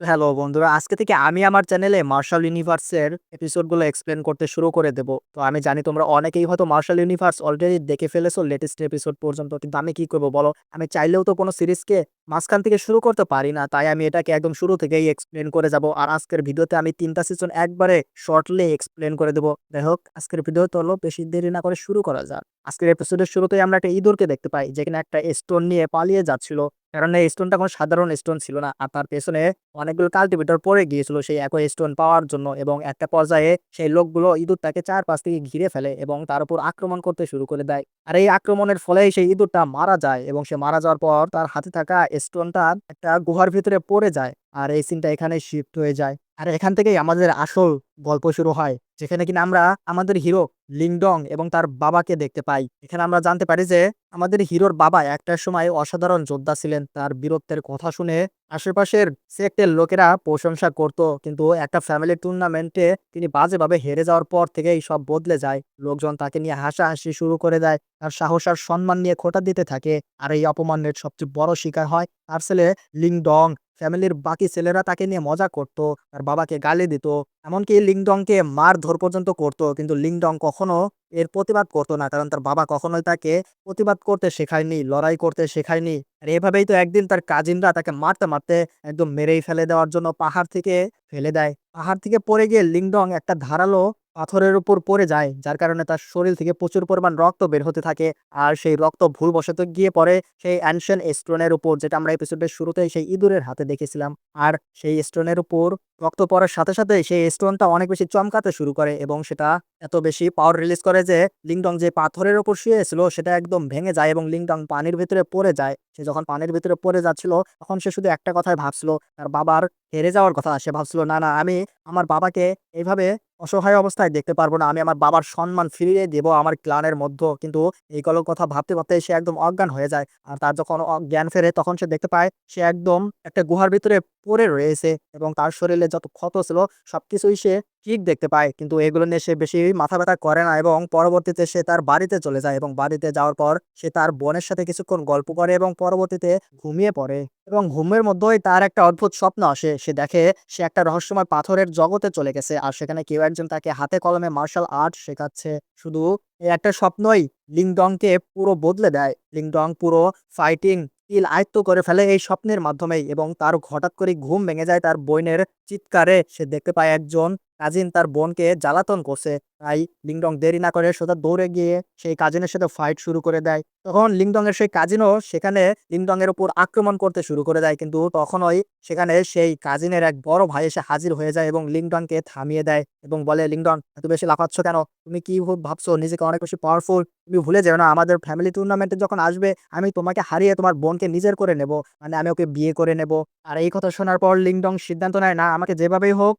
Hello বন্ধুরা, আজকে থেকে আমি আমার চ্যানেলে মার্শাল ইউনিভার্সের এপিসোডগুলো এক্সপ্লেন করতে শুরু করে দেব। তো আমি জানি তোমরা অনেকেই হয়তো মার্শাল ইউনিভার্স অলরেডি দেখে ফেলেছো লেটেস্ট এপিসোড পর্যন্ত। কিন্তু আমি কি করব বলো? আমি চাইলেও তো কোনো সিরিজকে মাঝখান থেকে শুরু করতে পারি না। তাই আমি এটাকে একদম শুরু থেকেই এক্সপ্লেন করে যাব। আর আজকের ভিডিওতে আমি ৩ টা সিজন একবারে শর্টলি এক্সপ্লেন করে দেব। যাই হোক, আজকের ভিডিও তো হলো বেশি দেরি না করে শুরু করা যাক। আজকের এপিসোডের শুরুতেই আমরা একটা ইঁদুরকে দেখতে পাই, যেখানে একটা স্টোন নিয়ে পালিয়ে যাচ্ছিল। কারণ এই স্টোনটা কোনো সাধারণ স্টোন ছিল না। আর তার পেছনে অনেকগুলো কাল্টিভেটর পড়ে গিয়েছিল সেই একই স্টোন পাওয়ার জন্য, এবং একটা পর্যায়ে সেই লোকগুলো ইঁদুরটাকে চারপাশ থেকে ঘিরে ফেলে এবং তার উপর আক্রমণ করতে শুরু করে দেয়। আর এই আক্রমণের ফলেই সেই ইঁদুরটা মারা যায়, এবং সে মারা যাওয়ার পর তার হাতে থাকা স্টোনটা একটা গুহার ভিতরে পড়ে যায়। আর এই সিনটা এখানে শিফট হয়ে যায়। আর এখান থেকেই আমাদের আসল গল্প শুরু হয়, যেখানে কিনা আমরা আমাদের হিরো লিংডং এবং তার বাবাকে দেখতে পাই। এখানে আমরা জানতে পারি যে আমাদের হিরোর বাবা একটা সময় অসাধারণ যোদ্ধা ছিলেন। তার বীরত্বের কথা শুনে আশেপাশের সেক্টের লোকেরা প্রশংসা করত, কিন্তু একটা ফ্যামিলি টুর্নামেন্টে তিনি বাজেভাবে হেরে যাওয়ার পর থেকেই সব বদলে যায়। লোকজন তাকে নিয়ে হাসাহাসি শুরু করে দেয়, তার সাহস আর সম্মান নিয়ে খোঁটা দিতে থাকে। আর এই অপমানের সবচেয়ে বড় শিকার হয় তার ছেলে লিংডং। ফ্যামিলির বাকি ছেলেরা তাকে নিয়ে মজা করত, তার বাবাকে গালি দিত, এমনকি লিংডংকে মারধর পর্যন্ত করত। কিন্তু লিংডং কখনো এর প্রতিবাদ করতো না, কারণ তার বাবা কখনোই তাকে প্রতিবাদ করতে শেখায়নি, লড়াই করতে শেখায়নি। আর এভাবেই তো একদিন তার কাজিনরা তাকে মারতে মারতে একদম মেরেই ফেলে দেওয়ার জন্য পাহাড় থেকে ফেলে দেয়। পাহাড় থেকে পড়ে গিয়ে লিংডং একটা ধারালো পাথরের উপর পড়ে যায়, যার কারণে তার শরীর থেকে প্রচুর পরিমাণ রক্ত বের হতে থাকে। আর সেই রক্ত ভুলবশত গিয়ে পড়ে সেই অ্যানশিয়েন্ট স্টোনের উপর, যেটা আমরা এপিসোডের শুরুতেই সেই ইঁদুরের হাতে দেখেছিলাম। আর সেই স্টোনের উপর রক্ত পড়ার সাথে সাথে সেই স্টোনটা অনেক বেশি চমকাতে শুরু করে, এবং সেটা এত বেশি পাওয়ার রিলিজ করে যে লিংডং যে পাথরের উপর শুয়েছিল সেটা একদম ভেঙে যায় এবং লিংডং পানির ভিতরে পড়ে যায়। সে যখন পানির ভিতরে পড়ে যাচ্ছিল, তখন সে শুধু একটা কথাই ভাবছিল, তার বাবার হেরে যাওয়ার কথা। সে ভাবছিল, না না, আমি আমার বাবাকে এইভাবে অসহায় অবস্থায় দেখতে পারবো না, আমি আমার বাবার সম্মান ফিরিয়ে দেবো আমার ক্লানের মধ্যে। কিন্তু এইগুলো কথা ভাবতে ভাবতে সে একদম অজ্ঞান হয়ে যায়। আর তার যখন জ্ঞান ফেরে, তখন সে দেখতে পায় সে একদম একটা গুহার ভিতরে পড়ে রয়েছে, এবং তার শরীরে যত ক্ষত ছিল সবকিছুই সে ঠিক দেখতে পায়। কিন্তু এগুলো নিয়ে সে বেশি মাথা ব্যথা করে না, এবং পরবর্তীতে সে তার বাড়িতে চলে যায়। এবং বাড়িতে যাওয়ার পর সে তার বোনের সাথে কিছুক্ষণ গল্প করে এবং পরবর্তীতে ঘুমিয়ে পড়ে। এবং ঘুমের মধ্যেই তার একটা অদ্ভুত স্বপ্ন আসে। সে দেখে সে একটা রহস্যময় পাথরের জগতে চলে গেছে, আর সেখানে কেউ একজন তাকে হাতে কলমে মার্শাল আর্ট শেখাচ্ছে। শুধু এই একটা স্বপ্নই লিংডংকে পুরো বদলে দেয়। লিংডং পুরো ফাইটিং স্কিল আয়ত্ত করে ফেলে এই স্বপ্নের মাধ্যমেই, এবং তার হঠাৎ করে ঘুম ভেঙে যায় তার বোনের চিৎকারে। সে দেখতে পায় একজন কাজিন তার বোনকে জ্বালাতন করছে। তাই লিংডং দেরি না করে সোজা দৌড়ে গিয়ে সেই কাজিনের সাথে ফাইট শুরু করে দেয়। তখন লিংডং এর সেই কাজিনও সেখানে লিংডং এর উপর আক্রমণ করতে শুরু করে দেয়, কিন্তু তখনই সেখানে সেই কাজিনের এক বড় ভাই এসে হাজির হয়ে যায় এবং লিংডংকে থামিয়ে দেয় এবং বলে, লিংডং, এত বেশি লাফাচ্ছ কেন? তুমি কি ভাবছো নিজেকে অনেক বেশি পাওয়ারফুল? তুমি ভুলে যেও না, আমাদের ফ্যামিলি টুর্নামেন্টে যখন আসবে, আমি তোমাকে হারিয়ে তোমার বোনকে নিজের করে নেব, মানে আমি ওকে বিয়ে করে নেব। আর এই কথা শোনার পর লিংডং সিদ্ধান্ত নেয়, না, আমাকে যেভাবেই হোক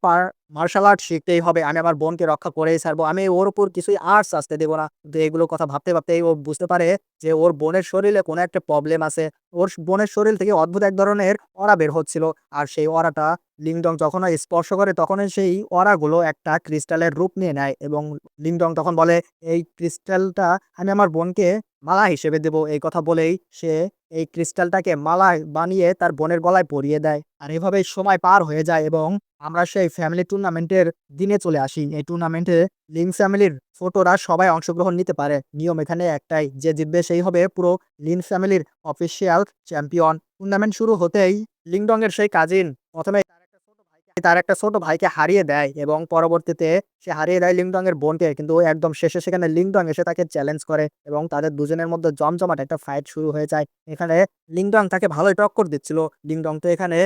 মার্শাল আর্ট শিখতেই হবে, আমি আমার বোনকে রক্ষা করেই ছাড়বো, আমি ওর উপর কিছুই আর্টস আসতে দেবো না। কিন্তু এগুলো কথা ভাবতে ভাবতেই ও বুঝতে পারে যে ওর বোনের শরীরে কোনো একটা প্রবলেম আছে। ওর বোনের শরীর থেকে অদ্ভুত এক ধরনের অরা বের হচ্ছিল। আর সেই অরাটা লিংডং যখন স্পর্শ করে, তখনই সেই অরাগুলো একটা ক্রিস্টালের রূপ নিয়ে নেয়, এবং লিংডং তখন বলে, এই ক্রিস্টালটা আমি আমার বোনকে মালা হিসেবে দেব। এই কথা বলেই সে এই ক্রিস্টালটাকে মালা বানিয়ে তার বোনের গলায় পরিয়ে দেয়। আর এভাবেই সময় পার হয়ে যায়, এবং আমরা সেই ফ্যামিলি টুর্নামেন্টের দিনে চলে আসি। এই টুর্নামেন্টে লিং ফ্যামিলির ছোটরা সবাই অংশগ্রহণ নিতে পারে। নিয়ম এখানে একটাই, যে জিতবে সেই হবে পুরো লিন ফ্যামিলির অফিসিয়াল চ্যাম্পিয়ন। টুর্নামেন্ট শুরু হতেই লিংডং এর সেই কাজিন প্রথমে তার একটা ছোট ভাইকে হারিয়ে দেয়, এবং পরবর্তীতে সে হারিয়ে দেয় লিংডং এর বোনকে। কিন্তু ওই একদম শেষে সেখানে লিংডং এসে তাকে চ্যালেঞ্জ করে, এবং তাদের দুজনের মধ্যে জমজমাট একটা ফাইট শুরু হয়ে যায়। এখানে লিংডং তাকে ভালোই টক্কর দিচ্ছিল। লিংডং তো এখানে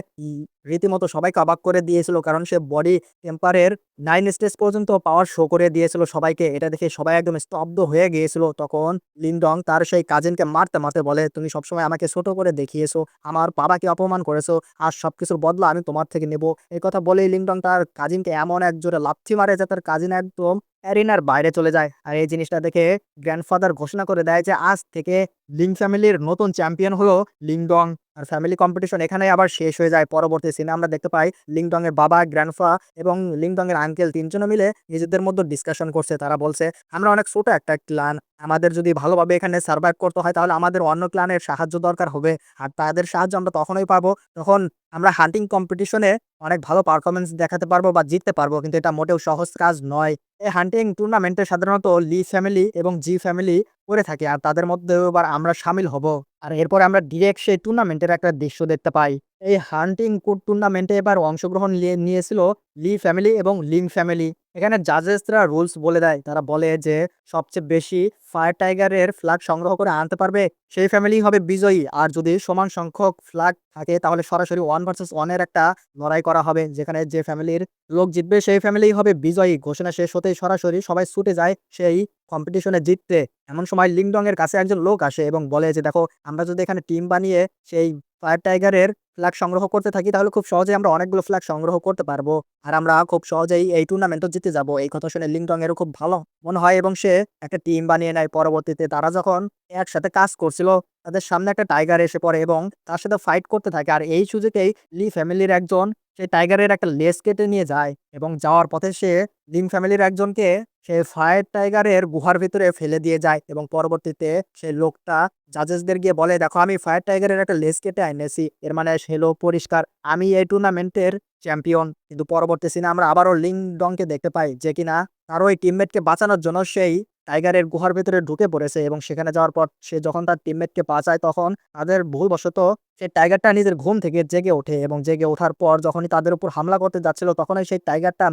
রীতিমতো সবাইকে অবাক করে দিয়েছিল, কারণ সে বডি টেম্পারের 9 স্টেজ পর্যন্ত পাওয়ার শো করে দিয়েছিল সবাইকে। এটা দেখে সবাই একদম স্তব্ধ হয়ে গিয়েছিল। তখন লিংডং তার সেই কাজিনকে মারতে মারতে বলে, তুমি সবসময় আমাকে ছোট করে দেখিয়েছো, আমার বাবাকে অপমান করেছো, আর সবকিছুর বদলা আমি তোমার থেকে নেব। এই কথা বলেই লিংডং তার কাজিনকে এমন এক জোরে লাথি মারে যে তার কাজিন একদম অ্যারিনার বাইরে চলে যায়। আর এই জিনিসটা দেখে গ্র্যান্ডফাদার ঘোষণা করে দেয় যে আজ থেকে লিং ফ্যামিলির নতুন চ্যাম্পিয়ন হলো লিংডং। আর ফ্যামিলি কম্পিটিশন এখানেই আবার শেষ হয়ে যায়। পরবর্তী সিনে আমরা দেখতে পাই লিংডং এর বাবা, গ্র্যান্ডফা এবং লিংডং এর আঙ্কেল তিনজনে মিলে নিজেদের মধ্যে ডিসকাশন করছে। তারা বলছে, আমরা অনেক ছোট একটা ক্লান, আমাদের যদি ভালোভাবে এখানে সার্ভাইভ করতে হয়, তাহলে আমাদের অন্য ক্লানের সাহায্য দরকার হবে। আর তাদের সাহায্য আমরা তখনই পাবো, তখন আমরা হান্টিং কম্পিটিশনে অনেক ভালো পারফরম্যান্স দেখাতে পারবো বা জিততে পারবো, কিন্তু এটা মোটেও সহজ কাজ নয়। এই হান্টিং টুর্নামেন্টে সাধারণত লি ফ্যামিলি এবং জি ফ্যামিলি করে থাকে, আর তাদের মধ্যেও এবার আমরা শামিল হব। আর এরপরে আমরা ডিরেক্ট সেই টুর্নামেন্টের একটা দৃশ্য দেখতে পাই। এই হান্টিং টুর্নামেন্টে এবার অংশগ্রহণ নিয়েছিল লি ফ্যামিলি এবং লিং ফ্যামিলি। এখানে জাজেসরা রুলস বলে দেয়, তারা বলে যে সবচেয়ে বেশি ফায়ার টাইগারের ফ্ল্যাগ সংগ্রহ করে আনতে পারবে সেই ফ্যামিলি হবে বিজয়ী। আর যদি সমান সংখ্যক ফ্ল্যাগ থাকে তাহলে সরাসরি 1 ভার্সেস 1 এর একটা লড়াই করা হবে, যেখানে যে ফ্যামিলির লোক জিতবে সেই ফ্যামিলিই হবে বিজয়ী। ঘোষণা শেষ হতেই সরাসরি সবাই ছুটে যায় সেই কম্পিটিশনে জিততে। এমন সময় লিংডং এর কাছে একজন লোক আসে এবং বলে যে, দেখো, আমরা যদি এখানে টিম বানিয়ে সেই ফায়ার টাইগারের ফ্ল্যাগ সংগ্রহ করতে থাকি তাহলে খুব সহজেই আমরা অনেকগুলো ফ্ল্যাগ সংগ্রহ করতে পারবো, আর আমরা খুব সহজেই এই টুর্নামেন্টও জিতে যাবো। এই কথা শুনে লিংডং এরও খুব ভালো মনে হয় এবং সে একটা টিম বানিয়ে নেয়। পরবর্তীতে তারা যখন একসাথে কাজ করছিল, তাদের সামনে একটা টাইগার এসে পড়ে এবং তার সাথে ফাইট করতে থাকে। আর এই সুযোগেই লি ফ্যামিলির একজন সেই টাইগারের একটা লেজ কেটে নিয়ে যায় এবং যাওয়ার পথে সে লিং ফ্যামিলির একজনকে সে ফায়ার টাইগারের গুহার ভিতরে ফেলে দিয়ে যায় এবং পরবর্তীতে সেই লোকটা জাজেসদের গিয়ে বলে, দেখো, আমি ফায়ার টাইগারের একটা লেজ কেটে এনেছি, এর মানে সে লোক পরিষ্কার আমি এই টুর্নামেন্টের চ্যাম্পিয়ন। কিন্তু পরবর্তী সিনে আমরা আবারও লিং ডংকে দেখতে পাই, যে কিনা তার ওই টিমমেটকে বাঁচানোর জন্য সেই টাইগারের গুহার ভেতরে ঢুকে পড়েছে এবং সেখানে যাওয়ার পর সে যখন তার টিমমেটকে বাঁচায় তখন তাদের ভুলবশত সেই টাইগারটা নিজের ঘুম থেকে জেগে ওঠে এবং জেগে ওঠার পর যখনই তাদের উপর হামলা করতে যাচ্ছিল তখনই সেই টাইগারটা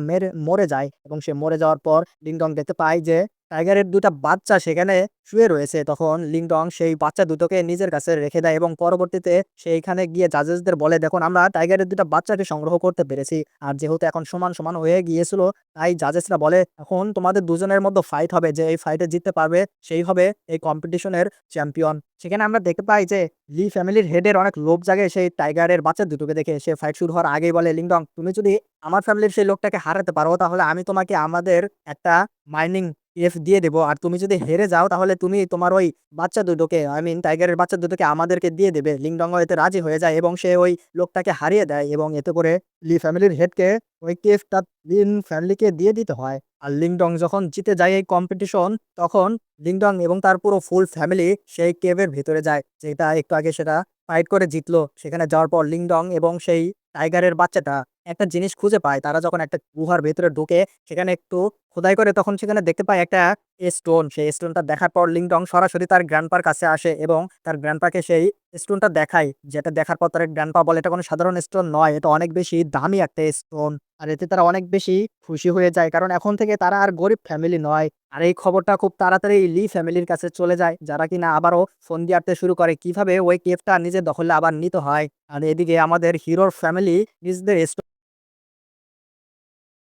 মরে যায় এবং সে মরে যাওয়ার পর লিংডং দেখতে পায় যে টাইগারের ২টা বাচ্চা সেখানে শুয়ে রয়েছে। তখন লিংডং সেই বাচ্চা দুটোকে নিজের কাছে রেখে দেয় এবং পরবর্তীতে সেইখানে গিয়ে জাজেসদের বলে, দেখুন, আমরা টাইগারের ২টা বাচ্চাকে সংগ্রহ করতে পেরেছি। আর যেহেতু এখন সমান সমান হয়ে গিয়েছিল, তাই জাজেসরা বলে, এখন তোমাদের দুজনের মধ্যে ফাইট হবে, যে এই ফাইটে জিততে পারবে সেই হবে এই কম্পিটিশনের চ্যাম্পিয়ন। সেখানে আমরা দেখতে পাই যে লি ফ্যামিলির হেডের অনেক লোভ জাগে সেই টাইগারের বাচ্চা দুটোকে দেখে। সে ফাইট শুরু হওয়ার আগেই বলে, লিংডং, তুমি যদি আমার ফ্যামিলির সেই লোকটাকে হারাতে পারো তাহলে আমি তোমাকে আমাদের একটা মাইনিং দিয়ে দেবো, আর তুমি যদি হেরে যাও তাহলে তুমি তোমার ওই বাচ্চা দুটোকে, আই মিন টাইগারের বাচ্চা দুটোকে আমাদেরকে দিয়ে দেবে। লিংডংও এতে রাজি হয়ে যায় এবং সে ওই লোকটাকে হারিয়ে দেয় এবং এতে করে লি ফ্যামিলির হেডকে ওই কেফটা লিন ফ্যামিলিকে দিয়ে দিতে হয়। আর লিংডং যখন জিতে যায় এই কম্পিটিশন, তখন লিংডং এবং তার পুরো ফুল ফ্যামিলি সেই কেভের ভিতরে যায়, যেটা একটু আগে সেটা ফাইট করে জিতলো। সেখানে যাওয়ার পর লিংডং এবং সেই টাইগারের বাচ্চাটা একটা জিনিস খুঁজে পায়। তারা যখন একটা গুহার ভেতরে ঢুকে সেখানে একটু খোদাই করে তখন সেখানে দেখতে পায় একটা স্টোন। সেই স্টোনটা দেখার পর লিংডং সরাসরি তার গ্র্যান্ডপার কাছে আসে এবং তার গ্র্যান্ডপাকে সেই স্টোনটা দেখায়, যেটা দেখার পর তার গ্র্যান্ডপা বলে, এটা কোনো সাধারণ স্টোন নয়, এটা অনেক বেশি দামি একটা স্টোন। আর এতে তারা অনেক বেশি খুশি হয়ে যায়, কারণ এখন থেকে তারা আর গরিব ফ্যামিলি নয়। আর এই খবরটা খুব তাড়াতাড়ি লি ফ্যামিলির কাছে চলে যায়, যারা কিনা আবারও ফোন দিয়ে আটতে শুরু করে কিভাবে ওই কেভটা নিজের দখলে আবার নিতে হয়। আর এদিকে আমাদের হিরোর ফ্যামিলি নিজেদের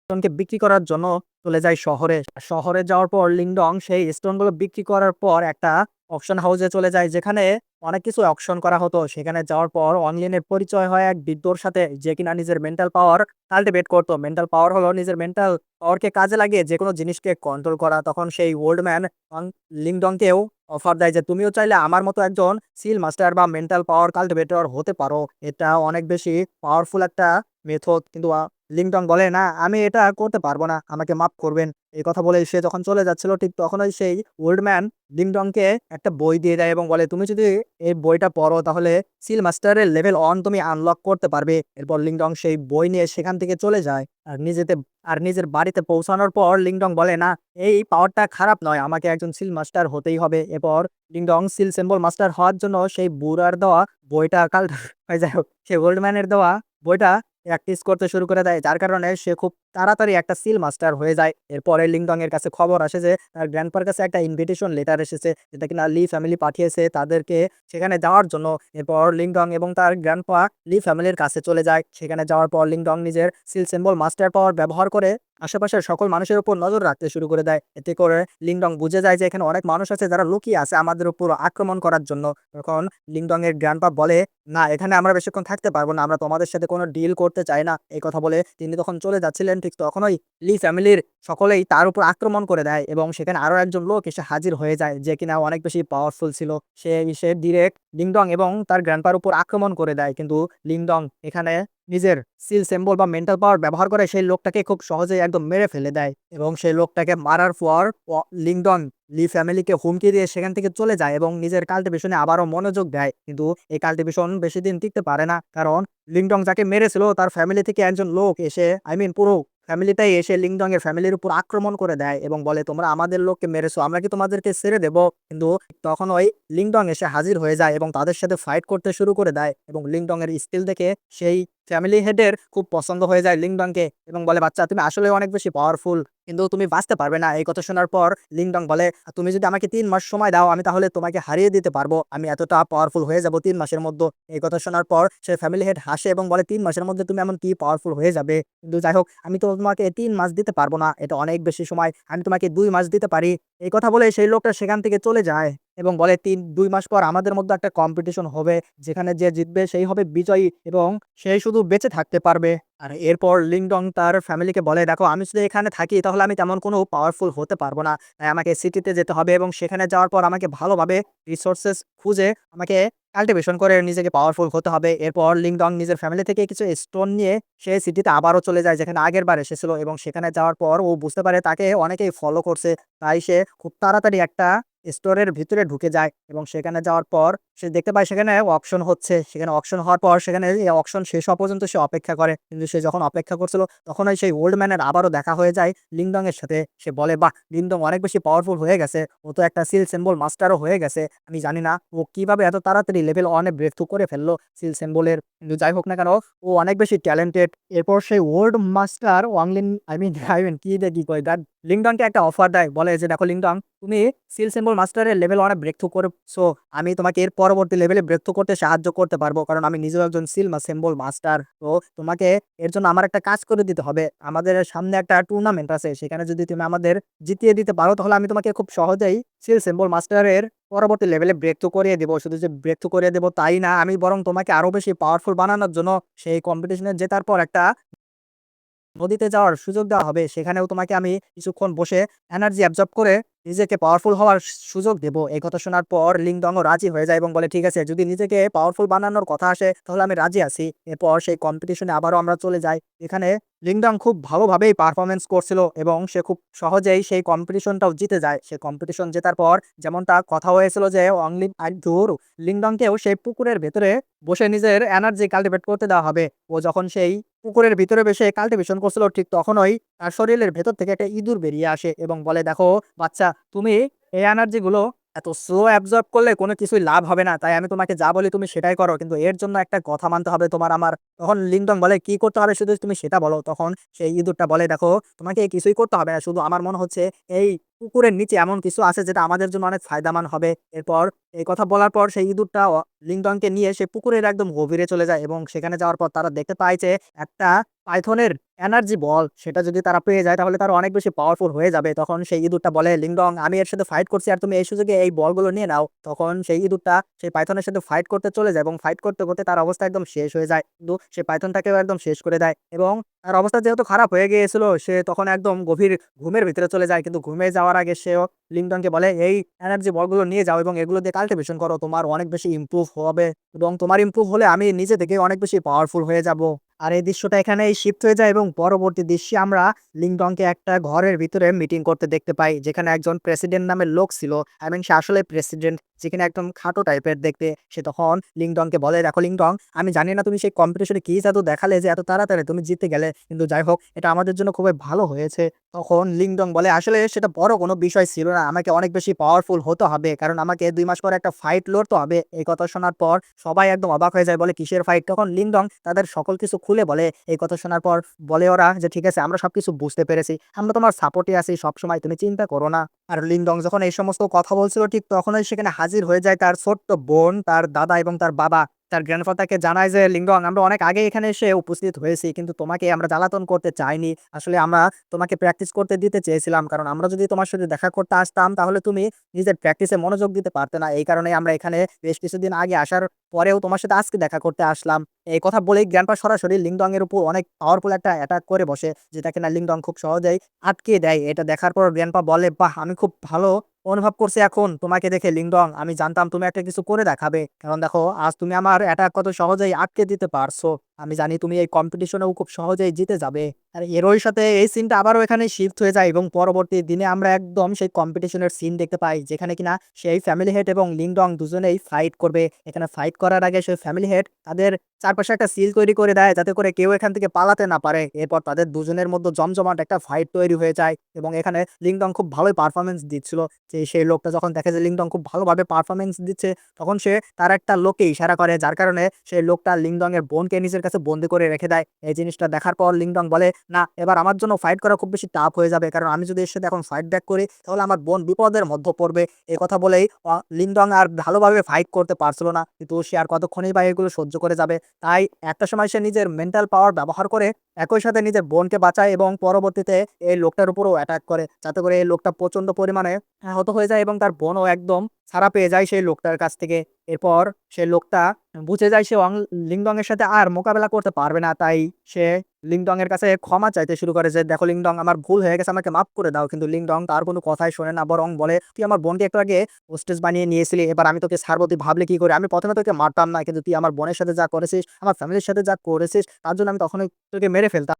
স্টোনকে বিক্রি করার জন্য চলে যায় শহরে। শহরে যাওয়ার পর লিংডং সেই স্টোনগুলো বিক্রি করার পর একটা অকশন হাউসে চলে যায়, যেখানে অনেক কিছু অকশন করা হতো। সেখানে যাওয়ার পর অনলাইনের পরিচয় হয় এক বৃদ্ধর সাথে, যে কিনা নিজের মেন্টাল পাওয়ার কাল্টিভেট করতো। মেন্টাল পাওয়ার হলো নিজের মেন্টাল পাওয়ারকে কাজে লাগিয়ে যে কোনো জিনিসকে কন্ট্রোল করা। তখন সেই ওল্ড ম্যান লিংডংকেও অফার দেয় যে, তুমিও চাইলে আমার মতো একজন সিল মাস্টার বা মেন্টাল পাওয়ার কাল্টিভেটর হতে পারো। এটা অনেক বেশি পাওয়ারফুল একটা মেথড। কিন্তু লিংডং বলে, না, আমি এটা করতে পারবো না, আমাকে মাফ করবেন। এই কথা বলে সে যখন চলে যাচ্ছিল ঠিক তখনই সেই ওল্ড ম্যান লিংডংকে একটা বই দিয়ে দেয় এবং বলে, তুমি যদি এই বইটা পড়ো তাহলে সিল মাস্টারের লেভেল 1 তুমি আনলক করতে পারবে। এরপর লিংডং সেই বই নিয়ে সেখান থেকে চলে যায়। আর নিজের বাড়িতে পৌঁছানোর পর লিংডং বলে, না, এই পাওয়ারটা খারাপ নয়, আমাকে একজন সিল মাস্টার হতেই হবে। এরপর লিংডং সিল সিম্বল মাস্টার হওয়ার জন্য সেই বুড়ার দেওয়া বইটা যাই হোক, সেই ওল্ড ম্যানের দেওয়া বইটা প্র্যাকটিস করতে শুরু করে দেয়, যার কারণে সে খুব তাড়াতাড়ি একটা সিল মাস্টার হয়ে যায়। এরপরে লিংডং এর কাছে খবর আসে যে তার গ্র্যান্ডপার কাছে একটা ইনভিটেশন লেটার এসেছে, যেটা কিনা লি ফ্যামিলি পাঠিয়েছে তাদেরকে সেখানে যাওয়ার জন্য। এরপর লিংডং এবং তার গ্র্যান্ডপা লি ফ্যামিলির কাছে চলে যায়। সেখানে যাওয়ার পর লিংডং নিজের সিল সিম্বল মাস্টার পাওয়ার ব্যবহার করে আশেপাশের সকল মানুষের উপর নজর রাখতে শুরু করে দেয়। এতে করে লিংডং বুঝে যায় যে এখানে অনেক মানুষ আছে যারা লুকিয়ে আছে আমাদের উপর আক্রমণ করার জন্য। তখন লিংডং এর গ্র্যান্ডপা বলে, না, এখানে আমরা বেশিক্ষণ থাকতে পারবো না, আমরা তোমাদের সাথে কোনো ডিল করতে চাই না। এই কথা বলে তিনি তখন চলে যাচ্ছিলেন, ঠিক তখনই লি ফ্যামিলির সকলেই তার উপর আক্রমণ করে দেয় এবং সেখানে আরো একজন লোক এসে হাজির হয়ে যায়, যে কিনা অনেক বেশি পাওয়ারফুল ছিল। সে ডিরেক্ট লিংডং এবং তার গ্র্যান্ডপার উপর আক্রমণ করে দেয়, কিন্তু লিংডং এখানে নিজের সিল সিম্বল বা মেন্টাল পাওয়ার ব্যবহার করে সেই লোকটাকে খুব সহজেই একদম মেরে ফেলে দেয় এবং সেই লোকটাকে মারার পর লিংডং লি ফ্যামিলিকে হুমকি দিয়ে সেখান থেকে চলে যায় এবং নিজের কাল্টিভেশনে আবারও মনোযোগ দেয়। কিন্তু এই কাল্টিভেশন বেশি দিন টিকতে পারে না, কারণ লিংডং যাকে মেরেছিল তার ফ্যামিলি থেকে একজন লোক এসে, পুরো ফ্যামিলিটাই এসে লিংডং এর ফ্যামিলির উপর আক্রমণ করে দেয় এবং বলে, তোমরা আমাদের লোককে মেরেছো, আমরা কি তোমাদেরকে ছেড়ে দেবো? কিন্তু তখন ওই লিংডং এসে হাজির হয়ে যায় এবং তাদের সাথে ফাইট করতে শুরু করে দেয় এবং লিংডং এর স্কিল দেখে সেই ফ্যামিলি হেডের খুব পছন্দ হয়ে যায় লিংডংকে এবং বলে, বাচ্চা তুমি আসলে অনেক বেশি পাওয়ারফুল, কিন্তু তুমি বাঁচতে পারবে না। এই কথা শোনার পর লিংডং বলে, তুমি যদি আমাকে 3 মাস সময় দাও আমি তাহলে তোমাকে হারিয়ে দিতে পারবো, আমি এতটা পাওয়ারফুল হয়ে যাব 3 মাসের মধ্যে। এই কথা শোনার পর সে ফ্যামিলি হেড হাসে এবং বলে, 3 মাসের মধ্যে তুমি এমন কি পাওয়ারফুল হয়ে যাবে? কিন্তু যাই হোক, আমি তো তোমাকে 3 মাস দিতে পারবো না, এটা অনেক বেশি সময়, আমি তোমাকে 2 মাস দিতে পারি। এই কথা বলে সেই লোকটা সেখান থেকে চলে যায় এবং বলে, 2 মাস পর আমাদের মধ্যে একটা কম্পিটিশন হবে, যেখানে যে জিতবে সেই হবে বিজয়ী এবং সেই শুধু বেঁচে থাকতে পারবে। আর এরপর লিংডং তার ফ্যামিলিকে বলে, দেখো আমি যদি এখানে থাকি তাহলে আমি তেমন কোনো পাওয়ারফুল হতে পারবো না, তাই আমাকে সিটিতে যেতে হবে এবং সেখানে যাওয়ার পর আমাকে ভালোভাবে রিসোর্সেস খুঁজে আমাকে কাল্টিভেশন করে নিজেকে পাওয়ারফুল হতে হবে। এরপর লিংডং নিজের ফ্যামিলি থেকে কিছু স্টোন নিয়ে সে সিটিতে আবারও চলে যায় যেখানে আগের বার এসেছিল এবং সেখানে যাওয়ার পর ও বুঝতে পারে তাকে অনেকেই ফলো করছে, তাই সে খুব তাড়াতাড়ি একটা স্টোরের ভিতরে ঢুকে যায় এবং সেখানে যাওয়ার পর সে দেখতে পায় সেখানে অকশন হচ্ছে। সেখানে অকশন হওয়ার পর সেখানে এই অকশন শেষ হওয়া পর্যন্ত সে অপেক্ষা করে, কিন্তু সে যখন অপেক্ষা করছিল তখনই সেই ওল্ড ম্যানের আবারও দেখা হয়ে যায় লিংডং এর সাথে। সে বলে, বাহ, লিংডং অনেক বেশি পাওয়ারফুল হয়ে গেছে, ও তো একটা সিল সিম্বল মাস্টারও হয়ে গেছে, আমি জানি না ও কিভাবে এত তাড়াতাড়ি লেভেল 1 ব্রেক থ্রু করে ফেললো সিল সিম্বলের, কিন্তু যাই হোক না কেন ও অনেক বেশি ট্যালেন্টেড। এরপর সেই ওল্ড মাস্টার ওয়াংলিন কি দে কি কয় গাড লিংডংকে একটা অফার দেয়, বলে যে, দেখো লিংডং, তুমি সিল সিম্বল মাস্টারের লেভেল 1 ব্রেক থ্রু করেছো, আমি তোমাকে এর পরবর্তী লেভেলে ব্রেক থ্রু করতে সাহায্য করতে পারবো, কারণ আমি নিজেও একজন সিম্বল মাস্টার। তো তোমাকে এর জন্য আমার একটা কাজ করে দিতে হবে, আমাদের সামনে একটা টুর্নামেন্ট আছে, সেখানে যদি তুমি আমাদের জিতিয়ে দিতে পারো তাহলে আমি তোমাকে খুব সহজেই সিল সিম্বল মাস্টারের পরবর্তী লেভেলে ব্রেক থ্রু করিয়ে দেবো। শুধু যে ব্রেক থ্রু করিয়ে দেবো তাই না, আমি বরং তোমাকে আরো বেশি পাওয়ারফুল বানানোর জন্য সেই কম্পিটিশনে জেতার পর একটা নদীতে যাওয়ার সুযোগ দেওয়া হবে। সেখানেও তোমাকে আমি কিছুক্ষণ বসে এনার্জি অ্যাবজর্ব করে নিজেকে পাওয়ারফুল হওয়ার সুযোগ দেব। এই কথা শোনার পর লিংডংও রাজি হয়ে যায় এবং বলে, ঠিক আছে, যদি নিজেকে পাওয়ারফুল বানানোর কথা আসে তাহলে আমি রাজি আছি। এরপর সেই কম্পিটিশনে আবারও আমরা চলে যাই। এখানে লিংডং খুব ভালোভাবেই পারফরম্যান্স করছিল এবং সে খুব সহজেই সেই কম্পিটিশনটাও জিতে যায়। সে কম্পিটিশন জেতার পর যেমনটা কথা হয়েছিল যে অংলি আইদুর লিংডংকেও সেই পুকুরের ভেতরে বসে নিজের এনার্জি কাল্টিভেট করতে দেওয়া হবে। ও যখন সেই পুকুরের ভিতরে বসে কাল্টিভেশন করছিল ঠিক তখনই তার শরীরের ভেতর থেকে একটা ইঁদুর বেরিয়ে আসে এবং বলে, দেখো বাচ্চা, তুমি এই এনার্জি গুলো এত স্লো অ্যাবজর্ব করলে কোনো কিছুই লাভ হবে না, তাই আমি তোমাকে যা বলি তুমি সেটাই করো, কিন্তু এর জন্য একটা কথা মানতে হবে তোমার আমার। তখন লিংডং বলে, কি করতে হবে শুধু তুমি সেটা বলো। তখন সেই ইঁদুরটা বলে, দেখো তোমাকে কিছুই করতে হবে না, শুধু আমার মনে হচ্ছে এই পুকুরের নিচে এমন কিছু আছে যেটা আমাদের জন্য অনেক ফায়দামান হবে। এরপর এই কথা বলার পর সেই ইঁদুরটা লিংডংকে নিয়ে সে পুকুরের একদম গভীরে চলে যায় এবং সেখানে যাওয়ার পর তারা দেখতে পায় যে একটা পাইথনের এনার্জি বল, সেটা যদি তারা পেয়ে যায় তাহলে তারা অনেক বেশি পাওয়ারফুল হয়ে যাবে। তখন সেই ইঁদুরটা বলে, লিংডং, আমি এর সাথে ফাইট করছি আর তুমি এই সুযোগে এই বলগুলো নিয়ে নাও। তখন সেই ইঁদুরটা সেই পাইথনের সাথে ফাইট করতে চলে যায় এবং ফাইট করতে করতে তার অবস্থা একদম শেষ হয়ে যায়, কিন্তু সেই পাইথনটাকেও একদম শেষ করে দেয় এবং তার অবস্থা যেহেতু খারাপ হয়ে গিয়েছিল সে তখন একদম গভীর ঘুমের ভিতরে চলে যায়। কিন্তু ঘুমে যাওয়ার আগে সেও লিংডনকে বলে, এই এনার্জি বলগুলো নিয়ে যাও এবং এগুলো দিয়ে কাল্টিভেশন করো, তোমার অনেক বেশি ইমপ্রুভ হবে এবং তোমার ইমপ্রুভ হলে আমি নিজে থেকে অনেক বেশি পাওয়ারফুল হয়ে যাব। আর এই দৃশ্যটা এখানেই শিফট হয়ে যায় এবং পরবর্তী দৃশ্যে আমরা লিংডংকে একটা ঘরের ভিতরে মিটিং করতে দেখতে পাই, যেখানে একজন প্রেসিডেন্ট নামের লোক ছিল। সে আসলে প্রেসিডেন্ট, যেখানে একদম খাটো টাইপের দেখতে। সে তখন লিংডংকে বলে, দেখো লিংডং, আমি জানি না তুমি সেই কম্পিটিশনে কি জাদু দেখালে যে এত তাড়াতাড়ি তুমি জিতে গেলে, কিন্তু যাই হোক এটা আমাদের জন্য খুবই ভালো হয়েছে। তখন লিংডং বলে, আসলে সেটা বড় কোনো বিষয় ছিল না, আমাকে অনেক বেশি পাওয়ারফুল হতে হবে, কারণ আমাকে 2 মাস পর একটা ফাইট লড়তে হবে। এই কথা শোনার পর সবাই একদম অবাক হয়ে যায়, বলে কিসের ফাইট? তখন লিংডং তাদের সকল কিছু খুলে বলে। এই কথা শোনার পর বলে ওরা যে, ঠিক আছে, আমরা সবকিছু বুঝতে পেরেছি, আমরা তোমার সাপোর্টে আছি সবসময়, তুমি চিন্তা করো না। আর লিংডং যখন এই সমস্ত কথা বলছিল ঠিক তখনই সেখানে হাজির হয়ে যায় তার ছোট্ট বোন, তার দাদা এবং তার বাবা। তার গ্র্যান্ডফাদারকে জানায় যে, লিংডং, আমরা অনেক আগে এখানে এসে উপস্থিত হয়েছি, কিন্তু তোমাকে আমরা জ্বালাতন করতে চাইনি, আসলে আমরা তোমাকে প্র্যাকটিস করতে দিতে চেয়েছিলাম, কারণ আমরা যদি তোমার সাথে দেখা করতে আসতাম তাহলে তুমি নিজের প্র্যাকটিসে মনোযোগ দিতে পারতে না, এই কারণে আমরা এখানে বেশ কিছুদিন আগে আসার পরেও তোমার সাথে আজকে দেখা করতে আসলাম। এই কথা বলেই গ্র্যান্ডপা সরাসরি লিংডং এর উপর অনেক পাওয়ারফুল একটা অ্যাটাক করে বসে, যেটা কিনা লিংডং খুব সহজেই আটকে দেয়। এটা দেখার পর গ্র্যান্ডপা বলে, বাহ, আমি খুব ভালো অনুভব করছি এখন তোমাকে দেখে লিংডং, আমি জানতাম তুমি একটা কিছু করে দেখাবে, কারণ দেখো আজ তুমি আমার অ্যাটাক কত সহজেই আটকে দিতে পারছো। আমি জানি তুমি এই কম্পিটিশনেও খুব সহজেই জিতে যাবে। আর এরই সাথে এই সিনটা আবারও এখানে শিফট হয়ে যায় এবং পরবর্তী দিনে আমরা একদম সেই কম্পিটিশনের সিন দেখতে পাই যেখানে কিনা সেই ফ্যামিলি হেড এবং লিংডং দুজনেই ফাইট করবে। এখানে ফাইট করার আগে সেই ফ্যামিলি হেড তাদের চারপাশে একটা সিল তৈরি করে দেয় যাতে করে কেউ এখান থেকে পালাতে না পারে। এরপর তাদের দুজনের মধ্যে জমজমাট একটা ফাইট তৈরি হয়ে যায় এবং এখানে লিংডং খুব ভালোই পারফরম্যান্স দিচ্ছিল। যে সেই লোকটা যখন দেখে যে লিংডং খুব ভালোভাবে পারফরম্যান্স দিচ্ছে, তখন সে তার একটা লোককে ইশারা করে, যার কারণে সেই লোকটা লিংডং এর বোনকে নিজের কাছে বন্দি করে রেখে দেয়। এই জিনিসটা দেখার পর লিংডং বলে, না এবার আমার জন্য ফাইট করা খুব বেশি টাফ হয়ে যাবে, কারণ আমি যদি এর সাথে এখন ফাইট ব্যাক করি তাহলে আমার বোন বিপদের মধ্যে পড়বে। এই কথা বলেই লিংডং আর ভালোভাবে ফাইট করতে পারছিল না, কিন্তু সে আর কতক্ষণই বা এগুলো সহ্য করে যাবে। তাই একটা সময় সে নিজের মেন্টাল পাওয়ার ব্যবহার করে একই সাথে নিজের বোনকে বাঁচায় এবং পরবর্তীতে এই লোকটার উপরও অ্যাটাক করে, যাতে করে এই লোকটা প্রচন্ড পরিমাণে আহত হয়ে যায় এবং তার বোনও একদম ছাড়া পেয়ে যায় সেই লোকটার কাছ থেকে। এরপর সেই লোকটা বুঝে যায় সে লিংডং এর সাথে আর মোকাবেলা করতে পারবে না, তাই সে লিংডং এর কাছে ক্ষমা চাইতে শুরু করে যে, দেখো লিংডং, আমার ভুল হয়ে গেছে, আমাকে মাফ করে দাও। কিন্তু লিংডং তার কোনো কথাই শোনে না, বরং বলে, তুই আমার বোনকে একটু আগে হোস্টেজ বানিয়ে নিয়েছিলি, এবার আমি তোকে ছাড়বো, তুই ভাবলে কি করে? আমি প্রথমে তোকে মারতাম না, কিন্তু তুই আমার বোনের সাথে যা করেছিস, আমার ফ্যামিলির সাথে যা করেছিস, তার জন্য আমি তখনই তোকে মেরে ফেলতাম।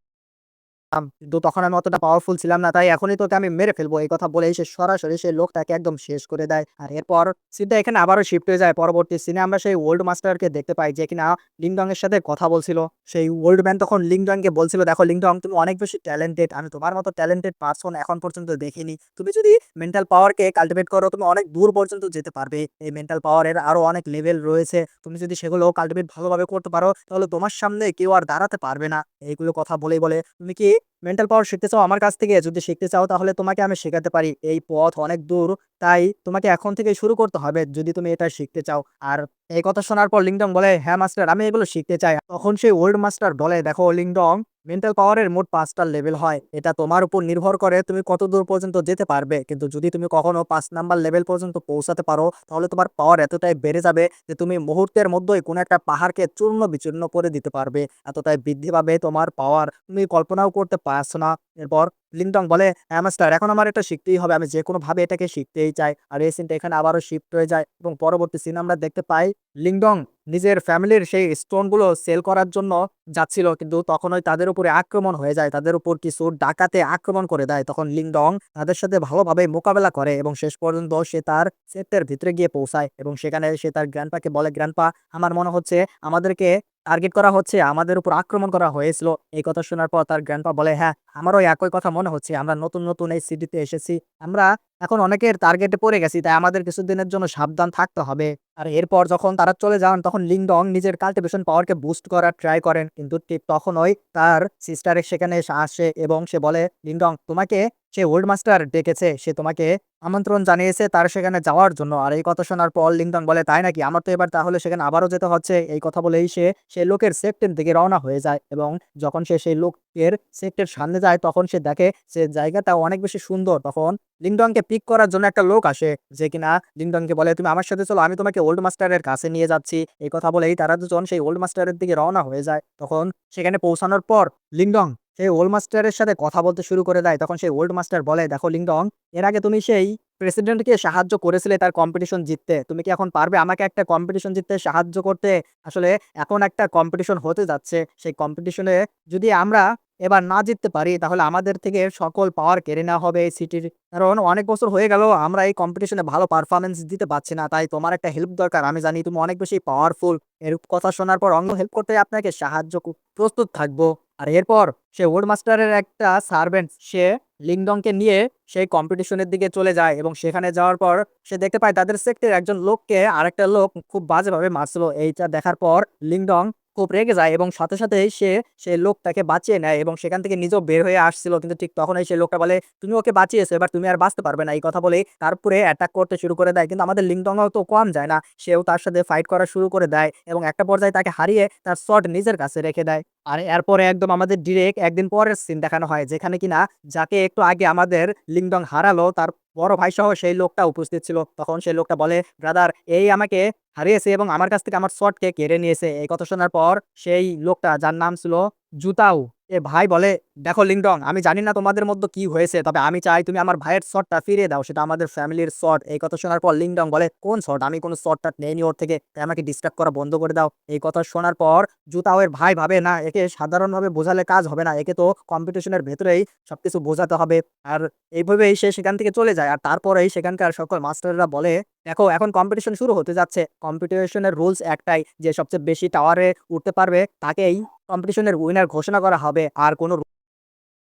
কিন্তু তখন আমি অতটা পাওয়ারফুল ছিলাম না, তাই এখনই তোকে আমি মেরে ফেলবো। এই কথা বলেই সে সরাসরি সেই লোকটাকে একদম শেষ করে দেয়। আর এরপর সিনটা এখানে আবারও শিফট হয়ে যায়। পরবর্তী সিনে আমরা সেই ওল্ড মাস্টারকে দেখতে পাই যে কিনা লিংডং এর সাথে কথা বলছিল। সেই ওল্ড ম্যান তখন লিংডংকে বলছিল, দেখো লিংডং, তুমি অনেক বেশি ট্যালেন্টেড, আমি তোমার মতো ট্যালেন্টেড পারসন এখন পর্যন্ত দেখিনি। তুমি যদি মেন্টাল পাওয়ারকে কাল্টিভেট করো, তুমি অনেক দূর পর্যন্ত যেতে পারবে। এই মেন্টাল পাওয়ারের আরো অনেক লেভেল রয়েছে, তুমি যদি সেগুলো কাল্টিভেট ভালোভাবে করতে পারো তাহলে তোমার সামনে কেউ আর দাঁড়াতে পারবে না। এইগুলো কথা বলেই বলে, তুমি কি মেন্টাল পাওয়ার শিখতে চাও আমার কাছ থেকে? যদি শিখতে চাও তাহলে তোমাকে আমি শেখাতে পারি, এই পথ অনেক দূর, তাই তোমাকে এখন থেকে শুরু করতে হবে যদি তুমি এটা শিখতে চাও। আর এই কথা শোনার পর লিংডং বলে, হ্যাঁ মাস্টার, আমি এগুলো শিখতে চাই। তখন সেই ওল্ড মাস্টার বলে, দেখো লিংডং, মেন্টাল পাওয়ারের মোট 5টা লেভেল হয়, এটা তোমার উপর নির্ভর করে তুমি কত দূর পর্যন্ত যেতে পারবে। কিন্তু যদি তুমি কখনো 5 নাম্বার লেভেল পর্যন্ত পৌঁছাতে পারো তাহলে তোমার পাওয়ার এতটাই বেড়ে যাবে যে তুমি মুহূর্তের মধ্যেই কোনো একটা পাহাড়কে চূর্ণ বিচূর্ণ করে দিতে পারবে। এতটাই বৃদ্ধি পাবে তোমার পাওয়ার, তুমি কল্পনাও করতে পারছো না। এরপর লিংডং বলে, হ্যাঁ মাস্টার, এখন আমার এটা শিখতেই হবে, আমি যে কোনো ভাবে এটাকে শিখতেই চাই। আর এই সিনটা এখানে আবারও শিফট হয়ে যায় এবং পরবর্তী সিন আমরা দেখতে পাই লিংডং নিজের ফ্যামিলির সেই স্টোনগুলো সেল করার জন্য যাচ্ছিল, কিন্তু তখনই তাদের উপরে আক্রমণ হয়ে যায়, তাদের উপর কিছু ডাকাতে আক্রমণ করে দেয়। তখন লিংডং তাদের সাথে ভালোভাবে মোকাবেলা করে এবং শেষ পর্যন্ত সে তার সেক্টরের ভিতরে গিয়ে পৌঁছায় এবং সেখানে সে তার গ্র্যান্ডপাকে বলে, গ্র্যান্ডপা, আমার মনে হচ্ছে আমাদেরকে টার্গেট করা হচ্ছে, আমাদের উপর আক্রমণ করা হয়েছিল। এই কথা শোনার পর তার গ্র্যান্ডপা বলে, হ্যাঁ আমারও একই কথা মনে হচ্ছে, আমরা নতুন নতুন এই সিটিতে এসেছি, আমরা এখন অনেকের টার্গেটে পড়ে গেছি, তাই আমাদের কিছুদিনের জন্য সাবধান থাকতে হবে। আর এরপর যখন তারা চলে যান তখন লিংডং নিজের কাল্টিভেশন পাওয়ারকে বুস্ট করার ট্রাই করেন, কিন্তু ঠিক তখনই তার সিস্টারের সেখানে এসে আসে এবং সে বলে, লিংডং, তোমাকে সে ওল্ড মাস্টার ডেকেছে, সে তোমাকে আমন্ত্রণ জানিয়েছে তার সেখানে যাওয়ার জন্য। আর এই কথা শোনার পর লিংডং বলে, তাই নাকি, আমার তো এবার তাহলে সেখানে আবারও যেতে হচ্ছে। এই কথা বলেই সে সেই লোকের সেক্টর দিকে রওনা হয়ে যায় এবং যখন সে সেই লোকের সেক্টর সামনে যায় তখন সে দেখে সে জায়গাটা অনেক বেশি সুন্দর। তখন লিংডংকে পিক করার জন্য একটা লোক আসে যে কিনা লিংডংকে বলে, তুমি আমার সাথে চলো, আমি তোমাকে ওল্ড মাস্টারের কাছে নিয়ে যাচ্ছি। এই কথা বলেই তারা দুজন সেই ওল্ড মাস্টারের দিকে রওনা হয়ে যায়। তখন সেখানে পৌঁছানোর পর লিংডং সেই ওল্ড মাস্টারের সাথে কথা বলতে শুরু করে দেয়। তখন সেই ওল্ড মাস্টার বলে, দেখো লিংডং, এর আগে তুমি সেই প্রেসিডেন্টকে সাহায্য করেছিলে তার কম্পিটিশন জিততে, তুমি কি এখন পারবে আমাকে একটা কম্পিটিশন জিততে সাহায্য করতে? আসলে এখন একটা কম্পিটিশন হতে যাচ্ছে, সেই কম্পিটিশনে যদি আমরা এবার না জিততে পারি তাহলে আমাদের থেকে সকল পাওয়ার কেড়ে নেওয়া হবে এই সিটির, কারণ অনেক বছর হয়ে গেল আমরা এই কম্পিটিশনে ভালো পারফরমেন্স দিতে পারছি না, তাই তোমার একটা হেল্প দরকার, আমি জানি তুমি অনেক বেশি পাওয়ারফুল। এর কথা শোনার পর অন্য হেল্প করতে আপনাকে সাহায্য প্রস্তুত থাকবো। আর এরপর সে ওল্ড মাস্টারের একটা সার্ভেন্ট সে লিংডংকে নিয়ে সেই কম্পিটিশনের দিকে চলে যায় এবং সেখানে যাওয়ার পর সে দেখতে পায় তাদের সেক্টরের একজন লোককে আরেকটা লোক খুব বাজেভাবে মারছিল। এইটা দেখার পর লিংডং খুব রেগে যায় এবং সাথে সাথেই সে সেই লোকটাকে বাঁচিয়ে নেয় এবং সেখান থেকে নিজেও বের হয়ে আসছিল, কিন্তু ঠিক তখনই সেই লোকটা বলে, তুমি ওকে বাঁচিয়েছো, এবার তুমি আর বাঁচতে পারবে না। এই কথা বলে তার উপরে অ্যাটাক করতে শুরু করে দেয়, কিন্তু আমাদের লিংডংও তো কম যায় না, সেও তার সাথে ফাইট করা শুরু করে দেয় এবং একটা পর্যায়ে তাকে হারিয়ে তার শট নিজের কাছে রেখে দেয়। আর এরপরে একদম আমাদের ডিরেক্ট একদিন পরের সিন দেখানো হয় যেখানে কিনা যাকে একটু আগে আমাদের লিংডং হারালো তার বড় ভাই সহ সেই লোকটা উপস্থিত ছিল। তখন সেই লোকটা বলে, ব্রাদার, এই আমাকে হারিয়েছে এবং আমার কাছ থেকে আমার শটকে কেড়ে নিয়েছে। এই কথা শোনার পর সেই লোকটা, যার নাম ছিল জুতাও, ভাই বলে, "দেখো লিংডং, আমি জানি না তোমাদের মধ্যে কি হয়েছে। তবে আমি চাই তুমি আমার ভাইয়ের শটটা ফিরিয়ে দাও। সেটা আমাদের ফ্যামিলির শট।" এই কথা শোনার পর লিংডং বলে, "কোন শট? আমি কোন শট-টট নেইনি ওর থেকে। তাই আমাকে ডিস্ট্রাক্ট করা বন্ধ করে দাও।" এই কথা শোনার পর জুতাও এর ভাই ভাবে, "না, একে সাধারণভাবে বোঝালে কাজ হবে না। একে তো কম্পিটিশনের ভেতরেই সবকিছু বোঝাতে হবে।" আর এইভাবেই সে সেখান থেকে চলে যায়। আর তারপরেই সেখানকার সকল মাস্টাররা বলে, "দেখো, এখন কম্পিটিশন শুরু হতে যাচ্ছে। কম্পিটিশনের রুলস একটাই যে সবচেয়ে বেশি টাওয়ারে উঠতে পারবে তাকেই কম্পিটিশনের উইনার ঘোষণা করা হবে। আর কোন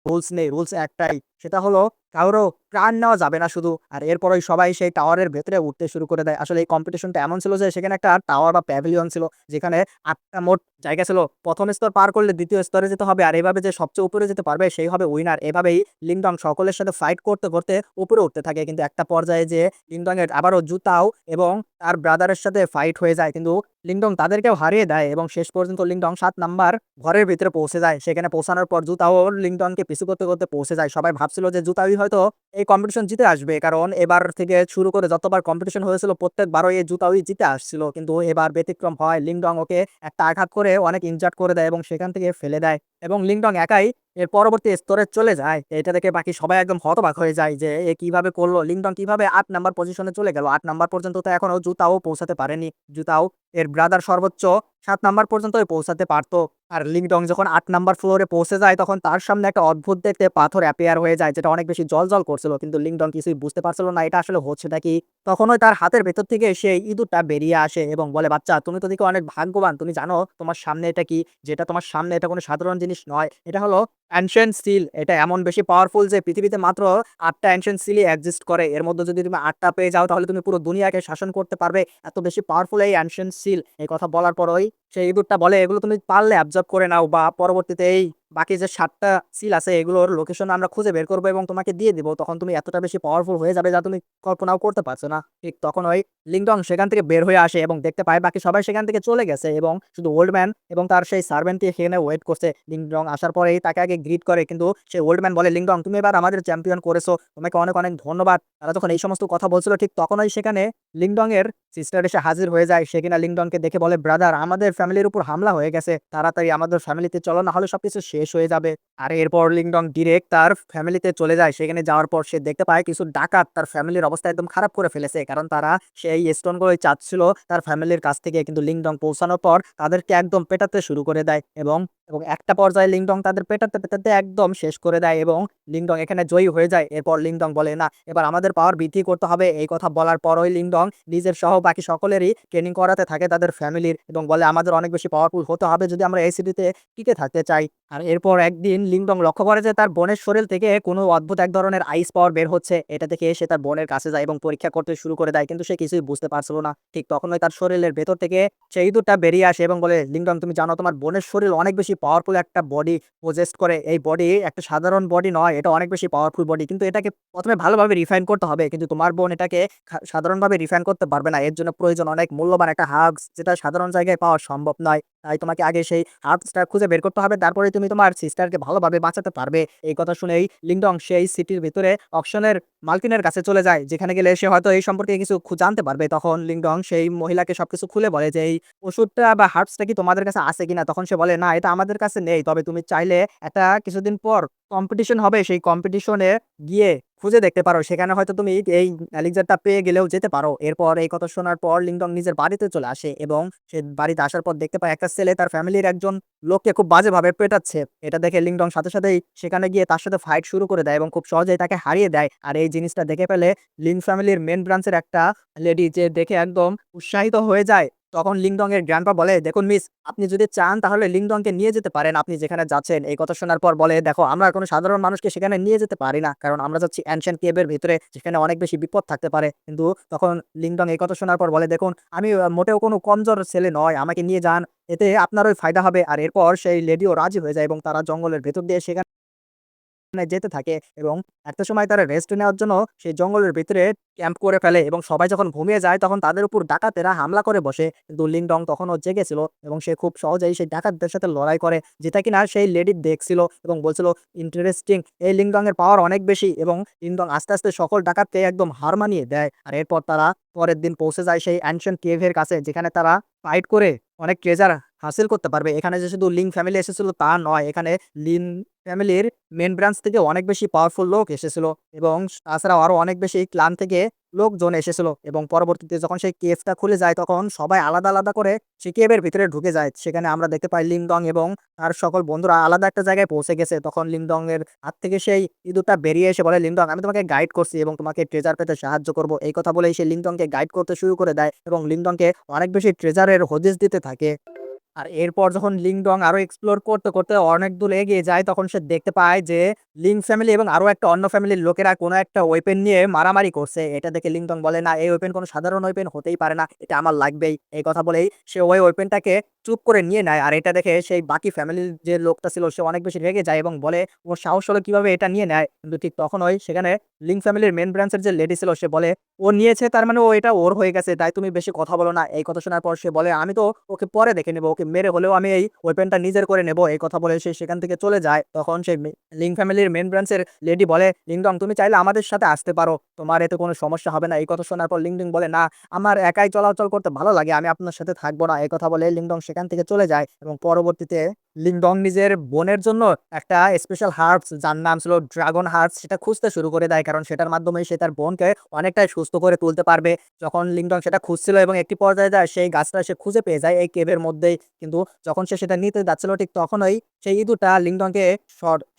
রুলস নেই। রুলস একটাই। সেটা হলো কারো প্রাণ নেওয়া যাবে না শুধু। আর এরপরেই সবাই সেই টাওয়ারের ভেতরে উঠতে শুরু করে দেয়। আসলে এই কম্পিটিশনটা এমন ছিল যে সেখানে একটা টাওয়ার বা প্যাভিলিয়ন ছিল। যেখানে ৮ টা মোট জায়গা ছিল। ১ম স্তর পার করলে ২য় স্তরে যেতে হবে। আর এভাবে যে সবচেয়ে উপরে যেতে পারবে সেই হবে উইনার। এভাবেই লিংডং সকলের সাথে ফাইট করতে উপরে উঠতে থাকে। কিন্তু একটা পর্যায়ে যেয়ে লিংডং এর আবারও জুতাও এবং তার ব্রাদারের সাথে ফাইট হয়ে যায়। কিন্তু লিংডং তাদেরকেও হারিয়ে দেয় এবং শেষ পর্যন্ত লিংডং ৭ নাম্বার ঘরের ভিতরে পৌঁছে যায়। সেখানে পৌঁছানোর পর জুতাও লিংডংকে পিছু করতে পৌঁছে যায়। সবাই ভাবছিল যে জুতাই হয়তো এই কম্পিটিশন জিতে আসবে। কারণ এবার থেকে শুরু করে যতবার কম্পিটিশন হয়েছিল প্রত্যেকবারই এই জুতাওই জিতে আসছিল। কিন্তু এবার ব্যতিক্রম হয়। লিংডং ওকে একটা আঘাত করে অনেক ইনজার্ড করে দেয় এবং সেখান থেকে ফেলে দেয়। এবং লিংডং একাই এর পরবর্তী স্তরে চলে যায়। এটা দেখে বাকি সবাই একদম হতবাক হয়ে যায় যে এ কিভাবে করলো? লিংডং কিভাবে ৮ নাম্বার পজিশনে চলে গেল? ৮ নাম্বার পর্যন্ত তো এখনো জুতাও পৌঁছাতে পারেনি। জুতাও এর ব্রাদার সর্বোচ্চ ৭ নাম্বার পর্যন্তই পৌঁছাতে পারত। আর লিংডং যখন ৮ নাম্বার ফ্লোরে পৌঁছে যায় তখন তার সামনে একটা অদ্ভুত দেখতে পাথর অ্যাপিয়ার হয়ে যায় যেটা অনেক বেশি জ্বলজ্বল করছিল। কিন্তু লিংডং কিছুই বুঝতে পারছিল না এটা আসলে হচ্ছেটা কি। তখনই তার হাতের ভেতর থেকে সেই ইঁদুরটা বেরিয়ে আসে এবং বলে, "বাচ্চা, তুমি তো দেখি অনেক ভাগ্যবান। তুমি জানো তোমার সামনে এটা কি? যেটা তোমার সামনে এটা কোনো সাধারণ জিনিস নয়। এটা হলো অ্যানশিয়েন্ট সিল। এটা এমন বেশি পাওয়ারফুল যে পৃথিবীতে মাত্র ৮ টা অ্যানশিয়েন্ট সিলই এক্সিস্ট করে। এর মধ্যে যদি তুমি ৮ টা পেয়ে যাও তাহলে তুমি পুরো দুনিয়াকে শাসন করতে পারবে। এত বেশি পাওয়ারফুল এই অ্যানশিয়েন্ট সিল।" এই কথা বলার পরই সেই ইঁদুরটা বলে, "এগুলো তুমি পারলে অ্যাবজর্ব করে নাও বা পরবর্তীতে এই বাকি যে ৭ টা সিল আছে এগুলোর লোকেশন আমরা খুঁজে বের করব এবং তোমাকে দিয়ে দিব। তখন তুমি এতটা বেশি পাওয়ারফুল হয়ে যাবে যা তুমি কল্পনাও করতে পারছো না।" ঠিক তখন ওই লিংডং সেখান থেকে বের হয়ে আসে এবং দেখতে পায় বাকি সবাই সেখান থেকে চলে গেছে এবং শুধু ওল্ড ম্যান এবং তার সেই সার্ভেন্টটি সেখানে ওয়েট করছে। লিংডং আসার পরেই তাকে আগে গ্রিট করে কিন্তু সেই ওল্ড ম্যান বলে, "লিংডং, তুমি এবার আমাদের চ্যাম্পিয়ন করেছো। তোমাকে অনেক ধন্যবাদ।" তারা যখন এই সমস্ত কথা বলছিল ঠিক তখনই সেখানে লিংডং এর সিস্টার এসে হাজির হয়ে যায়। সে কিনা লিংডংকে দেখে বলে, "ব্রাদার, আমাদের ফ্যামিলির উপর হামলা হয়ে গেছে। তাড়াতাড়ি আমাদের ফ্যামিলিতে চলো না হলে সবকিছু শেষ হয়ে যাবে।" আর এরপর লিংডং ডিরেক্ট তার ফ্যামিলিতে চলে যায়। সেখানে যাওয়ার পর সে দেখতে পায় কিছু ডাকাত তার ফ্যামিলির অবস্থা একদম খারাপ করে ফেলেছে। কারণ তারা সেই স্টোনগুলোই চাচ্ছিল তার ফ্যামিলির কাছ থেকে। কিন্তু লিংডং পৌঁছানোর পর তাদেরকে একদম পেটাতে শুরু করে দেয় এবং একটা পর্যায়ে লিংডং তাদের পেটাতে একদম শেষ করে দেয় এবং লিংডং এখানে জয়ী হয়ে যায়। এরপর লিংডং বলে, "না, এবার আমাদের পাওয়ার বৃদ্ধি করতে হবে।" এই কথা বলার পরই লিংডং নিজের সহ বাকি সকলেরই ট্রেনিং করাতে থাকে তাদের ফ্যামিলির এবং বলে, "আমাদের অনেক বেশি পাওয়ারফুল হতে হবে যদি আমরা এই সিটিতে টিকে থাকতে চাই।" আর এরপর একদিন লিংডং লক্ষ্য করে যে তার বোনের শরীর থেকে কোনো অদ্ভুত এক ধরনের আইস পাওয়ার বের হচ্ছে। এটা দেখে সে তার বোনের কাছে যায় এবং পরীক্ষা করতে শুরু করে দেয়। কিন্তু সে কিছুই বুঝতে পারছিল না। ঠিক তখনই তার শরীরের ভেতর থেকে সেই ইঁদুরটা বেরিয়ে আসে এবং বলে, "লিংডং, তুমি জানো তোমার বোনের শরীর অনেক বেশি পাওয়ারফুল একটা বডি পজেস করে। এই বডি একটা সাধারণ বডি নয়। এটা অনেক বেশি পাওয়ারফুল বডি। কিন্তু এটাকে ১ম এ ভালোভাবে রিফাইন করতে হবে। কিন্তু তোমার বোন এটাকে সাধারণভাবে রিফাইন করতে পারবে না। এর জন্য প্রয়োজন অনেক মূল্যবান একটা হার্বস যেটা সাধারণ জায়গায় পাওয়া সম্ভব নয়। তাই তোমাকে আগে সেই হার্বসটা খুঁজে বের করতে হবে। তারপরেই তুমি তোমার সিস্টারকে ভালোভাবে বাঁচাতে পারবে।" এই কথা শুনেই লিংডং সেই সিটির ভিতরে অকশনের মালকিনের কাছে চলে যায়। যেখানে গেলে সে হয়তো এই সম্পর্কে কিছু জানতে পারবে। তখন লিংডং সেই মহিলাকে সবকিছু খুলে বলে যে, "এই ওষুধটা বা হার্বসটা কি তোমাদের কাছে আছে কিনা?" তখন সে বলে, "না, এটা আমাদের কাছে নেই। তবে তুমি চাইলে এটা কিছুদিন পর কম্পিটিশন হবে। সেই কম্পিটিশনে গিয়ে খুঁজে দেখতে পারো। সেখানে হয়তো তুমি এই এলিক্সারটা পেয়ে গেলেও যেতে পারো।" এরপর এই কথা শোনার পর লিংডং নিজের বাড়িতে চলে আসে এবং সে বাড়িতে আসার পর দেখতে পায় একটা ছেলে তার ফ্যামিলির একজন লোককে খুব বাজেভাবে পেটাচ্ছে। এটা দেখে লিংডং সাথেই সেখানে গিয়ে তার সাথে ফাইট শুরু করে দেয় এবং খুব সহজেই তাকে হারিয়ে দেয়। আর এই জিনিসটা দেখে ফেলে লিন ফ্যামিলির মেইন ব্রাঞ্চের একটা লেডি যে দেখে একদম উৎসাহিত হয়ে যায়। তখন লিংডং এর গ্র্যান্ডপা বলে, "দেখুন মিস, আপনি যদি চান তাহলে লিংডংকে নিয়ে যেতে পারেন আপনি যেখানে যাচ্ছেন।" এই কথা শোনার পর বলে, "দেখো, আমরা কোনো সাধারণ মানুষকে সেখানে নিয়ে যেতে পারি না। কারণ আমরা যাচ্ছি অ্যানশিয়েন্ট কেভ এর ভেতরে যেখানে অনেক বেশি বিপদ থাকতে পারে।" কিন্তু তখন লিংডং এই কথা শোনার পর বলে, "দেখুন, আমি মোটেও কোনো কমজোর ছেলে নয়। আমাকে নিয়ে যান। এতে আপনারই ফায়দা হবে।" আর এরপর সেই লেডিও রাজি হয়ে যায় এবং তারা জঙ্গলের ভেতর দিয়ে সেখানে যেতে থাকে এবং একটা সময় তারা রেস্ট নেওয়ার জন্য সেই জঙ্গলের ভিতরে ক্যাম্প করে ফেলে এবং সবাই যখন ঘুমিয়ে যায় তখন তাদের উপর ডাকাতেরা হামলা করে বসে। কিন্তু লিংডং তখনও জেগেছিল এবং সে খুব সহজেই সেই ডাকাতদের সাথে লড়াই করে, যেটা কিনা সেই লেডি দেখছিল এবং বলছিল, "ইন্টারেস্টিং, এই লিংডং এর পাওয়ার অনেক বেশি।" এবং লিংডং আস্তে সকল ডাকাতকে একদম হার মানিয়ে দেয়। আর এরপর তারা পরের দিন পৌঁছে যায় সেই অ্যানশিয়েন্ট কেভ এর কাছে যেখানে তারা ফাইট করে অনেক ট্রেজার হাসিল করতে পারবে। এখানে যে শুধু লিং ফ্যামিলি এসেছিল তা নয়, এখানে লিন ফ্যামিলির মেন ব্রাঞ্চ থেকে অনেক বেশি পাওয়ারফুল লোক এসেছিল এবং তাছাড়াও আরো অনেক বেশি ক্লান থেকে লোকজন এসেছিল এবং পরবর্তীতে যখন সেই কেভটা খুলে যায় তখন সবাই আলাদা আলাদা করে সেই কেভের ভিতরে ঢুকে যায়। সেখানে আমরা দেখতে পাই লিংডং এবং তার সকল বন্ধুরা আলাদা একটা জায়গায় পৌঁছে গেছে। তখন লিংডং এর হাত থেকে সেই ইঁদুরটা বেরিয়ে এসে বলে, লিংডং আমি তোমাকে গাইড করছি এবং তোমাকে ট্রেজার পেতে সাহায্য করব। এই কথা বলেই সে লিংডংকে গাইড করতে শুরু করে দেয় এবং লিংডংকে অনেক বেশি ট্রেজারের হদিস দিতে থাকে। আর এরপর যখন লিংডং আরো এক্সপ্লোর করতে করতে অনেক দূর এগিয়ে যায় তখন সে দেখতে পায় যে লিং ফ্যামিলি এবং আরো একটা অন্য ফ্যামিলির লোকেরা কোনো একটা ওয়েপেন নিয়ে মারামারি করছে। এটা দেখে লিংডং বলে, না এই ওয়েপেন কোনো সাধারণ ওয়েপেন হতেই পারে না, এটা আমার লাগবেই। এই কথা বলেই সে ওই ওয়েপেনটাকে চুপ করে নিয়ে নেয়। আর এটা দেখে সেই বাকি ফ্যামিলির যে লোকটা ছিল সে অনেক বেশি রেগে যায় এবং বলে ওর সাহস হলো কিভাবে এটা নিয়ে নেয়। কিন্তু ঠিক তখন ওই সেখানে লিং ফ্যামিলির মেন ব্রাঞ্চের যে লেডি ছিল সে বলে, ও নিয়েছে তার মানে ও এটা ওর হয়ে গেছে, তাই তুমি বেশি কথা বলো না। এই কথা শোনার পর সে বলে, আমি তো ওকে পরে দেখে নেবো, ওকে মেরে হলেও আমি এই ওয়েপেনটা নিজের করে নেবো। এই কথা বলে সে সেখান থেকে চলে যায়। তখন সেই লিং ফ্যামিলির মেন ব্রাঞ্চের লেডি বলে, লিংডং তুমি চাইলে আমাদের সাথে আসতে পারো, তোমার এতে কোনো সমস্যা হবে না। এই কথা শোনার পর লিংডং বলে, না আমার একাই চলাচল করতে ভালো লাগে, আমি আপনার সাথে থাকবো না। এই কথা বলে লিংডং সেখান থেকে চলে যায় এবং পরবর্তীতে লিংডং নিজের বোনের জন্য একটা স্পেশাল হার্বস যার নাম ছিল ড্রাগন হার্বস সেটা খুঁজতে শুরু করে দেয়, কারণ সেটার মাধ্যমে সে তার বোনকে অনেকটাই সুস্থ করে তুলতে পারবে। যখন লিংডং সেটা খুঁজছিল এবং একটি পর্যায়ে যায় সেই গাছটা সে খুঁজে পেয়ে যায় এই কেভের মধ্যেই, কিন্তু যখন সে সেটা নিতে যাচ্ছিল ঠিক তখনই সেই ইঁদুরটা লিংডংকে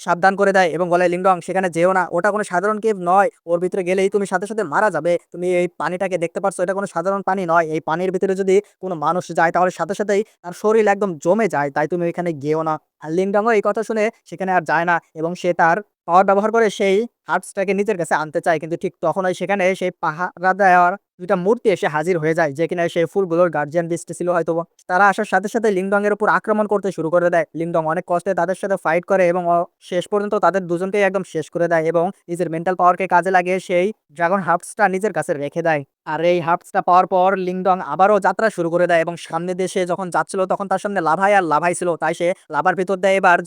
সাবধান করে দেয় এবং বলে, লিংডং সেখানে যেও না, ওটা কোনো সাধারণ কেভ নয়, ওর ভিতরে গেলেই তুমি সাথে সাথে মারা যাবে। তুমি এই পানিটাকে দেখতে পারছো, এটা কোনো সাধারণ পানি নয়, এই পানির ভিতরে যদি কোনো মানুষ যায় তাহলে সাথে সাথেই তার শরীর একদম জমে যায়, তাই তুমি এখানে গেও না। আর লিংডংও এই কথা শুনে সেখানে আর যায় না এবং সে তার পাওয়ার ব্যবহার করে সেই হার্বসটাকে নিজের কাছে আনতে চায়, কিন্তু ঠিক তখনই সেখানে সেই পাহারা দেওয়ার দুইটা মূর্তি এসে হাজির হয়ে যায়, যে কিনা সেই ফুলগুলোর গার্জিয়ান বিস্ট ছিল হয়তো। তারা আসার সাথে সাথে লিংডং এর উপর আক্রমণ করতে শুরু করে দেয়। লিংডং অনেক কষ্টে তাদের সাথে ফাইট করে এবং শেষ পর্যন্ত তাদের দুজনকেই একদম শেষ করে দেয় এবং নিজের মেন্টাল পাওয়ারকে কাজে লাগিয়ে সেই ড্রাগন হার্বসটা নিজের কাছে রেখে দেয়। আর এই হার্বসটা পাওয়ার পর লিংডং আবারও যাত্রা শুরু করে দেয় এবং সামনে দেশে যখন যাচ্ছিল তখন তার সামনে লাভাই আর লাভাই ছিল, তাই সে লাভার ভিতর দিয়ে এবার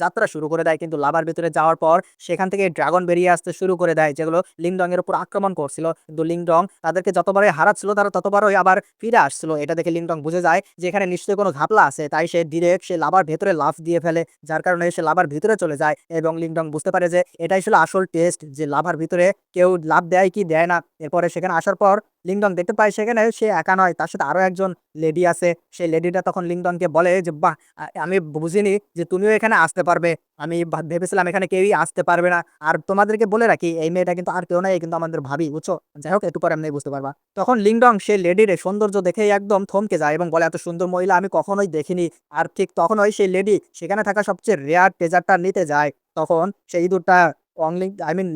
যাত্রা শুরু করে দেয়। কিন্তু লাভার ভিতরে যাওয়ার পর সেখান থেকে ড্রাগন বেরিয়ে আসতে শুরু করে দেয়, যেগুলো লিংডং এর উপর আক্রমণ করছিল। কিন্তু লিংডং তাদেরকে যতবারই হারাচ্ছিল তারা ততবারই আবার ফিরে আসছিল। এটা দেখে লিংডং বুঝে যায় যে এখানে নিশ্চয়ই কোনো ঘাপলা আছে, তাই সে ডিরেক্ট সে লাভার ভেতরে লাফ দিয়ে ফেলে, যার কারণে সে লাভার ভিতরে চলে যায় এবং লিংডং বুঝতে পারে যে এটাই ছিল আসল টেস্ট, যে লাভার ভিতরে কেউ লাফ দেয় কি দেয় না। এরপরে সেখানে আসার পর লিংডং দেখতে পায় সেখানে সে একা নয়, তার সাথে আরো একজন লেডি আছে। সেই লেডিটা তখন লিংডংকে বলে যে, বাহ, আমি বুঝিনি যে তুমিও এখানে আসতে পারবে, আমি ভেবেছিলাম এখানে কেউই আসতে পারবে না। আর তোমাদেরকে বলে রাখি এই মেয়েটা কিন্তু আর কেউ নাই, এই কিন্তু আমাদের ভাবি, বুঝছো। যাই হোক, একটু পরে এমনি বুঝতে পারবা। তখন লিংডং সে লেডির সৌন্দর্য দেখে একদম থমকে যায় এবং বলে, এত সুন্দর মহিলা আমি কখনোই দেখিনি। আর ঠিক তখনই সেই লেডি সেখানে থাকা সবচেয়ে রেয়ার ট্রেজারটা নিতে যায়। তখন সেই ইঁদুরটা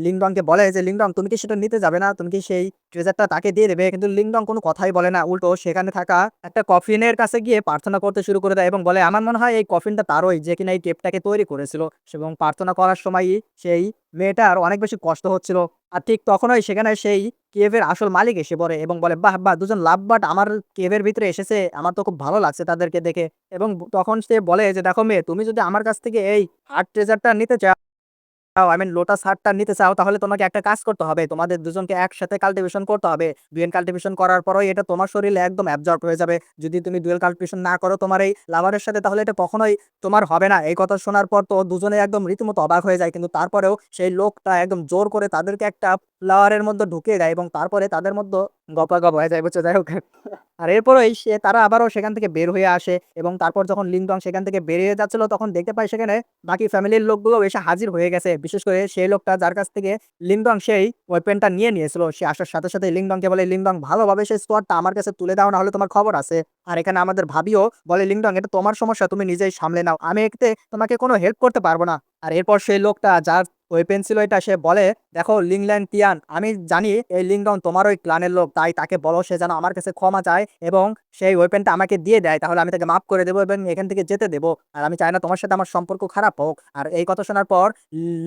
লিংডংকে বলে যে, লিংডং তুমি কি সেটা নিতে যাবে না, তুমি কি সেই ট্রেজারটা তাকে দিয়ে দেবে? কিন্তু লিংডং কোনো কথাই বলে না, উল্টো সেখানে থাকা একটা কফিনের কাছে গিয়ে প্রার্থনা করতে শুরু করে দেয় এবং বলে, আমার মনে হয় এই কফিনটা তারই, যে কিনা এই টেপটাকে তৈরি করেছিল। এবং প্রার্থনা করার সময়ই সেই মেয়েটার অনেক বেশি কষ্ট হচ্ছিল। আর ঠিক তখনই সেখানে সেই কেভের আসল মালিক এসে পড়ে এবং বলে, বাহ বাহ, দুজন লাভ বাট আমার কেভের ভিতরে এসেছে, আমার তো খুব ভালো লাগছে তাদেরকে দেখে। এবং তখন সে বলে যে, দেখো মেয়ে, তুমি যদি আমার কাছ থেকে এই হার্ট ট্রেজারটা নিতে চাও, লোটাস হার্টটা নিতে চাও, তাহলে তোমাকে একটা কাজ করতে হবে, তোমাদের দুজনকে একসাথে কাল্টিভেশন করতে হবে। ডুয়েল কাল্টিভেশন করার পরই এটা তোমার শরীরে একদম অ্যাবজর্ব হয়ে যাবে। যদি তুমি ডুয়েল কাল্টিভেশন না করো তোমার এই লাভারের সাথে, তাহলে এটা কখনোই তোমার হবে না। এই কথা শোনার পর তো দুজনে একদম রীতিমতো অবাক হয়ে যায়, কিন্তু তারপরেও সেই লোকটা একদম জোর করে তাদেরকে একটা ফ্লাওয়ারের মধ্যে ঢুকিয়ে দেয় এবং তারপরে তাদের মধ্যে গপাগপ হয়ে যায়, বুঝছো। যাই হোক, আর এরপরেই তারা আবারও সেখান থেকে বের হয়ে আসে এবং তারপর যখন লিংডং সেখান থেকে বেরিয়ে যাচ্ছিল তখন দেখতে পায় সেখানে বাকি ফ্যামিলির লোকগুলো এসে হাজির হয়ে গেছে। বিশেষ করে সেই লোকটা যার কাছ থেকে লিংডং সেই ওয়েপেনটা নিয়ে নিয়েছিল, সে আসার সাথে সাথে লিংডংকে বলে, লিংডং ভালোভাবে সেই স্কোয়াডটা আমার কাছে তুলে দাও, না হলে তোমার খবর আছে। আর এখানে আমাদের ভাবিও বলে, লিংডং এটা তোমার সমস্যা, তুমি নিজেই সামলে নাও, আমি এতে তোমাকে কোনো হেল্প করতে পারবো না। আর এরপর সেই লোকটা যার ওয়েপেন ছিল এটা সে বলে, দেখো লিংল্যান্ড তিয়ান, আমি জানি এই লিংডং তোমার ওই ক্লানের লোক, তাই তাকে বলো সে যেন আমার কাছে ক্ষমা চায় এবং সেই ওয়েপেনটা আমাকে দিয়ে দেয়, তাহলে আমি তাকে মাফ করে দেবো এবং এখান থেকে যেতে দেবো। আর আমি চাই না তোমার সাথে আমার সম্পর্ক খারাপ হোক। আর এই কথা শোনার পর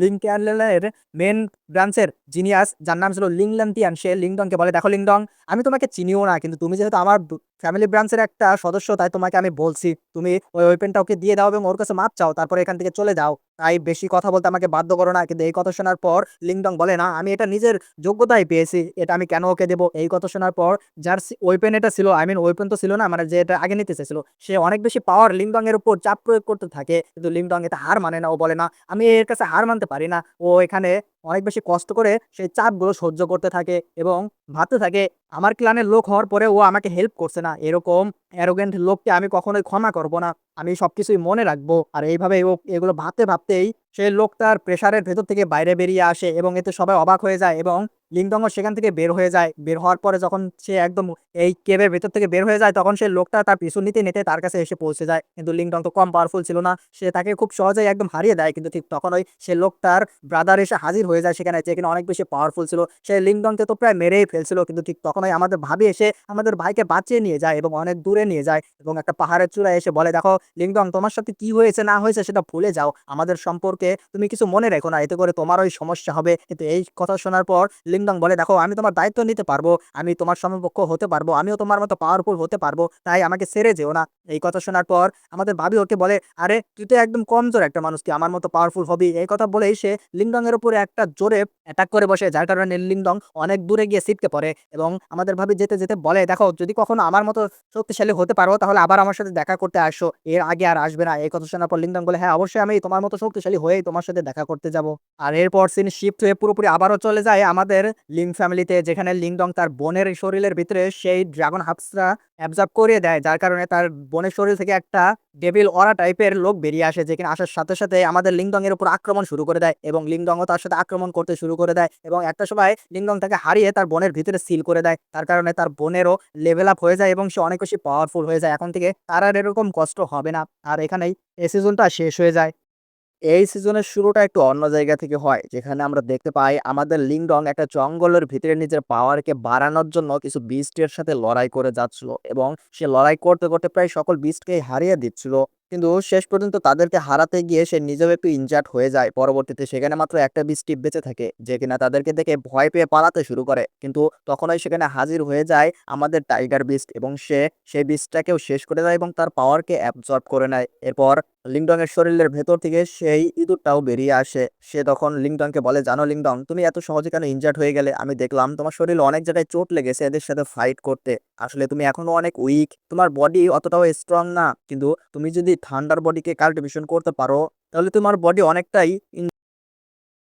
লিংক্যানের মেন ব্রাঞ্চের জিনিয়াস যার নাম ছিল লিংল্যান্ড তিয়ান, সে লিংডংকে বলে, দেখো লিংডং, আমি তোমাকে চিনিও না, কিন্তু তুমি যেহেতু আমার ফ্যামিলি ব্রাঞ্চের একটা সদস্য, তাই তোমাকে আমি বলছি তুমি ওই ওয়েপেনটা ওকে দিয়ে দাও এবং ওর কাছে মাপ চাও, তারপরে এখান থেকে চলে যাও। তাই বেশি কথা বলতে আমাকে বাধ্য করো না। কিন্তু কিন্তু এই কথা শোনার পর লিংডং বলে, না আমি এটা নিজের যোগ্যতায় পেয়েছি, এটা আমি কেন ওকে দেবো? এই কথা শোনার পর যার ওয়েপেন এটা ছিল, আই মিন ওয়েপেন তো ছিল না, মানে যে এটা আগে নিতে চেয়েছিল, সে অনেক বেশি পাওয়ার লিংডং এর উপর চাপ প্রয়োগ করতে থাকে, কিন্তু লিংডং এটা হার মানে না। ও বলে, না আমি এর কাছে হার মানতে পারি না। ও এখানে অনেক বেশি কষ্ট করে সেই চাপগুলো সহ্য করতে থাকে এবং ভাবতে থাকে, আমার ক্লানের লোক হওয়ার পরে ও আমাকে হেল্প করছে না, এরকম অ্যারোগেন্ট লোককে আমি কখনোই ক্ষমা করব না। আমি সবকিছুই মনে রাখবো। আর এইভাবে ও এগুলো ভাবতে ভাবতেই সেই লোকটার প্রেসারের ভেতর থেকে বাইরে বেরিয়ে আসে এবং এতে সবাই অবাক হয়ে যায় এবং লিংডংও সেখান থেকে বের হয়ে যায়। বের হওয়ার পরে যখন সে একদম এই কেভের ভেতর থেকে বের হয়ে যায়, তখন সেই লোকটা তার পিছু নিতে নিতে তার কাছে এসে পৌঁছে যায়। কিন্তু লিংডং তো কম পাওয়ারফুল ছিল না, সে তাকে খুব সহজেই একদম হারিয়ে দেয়। কিন্তু ঠিক তখনই সে লোকটার ব্রাদার এসে হাজির হয়ে যায় সেখানে, যে কিনা অনেক বেশি পাওয়ারফুল ছিল। সে লিংডংকে তো প্রায় মেরেই ফেলছিল, কিন্তু ঠিক তখনই আমাদের ভাবি এসে আমাদের ভাইকে বাঁচিয়ে নিয়ে যায় এবং অনেক দূরে নিয়ে যায় এবং একটা পাহাড়ের চূড়ায় এসে বলে, দেখো লিংডং, তোমার সাথে কি হয়েছে না হয়েছে সেটা ভুলে যাও, আমাদের সম্পর্কে তুমি কিছু মনে রেখো না, এতে করে তোমারই সমস্যা হবে। কিন্তু এই কথা শোনার পর লিংডং বলে, দেখো আমি তোমার দায়িত্ব নিতে পারবো, আমি তোমার সমকক্ষ হতে পারবো, আমিও তোমার মতো পাওয়ারফুল হতে পারবো, তাই আমাকে ছেড়ে যেও না। এই কথা শোনার পর আমাদের ভাবি ওকে বলে, আরে তুই তো একদম কমজোর একটা মানুষ, কি আমার মতো পাওয়ারফুল হবি? এই কথা বলেই সে লিংডং এর উপরে একটা জোরে অ্যাটাক করে বসে, যার কারণে লিংডং অনেক দূরে গিয়ে ছিটকে পড়ে এবং আমাদের ভাবি যেতে যেতে বলে, দেখো যদি কখনো আমার মতো শক্তিশালী হতে পারো তাহলে আবার আমার সাথে দেখা করতে আসো, এর আগে আর আসবে না। এই কথা শোনার পর লিংডং বলে, হ্যাঁ অবশ্যই আমি তোমার মতো শক্তিশালী হয়েই তোমার সাথে দেখা করতে যাব। আর এরপর সিন শিফট হয়ে পুরোপুরি আবারও চলে যায় আমাদের লিং ফ্যামিলিতে, যেখানে লিংডং তার বোনের শরীরের ভিতরে সেই ড্রাগন হাবসরা অ্যাবজর্ব করিয়ে দেয়, যার কারণে তার বোনের শরীর থেকে একটা ডেভিল অরা টাইপের লোক বেরিয়ে আসে, যেখানে আসার সাথে সাথে আমাদের লিংডং এর উপর আক্রমণ শুরু করে দেয় এবং লিংডংও তার সাথে আক্রমণ করতে শুরু করে দেয় এবং একটা সময় লিংডং তাকে হারিয়ে তার বোনের ভিতরে সিল করে দেয়। তার কারণে তার বোনেরও লেভেল আপ হয়ে যায় এবং সে অনেক বেশি পাওয়ারফুল হয়ে যায়। এখন থেকে তার আর এরকম কষ্ট হবে না। আর এখানেই এই সিজনটা শেষ হয়ে যায়। এই সিজনের শুরুটা একটু অন্য জায়গা থেকে হয়, যেখানে আমরা দেখতে পাই আমাদের লিংডং একটা জঙ্গলের ভিতরে নিজের পাওয়ারকে বাড়ানোর জন্য কিছু বিস্টের সাথে লড়াই করে যাচ্ছিল এবং সে লড়াই করতে করতে প্রায় সকল বিস্টকেই হারিয়ে দিচ্ছিল। কিন্তু শেষ পর্যন্ত তাদেরকে হারাতে গিয়ে সে নিজেও একটু ইনজার্ড হয়ে যায়। পরবর্তীতে সেখানে মাত্র একটা বিস্টই বেঁচে থাকে, যে কিনা তাদেরকে দেখে ভয় পেয়ে পালাতে শুরু করে। কিন্তু তখনই সেখানে হাজির হয়ে যায় আমাদের টাইগার বিস্ট এবং সে সেই বিস্টটাকেও শেষ করে দেয় এবং তার পাওয়ারকে অ্যাবজর্ব করে নেয়। এরপর লিংডং এর শরীরের ভেতর থেকে সেই ইঁদুরটাও বেরিয়ে আসে। সে তখন লিংডংকে বলে, জানো লিংডং, তুমি এত সহজে কেন ইনজার্ড হয়ে গেলে? আমি দেখলাম তোমার শরীরে অনেক জায়গায় চোট লেগেছে এদের সাথে ফাইট করতে, আসলে তুমি এখনো অনেক উইক, তোমার বডি অতটাও স্ট্রং না। কিন্তু তুমি যদি থান্ডার বডিকে কাল্টিভেশন করতে পারো তাহলে তোমার বডি অনেকটাই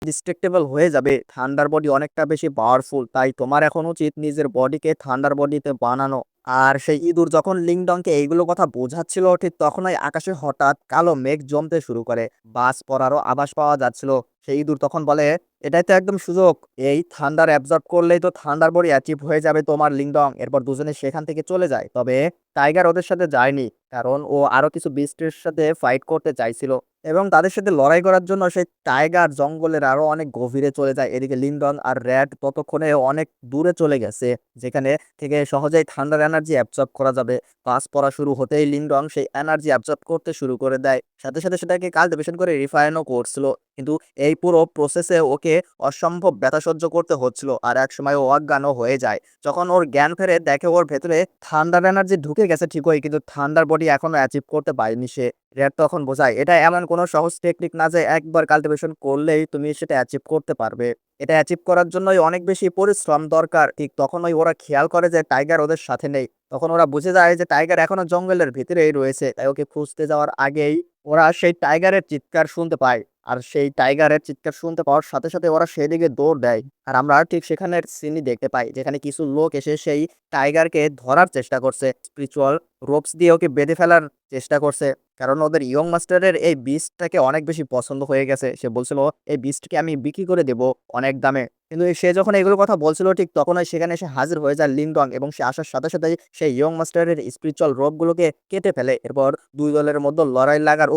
ডিস্ট্রাক্টেবল হয়ে যাবে। থান্ডার বডি অনেকটা বেশি পাওয়ারফুল, তাই তোমার এখন উচিত নিজের বডিকে থান্ডার বডিতে বানানো। আর সেই ইঁদুর যখন লিংডংকে এইগুলো কথা বোঝাচ্ছিল, ঠিক তখনই আকাশে হঠাৎ কালো মেঘ জমতে শুরু করে, বাজ পড়ারও আভাস পাওয়া যাচ্ছিল। সেই ইঁদুর তখন বলে, এটাই তো একদম সুযোগ, এই থান্ডার অ্যাবজর্ব করলেই তো থান্ডার বডি অ্যাচিভ হয়ে যাবে তোমার লিংডং। এরপর দুজনে সেখান থেকে চলে যায়। তবে টাইগার ওদের সাথে যায়নি, কারণ ও আরো কিছু বিস্টের সাথে ফাইট করতে চাইছিল এবং তাদের সাথে লড়াই করার জন্য সেই টাইগার জঙ্গলের আরো অনেক গভীরে চলে যায়। এদিকে লিংডং আর র্যাট ততক্ষণে অনেক দূরে চলে গেছে, যেখানে থেকে সহজেই ঠান্ডার এনার্জি অ্যাবজর্ব করা যাবে। পাস পড়া শুরু হতেই লিংডং সেই এনার্জি অ্যাবজর্ব করতে শুরু করে দেয়, সাথে সাথে সেটাকে কাল্টিভেশন করে রিফাইনও করছিল। কিন্তু এই পুরো প্রসেসে ওকে অসম্ভব ব্যথা সহ্য করতে হচ্ছিল আর একসময় ও অজ্ঞানও হয়ে যায়। যখন ওর জ্ঞান ফেরে, দেখে ওর ভেতরে থান্ডার এনার্জি ঢুকে গেছে ঠিকই, কিন্তু থান্ডার বডি এখনো অ্যাচিভ করতে পারেনি সে। র্যাট তখন বোঝায়, এটা এমন কোনো সহজ টেকনিক না যে একবার কাল্টিভেশন করলেই তুমি সেটা অ্যাচিভ করতে পারবে, এটা অ্যাচিভ করার জন্যই অনেক বেশি পরিশ্রম দরকার। ঠিক তখনই ওরা খেয়াল করে যে টাইগার ওদের সাথে নেই। তখন ওরা বুঝে যায় যে টাইগার এখনো জঙ্গলের ভিতরেই রয়েছে, তাই ওকে খুঁজতে যাওয়ার আগেই ওরা সেই টাইগারের চিৎকার শুনতে পায়। আর সেই টাইগারের চিৎকার শুনতে পাওয়ার সাথে সাথে ওরা সেদিকে দৌড় দেয়। আর আমরা ঠিক সেখানের সিনই দেখতে পাই, যেখানে কিছু লোক এসে সেই টাইগারকে ধরার চেষ্টা করছে, স্পিরিচুয়াল রোপস দিয়ে ওকে বেঁধে ফেলার চেষ্টা করছে, কারণ ওদের ইয়ং মাস্টারের এই বিস্টটাকে অনেক বেশি পছন্দ হয়ে গেছে। সে বলছিল, এই বিস্টকে আমি বিক্রি করে দেব অনেক দামে। কিন্তু সে যখন এগুলো কথা বলছিল, ঠিক তখনই সেখানে এসে হাজির হয়ে যায় লিংডং এবং সে আসার সাথে সাথে সেই ইয়ং মাস্টারের স্পিরিচুয়াল রোপগুলোকে কেটে ফেলে। এরপর দুই দলের মধ্যে লড়াই লাগার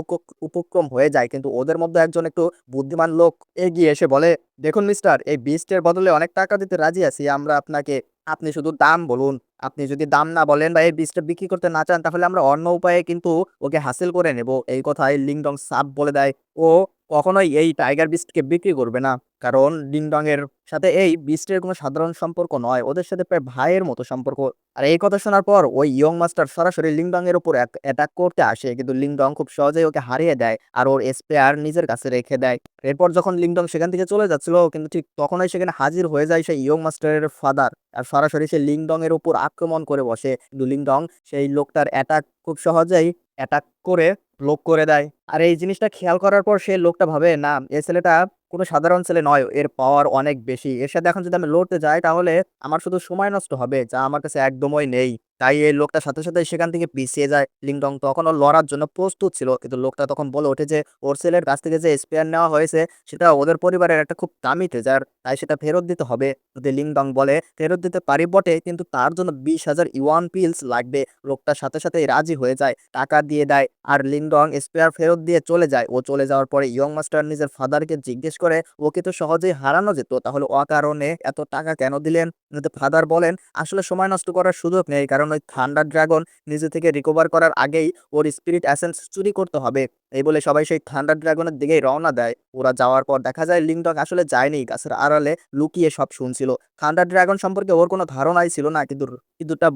উপক্রম হয়ে যায়। কিন্তু ওদের মধ্যে একজন একটু বুদ্ধিমান লোক এগিয়ে এসে বলে, দেখুন মিস্টার, এই বিস্টের বদলে অনেক টাকা দিতে রাজি আছি আমরা আপনাকে, আপনি শুধু দাম বলুন। আপনি যদি দাম না বলেন বা এই বীজটা বিক্রি করতে না চান, তাহলে আমরা অন্য উপায়ে কিন্তু ওকে হাসিল করে নেব। এই কথায় লিংডং সাপ বলে দেয়, ও কখনোই এই টাইগার বিস্টকে বিক্রি করবে না। কারণ লিংডং এর সাথে এই বিস্টের কোনো সাধারণ সম্পর্ক নয়। ওদের সাথে প্রায় ভাইয়ের মতো সম্পর্ক। আর এই কথা শোনার পর ওই ইয়ং মাস্টার সরাসরি লিংডং এর উপর অ্যাটাক করতে আসে। কিন্তু লিংডং খুব সহজেই ওকে হারিয়ে দেয়। আর ওর স্পেয়ার নিজের কাছে রেখে দেয়। এরপর যখন লিংডং সেখান থেকে চলে যাচ্ছিল কিন্তু ঠিক তখনই সেখানে হাজির হয়ে যায় সেই ইয়ং মাস্টারের ফাদার। আর সরাসরি সে লিংডং এর উপর আক্রমণ করে বসে। কিন্তু লিংডং সেই লোকটার অ্যাটাক খুব সহজেই অ্যাটাক করে ব্লক করে দেয়। আর এই জিনিসটা খেয়াল করার পর সে লোকটা ভাবে, না, এই ছেলেটা কোনো সাধারণ ছেলে নয়, এর পাওয়ার অনেক বেশি। এর সাথে এখন যদি আমি লড়তে যাই তাহলে আমার শুধু সময় নষ্ট হবে, যা আমার কাছে একদমই নেই। তাই এই লোকটার সাথে সাথে সেখান থেকে পিছিয়ে যায়। লিংডং তখনও লড়ার জন্য প্রস্তুত ছিল, কিন্তু লোকটা তখন বলে ওঠে যে ওর ছেলের কাছ থেকে যে স্পেয়ার নেওয়া হয়েছে সেটা ওদের পরিবারের একটা খুব দামি ট্রেজার, তাই সেটা ফেরত দিতে হবে। যদি লিংডং বলে ফেরত দিতে পারি বটে, কিন্তু তার জন্য 20,000 ইউয়ান পিলস লাগবে। লোকটার সাথে সাথেই রাজি হয়ে যায়, টাকা দিয়ে দেয়। আর লিংডং স্পেয়ার ফেরত দিয়ে চলে যায়। ও চলে যাওয়ার পরে ইয়ং মাস্টার নিজের ফাদারকে জিজ্ঞেস করে ওকে তো সহজেই হারানো যেত, তাহলে অকারণে এত টাকা কেন দিলেন? কিন্তু ফাদার বলেন আসলে সময় নষ্ট করার সুযোগ নেই, কারণ ওই থান্ডার ড্রাগন নিজে থেকে রিকভার করার আগেই ওর স্পিরিট এসেন্স চুরি করতে হবে। এই বলে সবাই সেই থান্ডার ড্রাগনের দিকেই রওনা দেয়। ওরা যাওয়ার পর দেখা যায় লিংডং আসলে যায়নি, গাছের আড়ালে লুকিয়ে সব শুনছিল। থান্ডার ড্রাগন সম্পর্কে ওর কোনো ধারণাই ছিল না, কিন্তু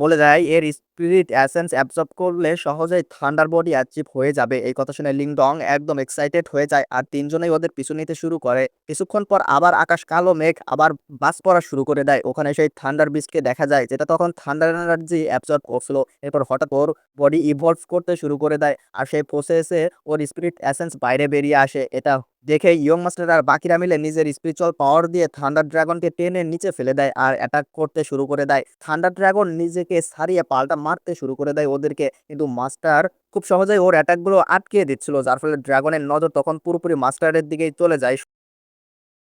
বলে দেয় এর স্পিরিট এসেন্স অ্যাবজর্ব করলে সহজেই থান্ডার বডি অ্যাচিভ হয়ে যাবে। এই কথা শুনে লিংডং একদম এক্সাইটেড হয়ে যায় আর তিনজনেই ওদের পিছু নিতে শুরু করে। কিছুক্ষণ পর আবার আকাশ কালো মেঘ আবার বাজ পড়া শুরু করে দেয়। ওখানে সেই থান্ডার বিস্টকে দেখা যায়, যেটা তখন থান্ডার এনার্জি অ্যাবজর্ব করছিল। এরপর হঠাৎ ওর বডি ইভলভ করতে শুরু করে দেয় আর সেই প্রসেসে ওর স্পিরিট এসেন্স বাইরে বেরিয়ে আসে। এটা দেখে ইয়ং মাস্টার আর বাকিরা মিলে নিজের স্পিরিচুয়াল পাওয়ার দিয়ে থান্ডার ড্রাগনকে টেনে নিচে ফেলে দেয় আর অ্যাটাক করতে শুরু করে দেয়। থান্ডার ড্রাগন নিজেকে ছাড়িয়ে পাল্টা মারতে শুরু করে দেয় ওদেরকে, কিন্তু মাস্টার খুব সহজেই ওর অ্যাটাকগুলো আটকিয়ে দিচ্ছিল, যার ফলে ড্রাগনের নজর তখন পুরোপুরি মাস্টারের দিকেই চলে যায়।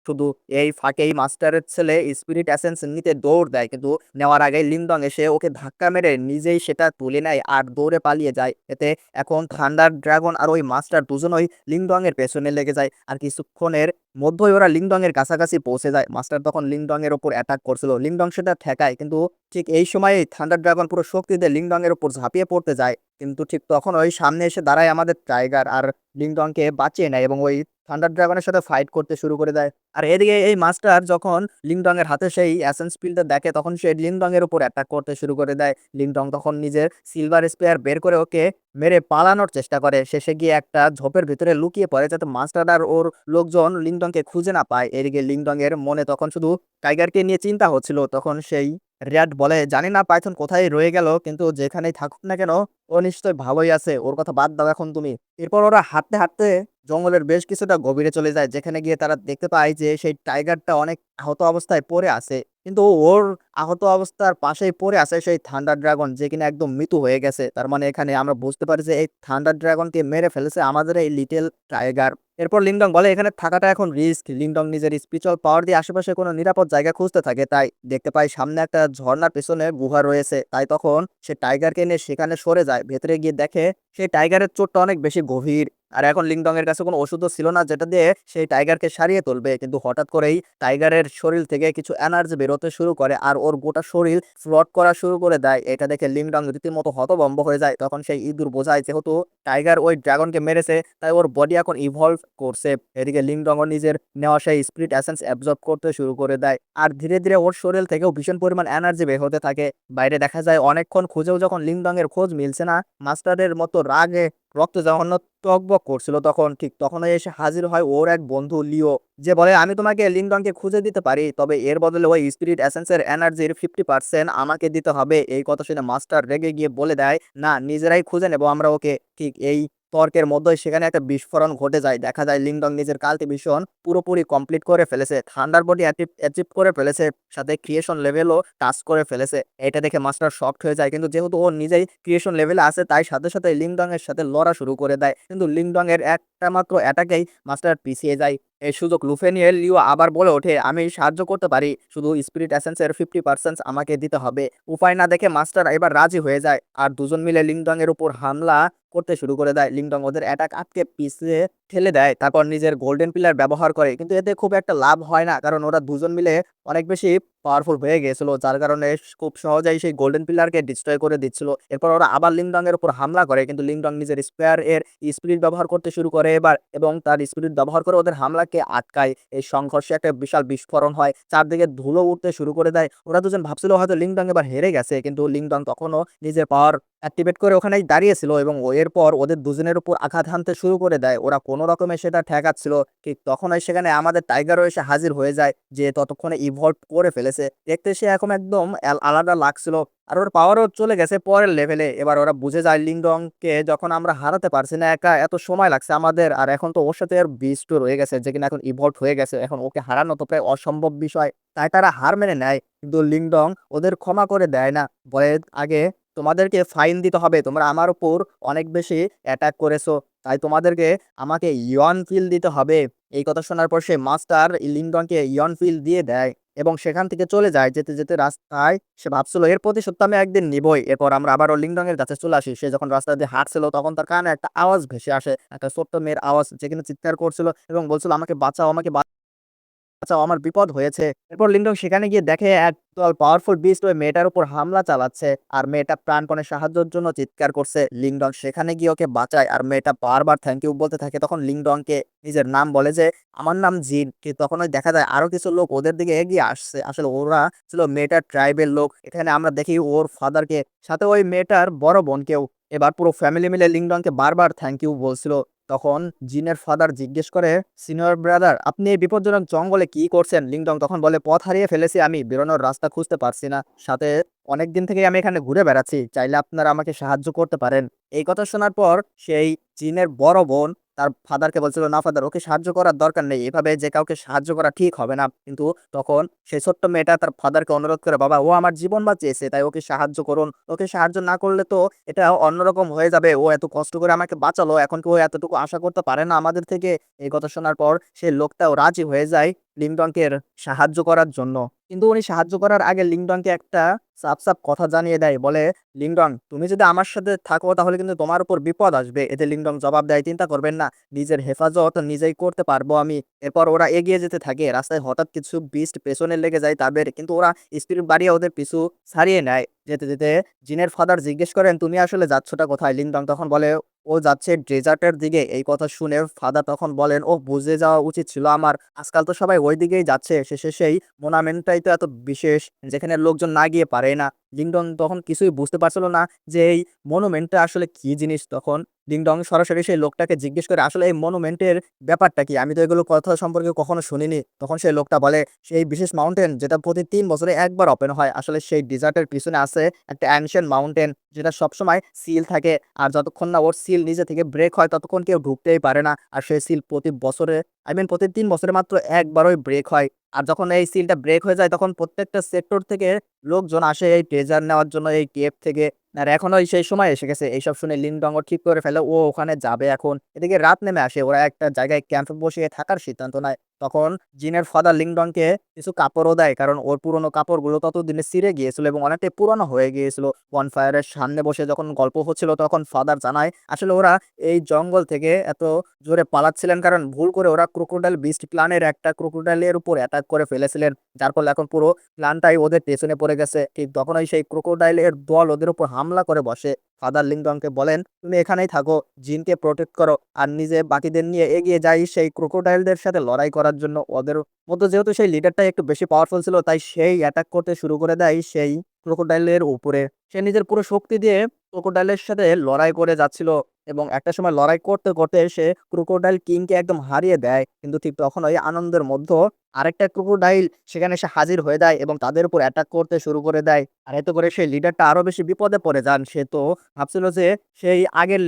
শুধু এই ফাঁকেই মাস্টারের ছেলে স্পিরিট এসেন্স নিতে দৌড় দেয়, কিন্তু নেওয়ার আগেই লিংডং এসে ওকে ধাক্কা মেরে নিজেই সেটা তুলে নেয় আর দৌড়ে পালিয়ে যায়। এতে এখন থান্ডার ড্রাগন আর ওই মাস্টার দুজনই লিংডং এর পেছনে লেগে যায়। আর কিছুক্ষণের মধ্যেই ওরা লিংডং এর কাছাকাছি পৌঁছে যায়। মাস্টার তখন লিংডং এর ওপর অ্যাটাক করছিল, লিংডং সেটা ঠেকায়, কিন্তু ঠিক এই সময়েই থান্ডার ড্রাগন পুরো শক্তি দিয়ে লিংডং এর উপর ঝাঁপিয়ে পড়তে যায়। কিন্তু ঠিক তখন ওই সামনে এসে দাঁড়ায় আমাদের টাইগার আর লিংডংকে বাঁচিয়ে নেয় এবং ওই থান্ডার ড্রাগনের সাথে ফাইট করতে শুরু করে দেয়। আর এদিকে এই মাস্টার যখন লিংডং এর হাতে সেই এসেন্স পিলটা দেখে তখন সে লিংডং এর উপর অ্যাটাক করতে শুরু করে দেয়। লিংডং তখন নিজের সিলভার স্পেয়ার বের করে ওকে মেরে পালানোর চেষ্টা করে। শেষে গিয়ে একটা ঝোপের ভিতরে লুকিয়ে পড়ে যাতে মাস্টার আর ওর লোকজন লিংডংকে খুঁজে না পায়। এদিকে লিংডং এর মনে তখন শুধু টাইগারকে নিয়ে চিন্তা হচ্ছিল। তখন সেই র্যাট বলে, জানি না পাইথন কোথায় রয়ে গেল, কিন্তু যেখানেই থাকুক না কেন ও নিশ্চয়ই ভালোই আছে, ওর কথা বাদ দাও এখন তুমি। এরপর ওরা হাঁটতে হাঁটতে জঙ্গলের বেশ কিছুটা গভীরে চলে যায়, যেখানে গিয়ে তারা দেখতে পায় যে সেই টাইগারটা অনেক আহত অবস্থায় পড়ে আছে। কিন্তু ওর আহত অবস্থার পাশেই পড়ে আছে সেই থান্ডার ড্রাগন, যে কিনা একদম মৃত্যু হয়ে গেছে। তার মানে এখানে আমরা বুঝতে পারি যে এই থান্ডার ড্রাগনকে মেরে ফেলেছে আমাদের এই লিটল টাইগার। এরপর লিংডং বলে এখানে থাকাটা এখন রিস্ক। লিংডং নিজের স্পিরিচুয়াল পাওয়ার দিয়ে আশেপাশে কোনো নিরাপদ জায়গা খুঁজতে থাকে, তাই দেখতে পায় সামনে একটা ঝর্ণার পেছনে গুহা রয়েছে। তাই তখন সে টাইগারকে নিয়ে সেখানে সরে যায়। ভেতরে গিয়ে দেখে সেই টাইগারের চোটটা অনেক বেশি গভীর। আর এখন লিংডং এর কাছে কোনো ওষুধও ছিল না যেটা দিয়ে সেই টাইগারকে সারিয়ে তুলবে। কিন্তু হঠাৎ করেই টাইগারের শরীর থেকে কিছু এনার্জি বেরোতে শুরু করে আর ওর গোটা শরীর ফ্লট করা শুরু করে দেয়। এটা দেখে লিংডং রীতিমতো হতভম্ব হয়ে যায়। তখন সেই ইঁদুর বোঝায় যেহেতু টাইগার ওই ড্রাগনকে মেরেছে তাই ওর বডি এখন ইভলভ করছে। এদিকে লিংডং নিজের নেওয়া সেই স্পিরিট এসেন্স অ্যাবজর্ব করতে শুরু করে দেয় আর ধীরে ধীরে ওর শরীর থেকেও ভীষণ পরিমাণ এনার্জি বের হতে থাকে। বাইরে দেখা যায় অনেকক্ষণ খুঁজেও যখন লিংডং এর খোঁজ মিলছে না, মাস্টারের মতো রাগে রক্ত জঘন্য টগবগ করছিল, তখন ঠিক তখনই এসে হাজির হয় ওর এক বন্ধু লিও, যে বলে আমি তোমাকে লিংডংকে খুঁজে দিতে পারি, তবে এর বদলে ওই স্পিরিট এসেন্সের এনার্জির 50% আমাকে দিতে হবে। এই কথা শুনে মাস্টার রেগে গিয়ে বলে দেয়, না, নিজেরাই খুঁজে নেবো আমরা ওকে। ঠিক এই তর্কের মধ্যেই সেখানে একটা বিস্ফোরণ ঘটে যায়। দেখা যায় লিংডং নিজের কাল্টিভেশন পুরোপুরি কমপ্লিট করে ফেলেছে, থান্ডার বডি অ্যাচিভ করে ফেলেছে, সাথে ক্রিয়েশন লেভেলও টাচ করে ফেলেছে। এটা দেখে মাস্টার শকড হয়ে যায়, কিন্তু যেহেতু ও নিজেই ক্রিয়েশন লেভেলে আছে তাই সাথে সাথে লিংডং এর সাথে লড়া শুরু করে দেয়। কিন্তু লিংডং এর একটা মাত্র অ্যাটাকেই মাস্টার পিছিয়ে যায়। এই সুযোগ লুফে নিয়ে লিও আবার বলে ওঠে, আমি সাহায্য করতে পারি, শুধু স্পিরিট এসেন্সের 50% আমাকে দিতে হবে। উপায় না দেখে মাস্টার এবার রাজি হয়ে যায় আর দুজন মিলে লিংডং এর উপর হামলা করতে শুরু করে দেয়। লিংডং ওদের অ্যাটাক আটকে পিছে ঠেলে দেয়। তারপর নিজের গোল্ডেন পিলার ব্যবহার করে। কিন্তু এতে খুব একটা লাভ হয় না। কারণ ওরা দুজন মিলে অনেক বেশি পাওয়ারফুল হয়ে গিয়েছিল। যার কারণে খুব সহজেই সেই গোল্ডেন পিলারকে ডিস্ট্রয় করে দিচ্ছিল। এরপর ওরা আবার লিংডং এর উপর হামলা করে। কিন্তু লিংডং নিজের স্পেয়ার এর স্পিরিট ব্যবহার করতে শুরু করে এবার এবং তার স্পিরিট ব্যবহার করে ওদের হামলাকে আটকায়। এই সংঘর্ষে একটা বিশাল বিস্ফোরণ হয়। চারদিকে ধুলো উঠতে শুরু করে দেয়। ওরা দুজন ভাবছিল হয়তো লিংডং এবার হেরে গেছে। কিন্তু লিংডং তখনও নিজের পাওয়ার অ্যাক্টিভেট করে ওখানেই দাঁড়িয়েছিল এবং এরপর ওদের দুজনের উপর আঘাত হানতে শুরু করে দেয়। ওরা কোনো রকমে সেটা ঠেকাচ্ছিল। ঠিক তখনই সেখানে আমাদের টাইগারও এসে হাজির হয়ে যায়, যে ততক্ষণে ইভলভ করে ফেলেছে। দেখতে সে এখন একদম আলাদা লাগছিল। আর ওর পাওয়ারও চলে গেছে পরের লেভেলে। এবার ওরা বুঝে যায় লিংডংকে যখন আমরা হারাতে পারছি না একা, এত সময় লাগছে আমাদের, আর এখন তো ওর সাথে আর বিস্টও রয়ে গেছে যে কিনা এখন ইভলভ হয়ে গেছে, এখন ওকে হারানো তো প্রায় অসম্ভব বিষয়। তাই তারা হার মেনে নেয়। কিন্তু লিংডং ওদের ক্ষমা করে দেয় না। বলে, আগে তোমাদেরকে ফাইন দিতে হবে, তোমরা আমার উপর অনেক বেশি অ্যাটাক করেছো, তাই তোমাদেরকে আমাকে ইয়ন ফিল দিতে হবে। এই কথা শোনার পর সে মাস্টার লিংডংকে ইয়ন ফিল দিয়ে দেয় এবং সেখান থেকে চলে যায়। যেতে যেতে রাস্তায় সে ভাবছিল এর প্রতিশোধ তো আমি একদিন নিবই। এরপর আমরা আবারও লিংডং এর কাছে চলে আসি। সে যখন রাস্তা দিয়ে হাঁটছিল তখন তার কানে একটা আওয়াজ ভেসে আসে, একটা ছোট্ট মেয়ের আওয়াজ, যে কিনা চিৎকার করছিল এবং বলছিল আমাকে বাঁচাও, আমাকে বাঁচাও, আমার বিপদ হয়েছে। এরপর লিংডং সেখানে গিয়ে দেখে একদল পাওয়ারফুল বিস্ট ওই মেয়েটার উপর হামলা চালাচ্ছে আর মেয়েটা প্রাণপণে সাহায্যের জন্য চিৎকার করছে। লিংডং সেখানে গিয়ে ওকে বাঁচায় আর মেয়েটা বারবার থ্যাংক ইউ বলতে থাকে। তখন লিংডংকে নিজের নাম বলে যে আমার নাম জিন। কিন্তু তখন ওই দেখা যায় আরো কিছু লোক ওদের দিকে এগিয়ে আসছে। আসলে ওরা ছিল মেয়েটার ট্রাইবের লোক। এখানে আমরা দেখি ওর ফাদারকে, সাথে ওই মেয়েটার বড় বোনকেও। এবার পুরো ফ্যামিলি মিলে লিংডংকে বারবার থ্যাংক ইউ বলছিল। তখন জিনের ফাদার জিজ্ঞেস করে, সিনিয়র ব্রাদার, আপনি এই বিপজ্জনক জঙ্গলে কি করছেন? লিংডং তখন বলে, পথ হারিয়ে ফেলেছি আমি, বেরোনোর রাস্তা খুঁজতে পারছি না, সাথে অনেকদিন থেকে আমি এখানে ঘুরে বেড়াচ্ছি, চাইলে আপনারা আমাকে সাহায্য করতে পারেন। এই কথা শোনার পর সেই জিনের বড় বোন তার ফাদারকে বলছিল, না ফাদার, ওকে সাহায্য করার দরকার নেই, এভাবে যে কাউকে সাহায্য করা ঠিক হবে না। কিন্তু তখন সেই ছোট্ট মেয়েটা তার ফাদারকে অনুরোধ করে, বাবা, ও আমার জীবন বাঁচিয়েছে, তাই ওকে সাহায্য করুন। ওকে সাহায্য না করলে তো এটা অন্যরকম হয়ে যাবে। ও এত কষ্ট করে আমাকে বাঁচালো, এখন কি ও এতটুকু আশা করতে পারে না আমাদের থেকে? এই কথা শোনার পর সেই লোকটাও রাজি হয়ে যায় লিংডংকে সাহায্য করার জন্য। কিন্তু উনি সাহায্য করার আগে লিংডংকে একটা সাফ সাফ কথা জানিয়ে দেয়। বলে, লিংডং, তুমি যদি আমার সাথে থাকো তাহলে কিন্তু তোমার উপর বিপদ আসবে। এতে লিংডং জবাব দেয়, চিন্তা করবেন না, নিজের হেফাজত নিজেই করতে পারবো আমি। এরপর ওরা এগিয়ে যেতে থাকে। রাস্তায় হঠাৎ কিছু বিস্ট পেছনে লেগে যায় তাদের, কিন্তু ওরা স্পিরিট বাড়িয়ে ওদের পিছু ছাড়িয়ে নেয়। যেতে যেতে জিনের ফাদার জিজ্ঞেস করেন, তুমি আসলে যাচ্ছটা কোথায়? লিংডং তখন বলে, ও যাচ্ছে ডেজার্টের দিকে। এই কথা শুনে ফাদার তখন বলেন, ও, বুঝে যাওয়া উচিত ছিল আমার, আজকাল তো সবাই ওই দিকেই যাচ্ছে, শেষে সেই মোনামেন্টটাই তো এত বিশেষ যেখানে লোকজন না গিয়ে পারে না। লিংডং তখন কিছুই বুঝতে পারছিল না যে এই মনুমেন্টটা আসলে কি জিনিস। তখন লিংডং সরাসরি সেই লোকটাকে জিজ্ঞেস করে, আসলে এই মনুমেন্টের ব্যাপারটা কি? আমি তো এগুলো কথা সম্পর্কে কখনো শুনিনি। তখন সেই লোকটা বলে, সেই বিশেষ মাউন্টেন যেটা প্রতি 3 বছরে একবার ওপেন হয়, আসলে সেই ডিজার্টের পিছনে আছে একটা অ্যানশিয়েন্ট মাউন্টেন, যেটা সবসময় সিল থাকে। আর যতক্ষণ না ওর সিল নিজে থেকে ব্রেক হয় ততক্ষণ কেউ ঢুকতেই পারে না। আর সেই সিল প্রতি বছরে, প্রতি 3 বছরে মাত্র একবারই ব্রেক হয়। আর যখন এই সিলটা ব্রেক হয়ে যায় তখন প্রত্যেকটা সেক্টর থেকে লোকজন আসে এই ট্রেজার নেওয়ার জন্য এই কেভ থেকে। আর এখনো সেই সময় এসে গেছে। এইসব শুনে লিনডংও ঠিক করে ফেলে ও ওখানে যাবে এখন। এদিকে রাত নেমে আসে, ওরা একটা জায়গায় ক্যাম্প বসিয়ে থাকার সিদ্ধান্ত নেয়। তখন জিনের ফাদার লিংডংকে কিছু কাপড়ও দেয়, কারণ ওর পুরনো কাপড়গুলো ততদিনে ছিঁড়ে গিয়েছিল এবং অনেকটাই পুরনো হয়ে গিয়েছিল। বনফায়ারের সামনে বসে যখন গল্প হচ্ছিল তখন ফাদার জানায় আসলে ওরা এই জঙ্গল থেকে এত জোরে পালাচ্ছিলেন কারণ ভুল করে ওরা ক্রোকোডাইল বিস্ট ক্লানের একটা ক্রোকোডাইলের উপর অ্যাটাক করে ফেলেছিলেন, যার ফলে এখন পুরো প্ল্যানটাই ওদের পেছনে পড়ে গেছে। ঠিক তখনই সেই ক্রোকোডাইলের দল ওদের উপর হামলা করে বসে। ফাদার লিংডংকে বলেন, তুমি এখানেই থাকো, জিনকে প্রোটেক্ট করো, আর নিজে বাকিদের নিয়ে এগিয়ে যাই সেই ক্রোকোডাইলদের সাথে লড়াই করার জন্য। ওদের মধ্যে যেহেতু সেই লিডারটাই একটু বেশি পাওয়ারফুল ছিল, তাই সেই অ্যাটাক করতে শুরু করে দেয় সেই ক্রোকোডাইলের উপরে। সে নিজের পুরো শক্তি দিয়ে ক্রোকোডাইলের সাথে লড়াই করে যাচ্ছিল এবং একটা সময় লড়াই করতে করতে সে ক্রোকোডাইল কিংকে একদম হারিয়ে দেয়। কিন্তু ঠিক তখনই আনন্দের মধ্যে আরেকটা ক্রোকোডাইল সেখানে এসে হাজির হয়ে যায় এবং তাদের উপর অ্যাটাক করতে শুরু করে দেয়। আর এতে করে সেই লিডারটা আরো বেশি বিপদে পড়ে যান। সে তো ভাবছিল যে সেই আগের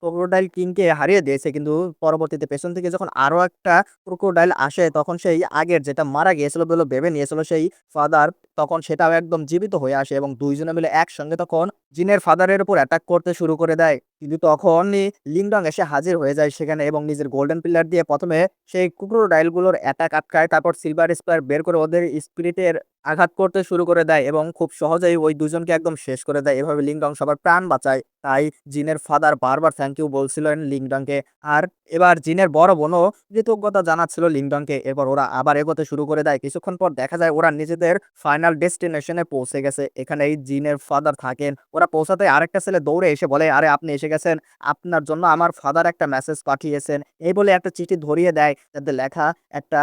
ক্রোকোডাইল কিংকে হারিয়ে দিয়েছে, কিন্তু পরবর্তীতে পেছন থেকে যখন আরো একটা ক্রোকোডাইল আসে তখন সেই আগের যেটা মারা গিয়েছিল বলে ভেবে নিয়েছিল সেই ফাদার, তখন সেটাও একদম জীবিত হয়ে আসে এবং দুইজনে মিলে একসঙ্গে তখন জিনের ফাদারের উপর অ্যাটাক করতে শুরু করে দেয়। কিন্তু তখনই লিংডং এসে হাজির হয়ে যায় সেখানে এবং নিজের গোল্ডেন পিলার দিয়ে ১ম এ সেই ক্রোকোডাইল গুলোর অ্যাটাক আটকায়। তারপর সিলভার স্পার বের করে ওদের স্পিরিটের আঘাত করতে শুরু করে দেয় এবং খুব সহজেই ওই দুজনকে একদম শেষ করে দেয়। এভাবে লিংডং সবার প্রাণ বাঁচায়। তাই জিনের ফাদার বারবার থ্যাংক ইউ বলছিলেন লিংডংকে। আর এবার জিনের বড় বোনও কৃতজ্ঞতা জানাচ্ছিল লিংডংকে। এরপর ওরা আবার এগোতে শুরু করে দেয়। কিছুক্ষণ পর দেখা যায় ওরা নিজেদের ফাইনাল ডেস্টিনেশনে পৌঁছে গেছে। এখানেই জিনের ফাদার থাকেন। ওরা পৌঁছাতে আরেকটা ছেলে দৌড়ে এসে বলে, "আরে আপনি এসে গেছেন। আপনার জন্য আমার ফাদার একটা মেসেজ পাঠিয়েছেন।" এই বলে একটা চিঠি ধরিয়ে দেয়। তাতে লেখা একটা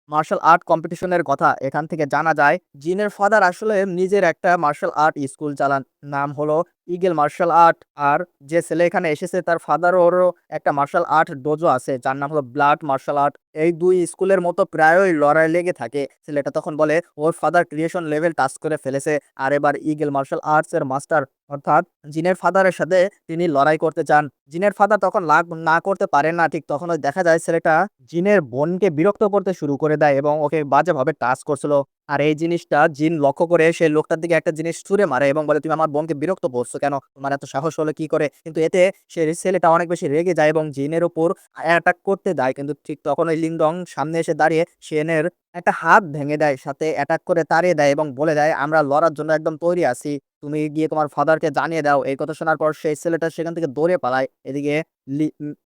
মার্শাল আর্ট কম্পিটিশনের কথা। এখান থেকে জানা যায় জিনের ফাদার আসলে নিজের একটা মার্শাল আর্ট স্কুল চালান। নাম হলো ইগল মার্শাল আর্ট। আর যে ছেলে এখানে এসেছে তার ফাদারেরও একটা মার্শাল আর্ট ডোজো আছে যার নাম হলো ব্লাড মার্শাল আর্ট। এই ২ স্কুলের মতো প্রায়ই লড়াই লেগে থাকে। ছেলেটা তখন বলে ওর ফাদার ক্রিয়েশন লেভেল টাচ করে ফেলেছে। আর এবার ইগল মার্শাল আর্টস এর মাস্টার অর্থাৎ জিনের ফাদারের সাথে তিনি লড়াই করতে চান। জিনের ফাদার তখন না করতে পারেন না। ঠিক তখনই দেখা যায় ছেলেটা জিনের বোনকে বিরক্ত করতে শুরু করে দেয় এবং ওকে বাজেভাবে টাচ করছিল। আর এই জিনিসটা জিন লক্ষ্য করে সেই লোকটার দিকে একটা জিনিস ছুঁড়ে মারে এবং বলে, "তুমি আমার বোনকে বিরক্ত করছো কেন? তোমার এত সাহস হলো কি করে?" কিন্তু এতে সে ছেলেটা অনেক বেশি রেগে যায় এবং জিনের উপর অ্যাটাক করতে যায়। কিন্তু ঠিক তখন ওই লিংডং সামনে এসে দাঁড়িয়ে শেনের একটা হাত ভেঙে দেয়। সাথে অ্যাটাক করে তাড়িয়ে দেয় এবং বলে দেয়, "আমরা লড়ার জন্য একদম তৈরি আছি। তুমি গিয়ে তোমার ফাদারকে জানিয়ে দাও।" এই কথা শোনার পর সেই ছেলেটা সেখান থেকে দৌড়ে পালায়। এদিকে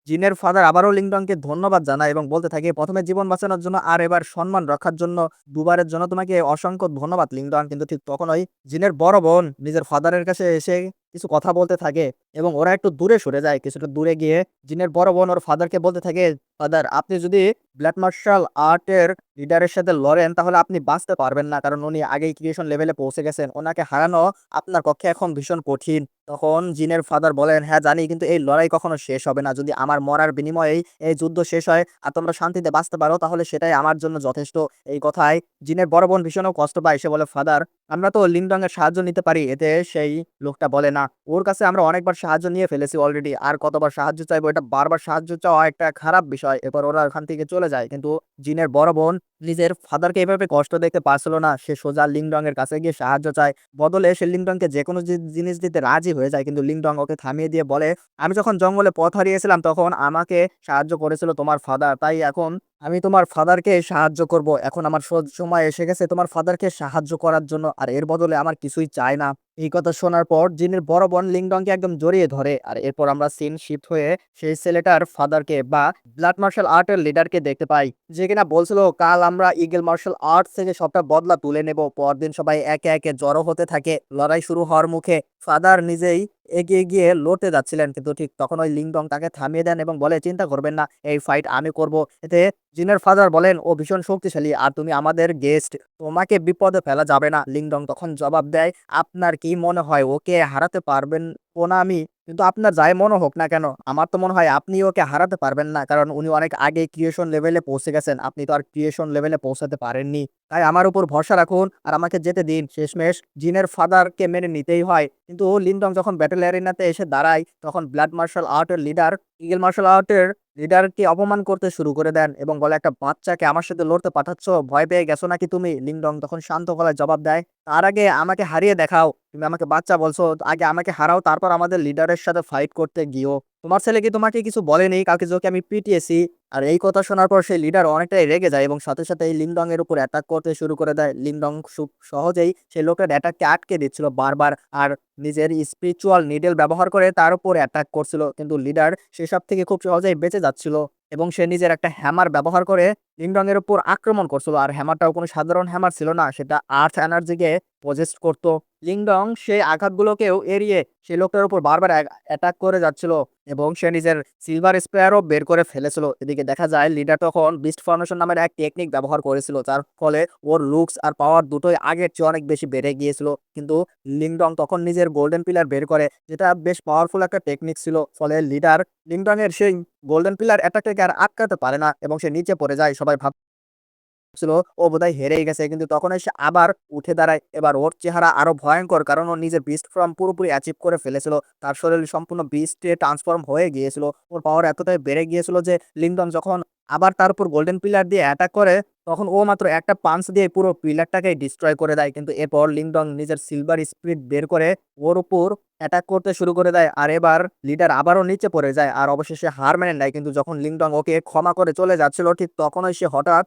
জিনের ফাদার আবারও লিংডংকে ধন্যবাদ জানায় এবং বলতে থাকে, "প্রথমে জীবন বাঁচানোর জন্য আর এবার সম্মান রক্ষার জন্য দুবারের জন্য তোমাকে অসংখ্য ধন্যবাদ লিংডন।" কিন্তু ঠিক তখনই জিনের বড় বোন নিজের ফাদারের কাছে এসে কিছু কথা বলতে থাকে এবং ওরা একটু দূরে সরে যায়। কিছুটা দূরে গিয়ে জিনের বড় বোন ওর ফাদারকে বলতে থাকে, "ফাদার আপনি যদি ব্ল্যাক মার্শাল আর্টের লিডারের সাথে লড়েন তাহলে আপনি বাঁচতে পারবেন না। কারণ উনি আগেই ক্রিয়েশন লেভেলে পৌঁছে গেছেন। ওনাকে হারানো আপনার পক্ষে এখন ভীষণ কঠিন।" তখন জিনের ফাদার বলেন, "হ্যাঁ জানি, কিন্তু এই লড়াই কখনো শেষ হবে না। যদি আমার মরার বিনিময়েই এই যুদ্ধ শেষ হয় আর তোমরা শান্তিতে বাঁচতে পারো তাহলে সেটাই আমার জন্য যথেষ্ট।" এই কথায় জিনের বড় বোন ভীষণ কষ্ট পায়। সে বলে, "ফাদার আমরা তো লিংডং এর সাহায্য নিতে পারি।" এতে সেই লোকটা বলে, "না, ওর কাছে আমরা অনেকবার সাহায্য নিয়ে ফেলেছি অলরেডি। আর কতবার সাহায্য চাইবো? এটা বারবার সাহায্য চাওয়া একটা খারাপ বিষয়।" এরপর ওরা ওখান থেকে চলে যায়। কিন্তু জিনের বড় বোন নিজের ফাদারকে এভাবে কষ্ট দেখতে পারছিল না। সে সোজা লিংডং এর কাছে গিয়ে সাহায্য চায়। বদলে সে লিংডংকে যেকোনো জিনিস দিতে রাজি হয়ে যায়। কিন্তু লিংডং ওকে থামিয়ে দিয়ে বলে, "আমি যখন জঙ্গলে পথ হারিয়েছিলাম তখন আমাকে সাহায্য করেছিল তোমার ফাদার। তাই এখন আমি তোমার ফাদারকে সাহায্য করব। এখন আমার সময় এসে গেছে তোমার ফাদারকে সাহায্য করার জন্য। আর এর বদলে আমার কিছুই চাই না।" এই কথা শোনার পর জিনের বড় বোন লিংডংকে একদম জড়িয়ে ধরে। আর এরপর আমরা সিন শিফট হয়ে সেই ছেলেটার ফাদারকে বা ব্লাড মার্শাল আর্টের লিডারকে দেখতে পাই। যে কিনা বলছিল, "কাল আমরা ইগল মার্শাল আর্টস থেকে সবটা বদলা তুলে নেব।" পরদিন সবাই একে একে জড়ো হতে থাকে। লড়াই শুরু হওয়ার মুখে ফাদার নিজেই এগিয়ে গিয়ে লড়তে যাচ্ছিলেন। কিন্তু ঠিক তখন ওই লিংডং তাকে থামিয়ে দেন এবং বলে, "চিন্তা করবেন না, এই ফাইট আমি করব।" এতে জিনের ফাদার বলেন, "ও ভীষণ শক্তিশালী আর তুমি আমাদের গেস্ট, তোমাকে বিপদে ফেলা যাবে না।" লিংডং তখন জবাব দেয়, "আপনার কি মনে হয় ওকে হারাতে পারবেন না আমি? কিন্তু আপনার যাই মনে হোক না কেন, আমার তো মনে হয় আপনি ওকে হারাতে পারবেন না। কারণ উনি অনেক আগেই ক্রিয়েশন লেভেলে পৌঁছে গেছেন। আপনি তো আর ক্রিয়েশন লেভেলে পৌঁছাতে পারেননি। তাই আমার উপর ভরসা রাখুন আর আমাকে যেতে দিন।" শেষমেশ জিনের ফাদারকে মেনে নিতেই হয়। কিন্তু লিংডং যখন ব্যাটল অ্যারিনাতে এসে দাঁড়ায় তখন ব্লাড মার্শাল আর্টের লিডার ইগল মার্শাল আর্টের লিডারকে অপমান করতে শুরু করে দেন এবং বলে, "একটা বাচ্চাকে আমার সাথে লড়তে পাঠাচ্ছ? ভয় পেয়ে গেছো নাকি তুমি?" লিংডং তখন শান্ত গলায় জবাব দেয়, "তার আগে আমাকে হারিয়ে দেখাও। তুমি আমাকে বাচ্চা বলছো, আগে আমাকে হারাও তারপর আমাদের লিডারের সাথে ফাইট করতে গিয়েও। তোমার ছেলে কি তোমাকে কিছু বলেনি? কালকে ওকে আমি পিটিয়েছি?" আর এই কথা শোনার পর সেই লিডার অনেকটাই রেগে যায় এবং সাথে সাথেই লিংডং এর উপর অ্যাটাক করতে শুরু করে দেয়। লিংডং খুব সহজেই সেই লোকটার অ্যাটাককে আটকে দিচ্ছিল বারবার। আর নিজের স্পিরিচুয়াল নিডল ব্যবহার করে তার উপর অ্যাটাক করছিল। কিন্তু লিডার সেসব থেকে খুব সহজেই বেঁচে যাচ্ছিল এবং সে নিজের একটা হ্যামার ব্যবহার করে লিংডং এর উপর আক্রমণ করছিল। আর হ্যামারটাও কোনো সাধারণ হ্যামার ছিল না, সেটা আর্থ এনার্জিকে পজেস্ট করত। লিংডং সেই আঘাতগুলোকেও এড়িয়ে সেই লোকটার উপর বারবার অ্যাটাক করে যাচ্ছিল এবং সে নিজের সিলভার স্পেয়ারও বের করে ফেলেছিল। এদিকে দেখা যায় লিডার তখন বিস্ট ফর্মেশন নামের এক টেকনিক ব্যবহার করেছিল, যার ফলে ওর লুকস আর পাওয়ার দুটোই আগের চেয়ে অনেক বেশি বেড়ে গিয়েছিল। কিন্তু লিংডং তখন নিজের গোল্ডেন পিলার বের করে, যেটা বেশ পাওয়ারফুল একটা টেকনিক ছিল। ফলে লিডার লিংডং এর সেই গোল্ডেন পিলার অ্যাটাকটাকে আর আটকাতে পারে না এবং সে নিচে পড়ে যায়। সবাই ভাবছিল ও বোধহয় হেরেই গেছে, কিন্তু তখন সে আবার উঠে দাঁড়ায়। এবার ওর চেহারা আরো ভয়ঙ্কর, কারণ ও নিজের বিস্ট ফর্ম পুরোপুরি অ্যাচিভ করে ফেলেছিল। তার শরীর সম্পূর্ণ বিস্টে ট্রান্সফর্ম হয়ে গিয়েছিল। ওর পাওয়ার এতটাই বেড়ে গিয়েছিল যে লিংডন যখন আবার তার উপর গোল্ডেন পিলার দিয়ে অ্যাটাক করে তখন ও মাত্র একটা পাঞ্চ দিয়ে পুরো পিলারটাকে ডিস্ট্রয় করে দেয়। কিন্তু এরপর লিংডং নিজের সিলভার স্পিরিট বের করে ওর উপর অ্যাটাক করতে শুরু করে দেয়। আর এবার লিডার আবারও নিচে পড়ে যায় আর অবশেষে হার মেনে নেয়। কিন্তু যখন লিংডং ওকে ক্ষমা করে চলে যাচ্ছিল ঠিক তখনই সে হঠাৎ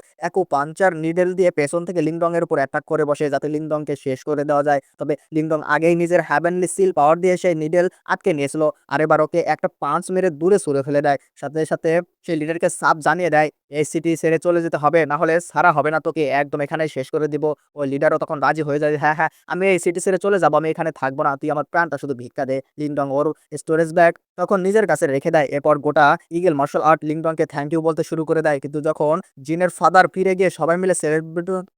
পাঞ্চার নিডেল দিয়ে পেছন থেকে লিংডং এর উপর অ্যাটাক করে বসে যাতে লিংডংকে শেষ করে দেওয়া যায়। তবে লিংডং আগেই নিজের হ্যাভেনলি সিল পাওয়ার দিয়ে সেই নিডেল আটকে নিয়েছিল। আর এবার ওকে একটা পাঞ্চ মেরে দূরে ছুঁড়ে ফেলে দেয়। সাথে সাথে সেই লিডারকে সাফ জানিয়ে দেয় এই সিটি ছেড়ে চলে যেতে হবে, না হলে ছাড়া হবে না তোকে, একদম এখানেই শেষ করে দিব। ওই লিডারও তখন রাজি হয়ে যায়, হ্যাঁ হ্যাঁ আমি এই সিটি ছেড়ে চলে যাবো, আমি এখানে থাকবো না, তুই আমার প্রাণটা শুধু ভিক্ষা দে। লিংডং ওর স্টোরেজ ব্যাগ তখন নিজের কাছে রেখে দেয়। এরপর গোটা ইগল মার্শাল আর্ট লিংডংকে থ্যাংক ইউ বলতে শুরু করে দেয়। কিন্তু যখন জিনের ফাদার ফিরে গিয়ে সবাই মিলে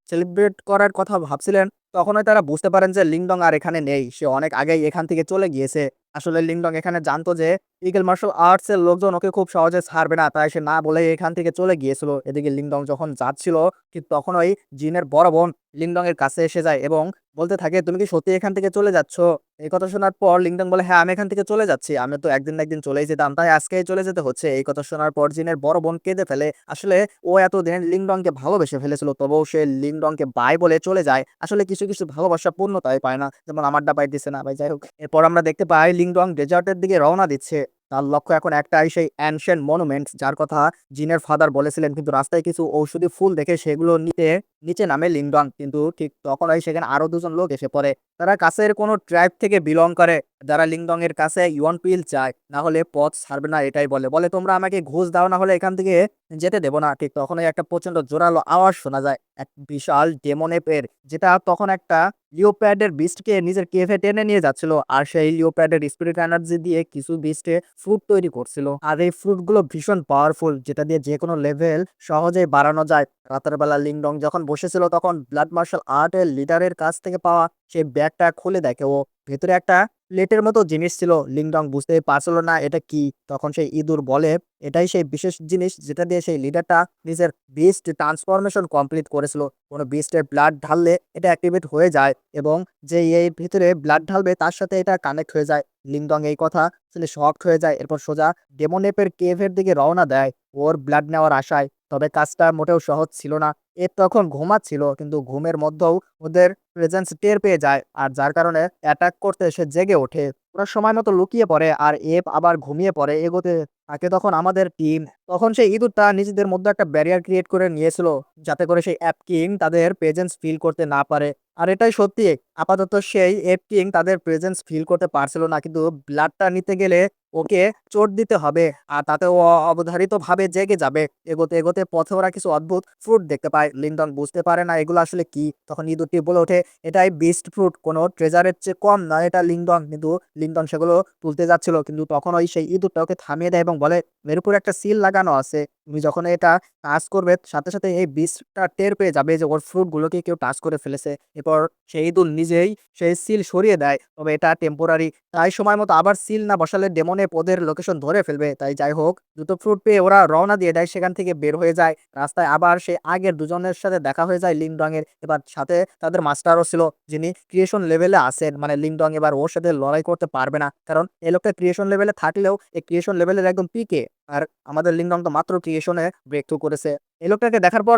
সেলিব্রেট করার কথা ভাবছিলেন তখনই তারা বুঝতে পারেন যে লিংডং আর এখানে নেই, সে অনেক আগেই এখান থেকে চলে গিয়েছে। আসলে লিংডং এখানে জানতো যে ইগল মার্শাল আর্টস এর লোকজন ওকে খুব সহজে ছাড়বে না, তাই সে না বলে এখান থেকে চলে গিয়েছিল। এদিকে লিংডং যখন যাচ্ছিল ঠিক তখনই জিনের বড় বোন লিংডং এর কাছে এসে যায় এবং বলতে থাকে, তুমি কি সত্যি এখান থেকে চলে যাচ্ছ? এই কথা শোনার পর লিংডং বলে, হ্যাঁ আমি এখান থেকে চলে যাচ্ছি, আমি তো একদিন না একদিন চলেই যেতাম, তাই আজকেই চলে যেতে হচ্ছে। এই কথা শোনার পর জিনের বড় বোন কেঁদে ফেলে। আসলে ও এতদিন লিংডংকে ভালোবেসে ফেলেছিল, তবুও সে লিংডংকে বাই বলে চলে যায়। আসলে কিছু কিছু ভালোবাসা পূর্ণতাই পায় না, যেমন আমারটা পাইতেছে না ভাই। যাই হোক, এরপর আমরা দেখতে পাই লিংডং ডেজার্টের দিকে রওনা দিচ্ছে। তার লক্ষ্য এখন একটাই, সেই অ্যানশিয়েন্ট মনুমেন্টস যার কথা জিনের ফাদার বলেছিলেন। কিন্তু রাস্তায় কিছু ঔষধি ফুল দেখে সেগুলো নিতে নিচে নামে লিংডং। কিন্তু ঠিক তখনই সেখানে আরো দুজন লোক এসে পড়ে। তারা কাছের কোনো ট্রাইব থেকে বিলং করে, যারা লিংডং এর কাছে ইউয়ান পিল চায়, না হলে পথ ছাড়বে না এটাই বলে। বলে তোমরা আমাকে ঘুষ দাও, না হলে এখান থেকে যেতে দেবো না। ঠিক তখনই একটা প্রচন্ড জোরালো আওয়াজ শোনা যায় এক বিশাল ডেমনেপের, যেটা তখন একটা লিওপ্যাডের বিস্টকে নিজের কেভে টেনে নিয়ে যাচ্ছিল। আর সেই লিওপ্যাডের স্পিরিট এনার্জি দিয়ে কিছু বিস্টে ফ্রুট তৈরি করছিল। আর এই ফ্রুটগুলো ভীষণ পাওয়ারফুল, যেটা দিয়ে যে কোনো লেভেল সহজেই বাড়ানো যায়। রাতের বেলা লিংডং যখন বসেছিল তখন ব্লাড মার্শাল আর্টের লিডারের কাছ থেকে পাওয়া সেই ব্যাগটা খুলে দেখে ও। ভেতরে একটা প্লেটের মতো জিনিস ছিল। লিংডং বুঝতে পারছিল না এটা কি। তখন সেই ইঁদুর বলে এটাই সেই বিশেষ জিনিস যেটা দিয়ে সেই লিডারটা নিজের বিস্ট ট্রান্সফরমেশন কমপ্লিট করেছিল। কোনো বিস্টের ব্লাড ঢাললে এটা অ্যাক্টিভেট হয়ে যায় এবং যে এই ভিতরে ব্লাড ঢালবে তার সাথে এটা কানেক্ট হয়ে যায়। লিংডং এই কথা শুনে শকড হয়ে যায়। এরপর সোজা ডেমনেপের কেভের দিকে রওনা দেয় ওর ব্লাড নেওয়ার আশায়। তবে কাজটা মোটেও সহজ ছিল না। এ তখন ঘুমাচ্ছিল, কিন্তু ঘুমের মধ্যেও ওদের প্রেজেন্স টের পেয়ে যায়, আর যার কারণে অ্যাটাক করতে সে জেগে ওঠে। ওরা সময় মতো লুকিয়ে পড়ে আর এপ আবার ঘুমিয়ে পড়ে। এগোতে থাকে তখন আমাদের টিম। তখন সেই ইঁদুরটা নিজেদের মধ্যে একটা ব্যারিয়ার ক্রিয়েট করে নিয়েছিল, যাতে করে সেই অ্যাপ কিং তাদের প্রেজেন্স ফিল করতে না পারে। আর এটাই সত্যি, আপাতত সেই অ্যাপ কিং তাদের প্রেজেন্স ফিল করতে পারছিল না। কিন্তু ব্লাডটা নিতে গেলে ওকে চোট দিতে হবে, আর তাতে ও অবধারিতভাবে জেগে যাবে। এগোতে এগোতে পথে ওরা কিছু অদ্ভুত ফ্রুট দেখতে পায়। লিংডং বুঝতে পারে না এগুলো আসলে কি। তখন ইঁদুরটি বলে ওঠে, এটাই বিস্ট ফ্রুট, কোনো ট্রেজারের চেয়ে কম না এটা লিংডং। কিন্তু লিংডং সেগুলো তুলতে যাচ্ছিল, কিন্তু তখন ওই সেই ইঁদুরটা ওকে থামিয়ে দেয় এবং বলে, এর উপর একটা সিল লাগানো আছে, তুমি যখন এটা টাচ করবে সাথে সাথে এই বিস্টটা টের পেয়ে যাবে যে ওর ফ্রুটগুলোকে কেউ টাচ করে ফেলেছে। এরপর সেই ইঁদুর নিজেই সেই সিল সরিয়ে দেয়, তবে এটা টেম্পোরারি, তাই সময় মতো আবার সিল না বসালে ডেমনে ওদের লোকেশন ধরে ফেলবে। তাই যাই হোক, দুটো ফ্রুট পেয়ে ওরা রওনা দিয়ে দেয়, সেখান থেকে বের হয়ে যায়। রাস্তায় আবার সেই আগের দুজনের সাথে দেখা হয়ে যায় লিংডং এর। এবার সাথে তাদের মাস্টারও ছিল, যিনি ক্রিয়েশন লেভেলে আছেন। মানে লিংডং এবার ওর সাথে লড়াই করতে পারবে না, কারণ এই লোকটা ক্রিয়েশন লেভেলে থাকলেও এই ক্রিয়েশন লেভেলের একদম পিকে। আর আমাদের লিংডং তো মাত্র ক্রিয়েশনে ব্রেক থ্রু করেছে। এই লোকটাকে দেখার পর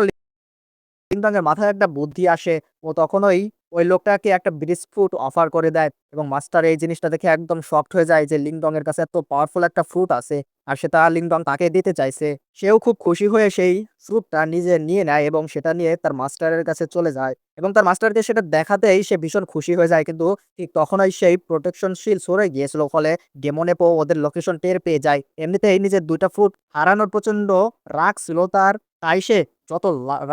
লিংডং এর মাথায় একটা বুদ্ধি আসে। ও তখনই ওই লোকটাকে একটা ব্রিজ ফ্রুট অফার করে দেয় এবং মাস্টার এই জিনিসটা দেখে একদম শকড হয়ে যায় যে লিংডং এর কাছে এত পাওয়ারফুল একটা ফ্রুট আছে, আর সেটা লিংডং তাকে দিতে চাইছে। সেও খুব খুশি হয়ে সেই ফ্রুটটা নিজে নিয়ে নেয় এবং সেটা নিয়ে তার মাস্টারের কাছে চলে যায় এবং তার মাস্টারকে সেটা দেখাতেই সে ভীষণ খুশি হয়ে যায়। কিন্তু ঠিক তখনই সেই প্রোটেকশন শিল সরে গিয়েছিল, ফলে ডেমনেপো ওদের লোকেশন টের পেয়ে যায়। এমনিতেই নিজের দুইটা ফ্রুট হারানোর প্রচন্ড রাগ ছিল তার, তাই সে যত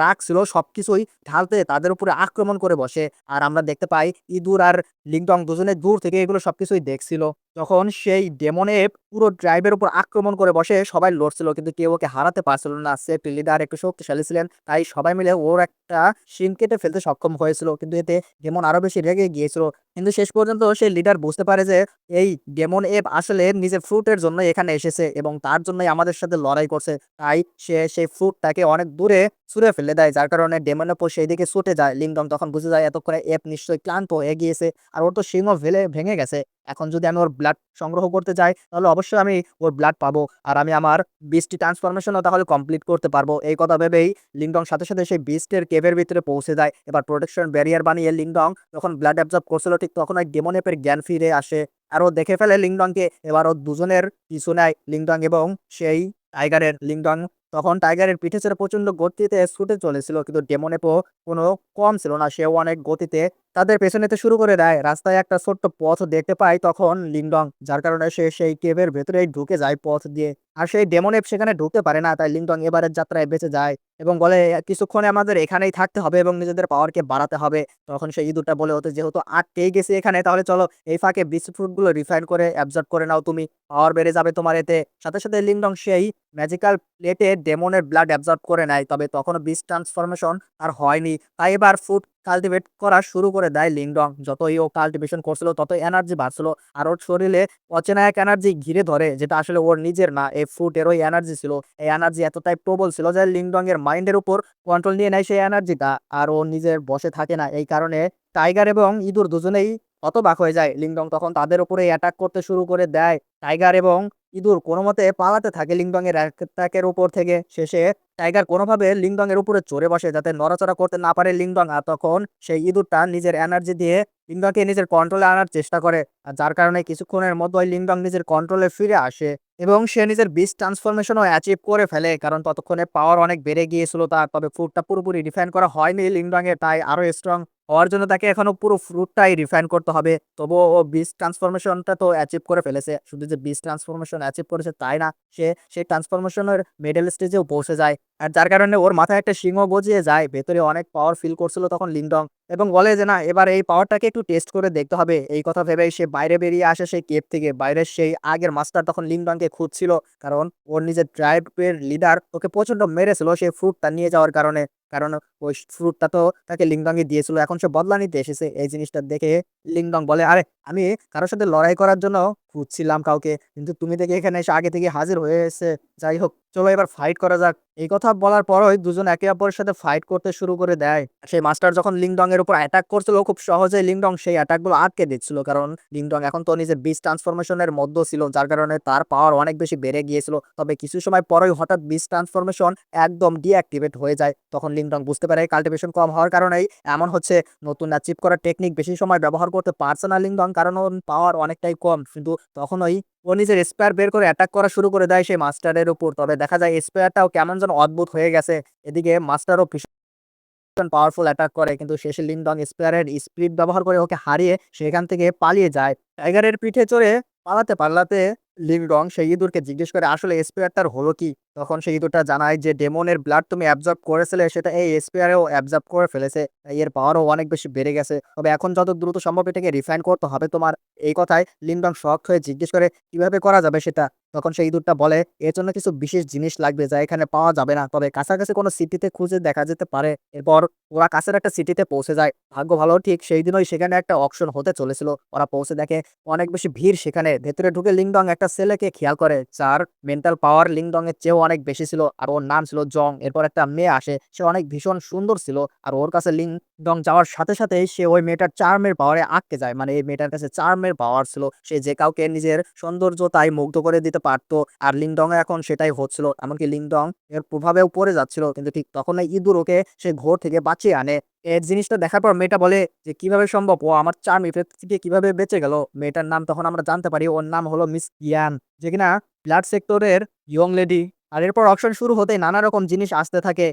রাগ ছিল সবকিছুই ঢালতে তাদের উপরে আক্রমণ করে বসে। আর আমরা দেখতে পাই ইঁদুর আর লিংডং দুজনে দূর থেকে এগুলো সবকিছুই দেখছিল। যখন সেই ডেমনে পুরো ট্রাইবের উপর আক্রমণ করে বসে, সবাই লড়ছিল কিন্তু কেউ ওকে হারাতে পারছিল না। সে লিডার একটু শক্তিশালী ছিলেন, তাই সবাই মিলে ওর একটা শিং কেটে ফেলতে সক্ষম হয়েছিল। কিন্তু এতে ডেমন আরো বেশি রেগে গিয়েছিল। কিন্তু শেষ পর্যন্ত সেই লিডার বুঝতে পারে যে এই ডেমন এপ আসলে নিজের ফ্রুটের জন্য এখানে এসেছে এবং তার জন্যই আমাদের সাথে লড়াই করছে। তাই সে সেই ফ্রুটটাকে অনেক দূরে ছুঁড়ে ফেলে দেয়, যার কারণে ডেমনেপো সেই দিকে ছুটে যায়। লিংডং তখন বুঝে যায় এতক্ষণে এপ নিশ্চয়ই ক্লান্ত হয়ে গিয়েছে, আর ওর তো সিংহ ভেঙে গেছে। এখন যদি আমি ওর ব্লাড সংগ্রহ করতে যাই তাহলে অবশ্যই আমি ওর ব্লাড পাবো, আর আমি আমার বিস্টটি ট্রান্সফরমেশনও তাহলে কমপ্লিট করতে পারবো। এই কথা ভেবেই লিংডং সাথে সাথে সেই বিস্টের কেভের ভিতরে পৌঁছে যায়। এবার প্রোটেকশন ব্যারিয়ার বানিয়ে লিংডং যখন ব্লাড অ্যাবজর্ব করছিল ঠিক তখন ওই ডেমন এপের জ্ঞান ফিরে আসে, আর ও দেখে ফেলে লিংডংকে। এবার ও দুজনের পিছু নেয়, লিংডং এবং সেই টাইগারের। লিংডং তখন টাইগারের পিঠে চড়ে প্রচন্ড গতিতে ছুটে চলেছিল, কিন্তু ডেমনেপো কোনো কম ছিল না, সেও অনেক গতিতে তাদের পেছনে নিতে শুরু করে দেয়। রাস্তায় একটা ছোট্ট পথ দেখতে পায় তখন লিংডং, যার কারণে সে সেই কেভের ভেতরেই ঢুকে যায় পথ দিয়ে। আর সেই ডেমনেপ সেখানে ঢুকতে পারে না, তাই লিংডং এবারের যাত্রায় বেঁচে যায় এবং বলে কিছুক্ষণে আমাদের এখানেই থাকতে হবে এবং নিজেদের পাওয়ারকে বাড়াতে হবে। তখন সেই ইঁদুরটা বলে ওতে যেহেতু আটকেই গেছে এখানে, তাহলে চলো এই ফাঁকে বিস্কুট গুলো রিফাইন করে অ্যাবজর্ব করে নাও, তুমি পাওয়ার বেড়ে যাবে তোমার এতে। সাথে সাথে লিংডং সেই ম্যাজিক্যাল প্লেটে ডেমনের ব্লাড অ্যাবজর্ব করে নেয়, তবে তখনও বিস্ট ট্রান্সফরমেশন আর হয়নি। তাই এবার ফুড কাল্টিভেট করা শুরু করে দেয় লিংডং। যতই ও কাল্টিভেশন করছিল ততই এনার্জি বাড়ছিল, আর ওর শরীরে অচেনা এক এনার্জি ঘিরে ধরে, যেটা আসলে ওর নিজের না, এই ফুটের ওই এনার্জি ছিল। এই এনার্জি এতটাই প্রবল ছিল যে লিংডং এর মাইন্ডের উপর কন্ট্রোল নিয়ে নেয় সেই এনার্জিটা, আর ও নিজের বশে থাকে না। এই কারণে টাইগার এবং ইঁদুর দুজনেই হতবাক হয়ে যায়। লিংডং তখন তাদের উপরে অ্যাটাক করতে শুরু করে দেয়। টাইগার এবং ইঁদুর কোনোমতে পালাতে থাকে লিংডং এর অ্যাটাকের উপর থেকে। শেষে টাইগার কোনোভাবে লিংডং এর উপরে চড়ে বসে যাতে নড়াচড়া করতে না পারে লিংডং, আর তখন সেই ইঁদুরটা নিজের এনার্জি দিয়ে লিংডংকে নিজের কন্ট্রোলে আনার চেষ্টা করে, আর যার কারণে কিছুক্ষণের মধ্যেই লিংডং নিজের কন্ট্রোলে ফিরে আসে এবং সে নিজের বিস্ট ট্রান্সফরমেশনও অ্যাচিভ করে ফেলে, কারণ ততক্ষণে পাওয়ার অনেক বেড়ে গিয়েছিল তার। তবে ফুডটা পুরোপুরি রিফাইন করা হয়নি লিংডং এর, তাই আরো স্ট্রং হওয়ার জন্য তাকে এখনো পুরো ফ্রুটটাই রিফাইন করতে হবে। তবুও ও বিস্ট ট্রান্সফরমেশনটা তো অ্যাচিভ করে ফেলেছে। শুধু যে বিস্ট ট্রান্সফরমেশন অ্যাচিভ করেছে তাই না, সে সেই ট্রান্সফরমেশনের মিডল স্টেজেও পৌঁছে যায়, আর যার কারণে ওর মাথায় একটা সিংহ গজিয়ে যায়। ভেতরে অনেক পাওয়ার ফিল করছিল তখন লিংডং, এবং বলে যে না, এবার এই পাওয়ারটাকে একটু টেস্ট করে দেখতে হবে। এই কথা ভেবেই সে বাইরে বেরিয়ে আসে সেই কেভ থেকে। বাইরের সেই আগের মাস্টার তখন লিংডংকে খুঁজছিল, কারণ ওর নিজের ট্রাইবের লিডার ওকে প্রচন্ড মেরেছিল সেই ফ্রুটটা নিয়ে যাওয়ার কারণে। কারণ ওই ফ্রুটটা তো তাকে লিংডংয়ে দিয়েছিল, এখন সে বদলা নিতে এসেছে। এই জিনিসটা দেখে লিংডং বলে, আরে আমি কারোর সাথে লড়াই করার জন্য খুঁজছিলাম কাউকে, কিন্তু তুমি দেখে এখানে এসে আগে থেকে হাজির হয়ে এসে। যাই হোক, চলো এবার ফাইট করা যাক। এই কথা বলার পরই দুজন একে অপরের সাথে ফাইট করতে শুরু করে দেয়। সেই মাস্টার যখন লিংডং এর উপর অ্যাটাক করছিল খুব সহজেই লিংডং সেই অ্যাটাক গুলো আটকে দিচ্ছিল, কারণ লিংডং এখন তো নিজের বিস্ট ট্রান্সফরমেশনের মধ্য ছিল, যার কারণে তার পাওয়ার অনেক বেশি বেড়ে গিয়েছিল। তবে কিছু সময় পরেই হঠাৎ বিস্ট ট্রান্সফরমেশন একদম ডিঅ্যাক্টিভেট হয়ে যায়। তখন লিংডং বুঝতে পারে কাল্টিভেশন কম হওয়ার কারণেই এমন হচ্ছে। নতুন অ্যাচিভ করার টেকনিক বেশি সময় ব্যবহার করতে পারছে না লিংডং, কারণ ওর পাওয়ার অনেকটাই কম। কিন্তু তখনই ও নিজের স্পেয়ার বের করে অ্যাটাক করা শুরু করে দেয় সেই মাস্টারের উপর। তবে দেখা যায় স্পেয়ারটাও কেমন যেন অদ্ভুত হয়ে গেছে। এদিকে মাস্টারও ভীষণ পাওয়ারফুল অ্যাটাক করে, কিন্তু শেষে লিংডং স্পেয়ারের স্পিড ব্যবহার করে ওকে হারিয়ে সেখান থেকে পালিয়ে যায়। টাইগারের পিঠে চড়ে পালাতে পালাতে লিংডং সেই ইঁদুরকে জিজ্ঞেস করে আসলে স্পেয়ারটার হলো কি। তখন সেই ইঁদুরটা জানায় যে ডেমনের ব্লাড তুমি অ্যাবজর্ব করেছিলে সেটা এই স্পেয়ারেও অ্যাবজর্ব করে ফেলেছে, তাই এর পাওয়ারও অনেক বেশি বেড়ে গেছে। তবে এখন যত দ্রুত সম্ভব এটাকে রিফাইন করতে হবে তোমার। এই কথায় লিংডং শকড হয়ে জিজ্ঞেস করে কিভাবে করা যাবে সেটা। তখন সেই ইঁদুরটা বলে এর জন্য কিছু বিশেষ জিনিস লাগবে যা এখানে পাওয়া যাবে না, তবে কাছাকাছি কোনো সিটিতে খুঁজে দেখা যেতে পারে। এরপর ওরা কাছের একটা সিটিতে পৌঁছে যায়। ভাগ্য ভালো ঠিক সেই দিনই সেখানে একটা অকশন হতে চলেছিল। ওরা পৌঁছে দেখে অনেক বেশি ভিড় সেখানে। ভেতরে ঢুকে লিংডং একটা ছেলেকে খেয়াল করে যার মেন্টাল পাওয়ার লিংডং এর চেয়েও অনেক বেশি ছিল, আর ওর নাম ছিল জং। এরপর একটা মেয়ে আসে, সে অনেক ভীষণ সুন্দর ছিল, আর ওর কাছে লিংডং যাওয়ার সাথে সাথেই সে ওই মেয়েটার চার্মের পাওয়ারে আটকে যায়। মানে এই মেয়েটার কাছে চার্মের পাওয়ার ছিল, সে যে কাউকে নিজের সৌন্দর্য তাই মুগ্ধ করে দিতে পারতো, আর লিংডং এর এখন সেটাই হচ্ছিল। এমনকি লিংডং এর প্রভাবেও পড়ে যাচ্ছিল, কিন্তু ঠিক তখনই ইঁদুর ওকে সে ঘোর থেকে বাঁচিয়ে আনে। এই জিনিসটা দেখার পর মেয়েটা বলে যে কিভাবে সম্ভব, ও আমার চার্ম ইফেক্ট থেকে কিভাবে বেঁচে গেল। মেয়েটার নাম তখন আমরা জানতে পারি, ওর নাম হলো মিস ইয়ান, যে কিনা ব্লাড সেক্টরের ইয়ং লেডি। আর এরপর অকশন শুরু হতেই নানা রকম জিনিস আসতে থাকে।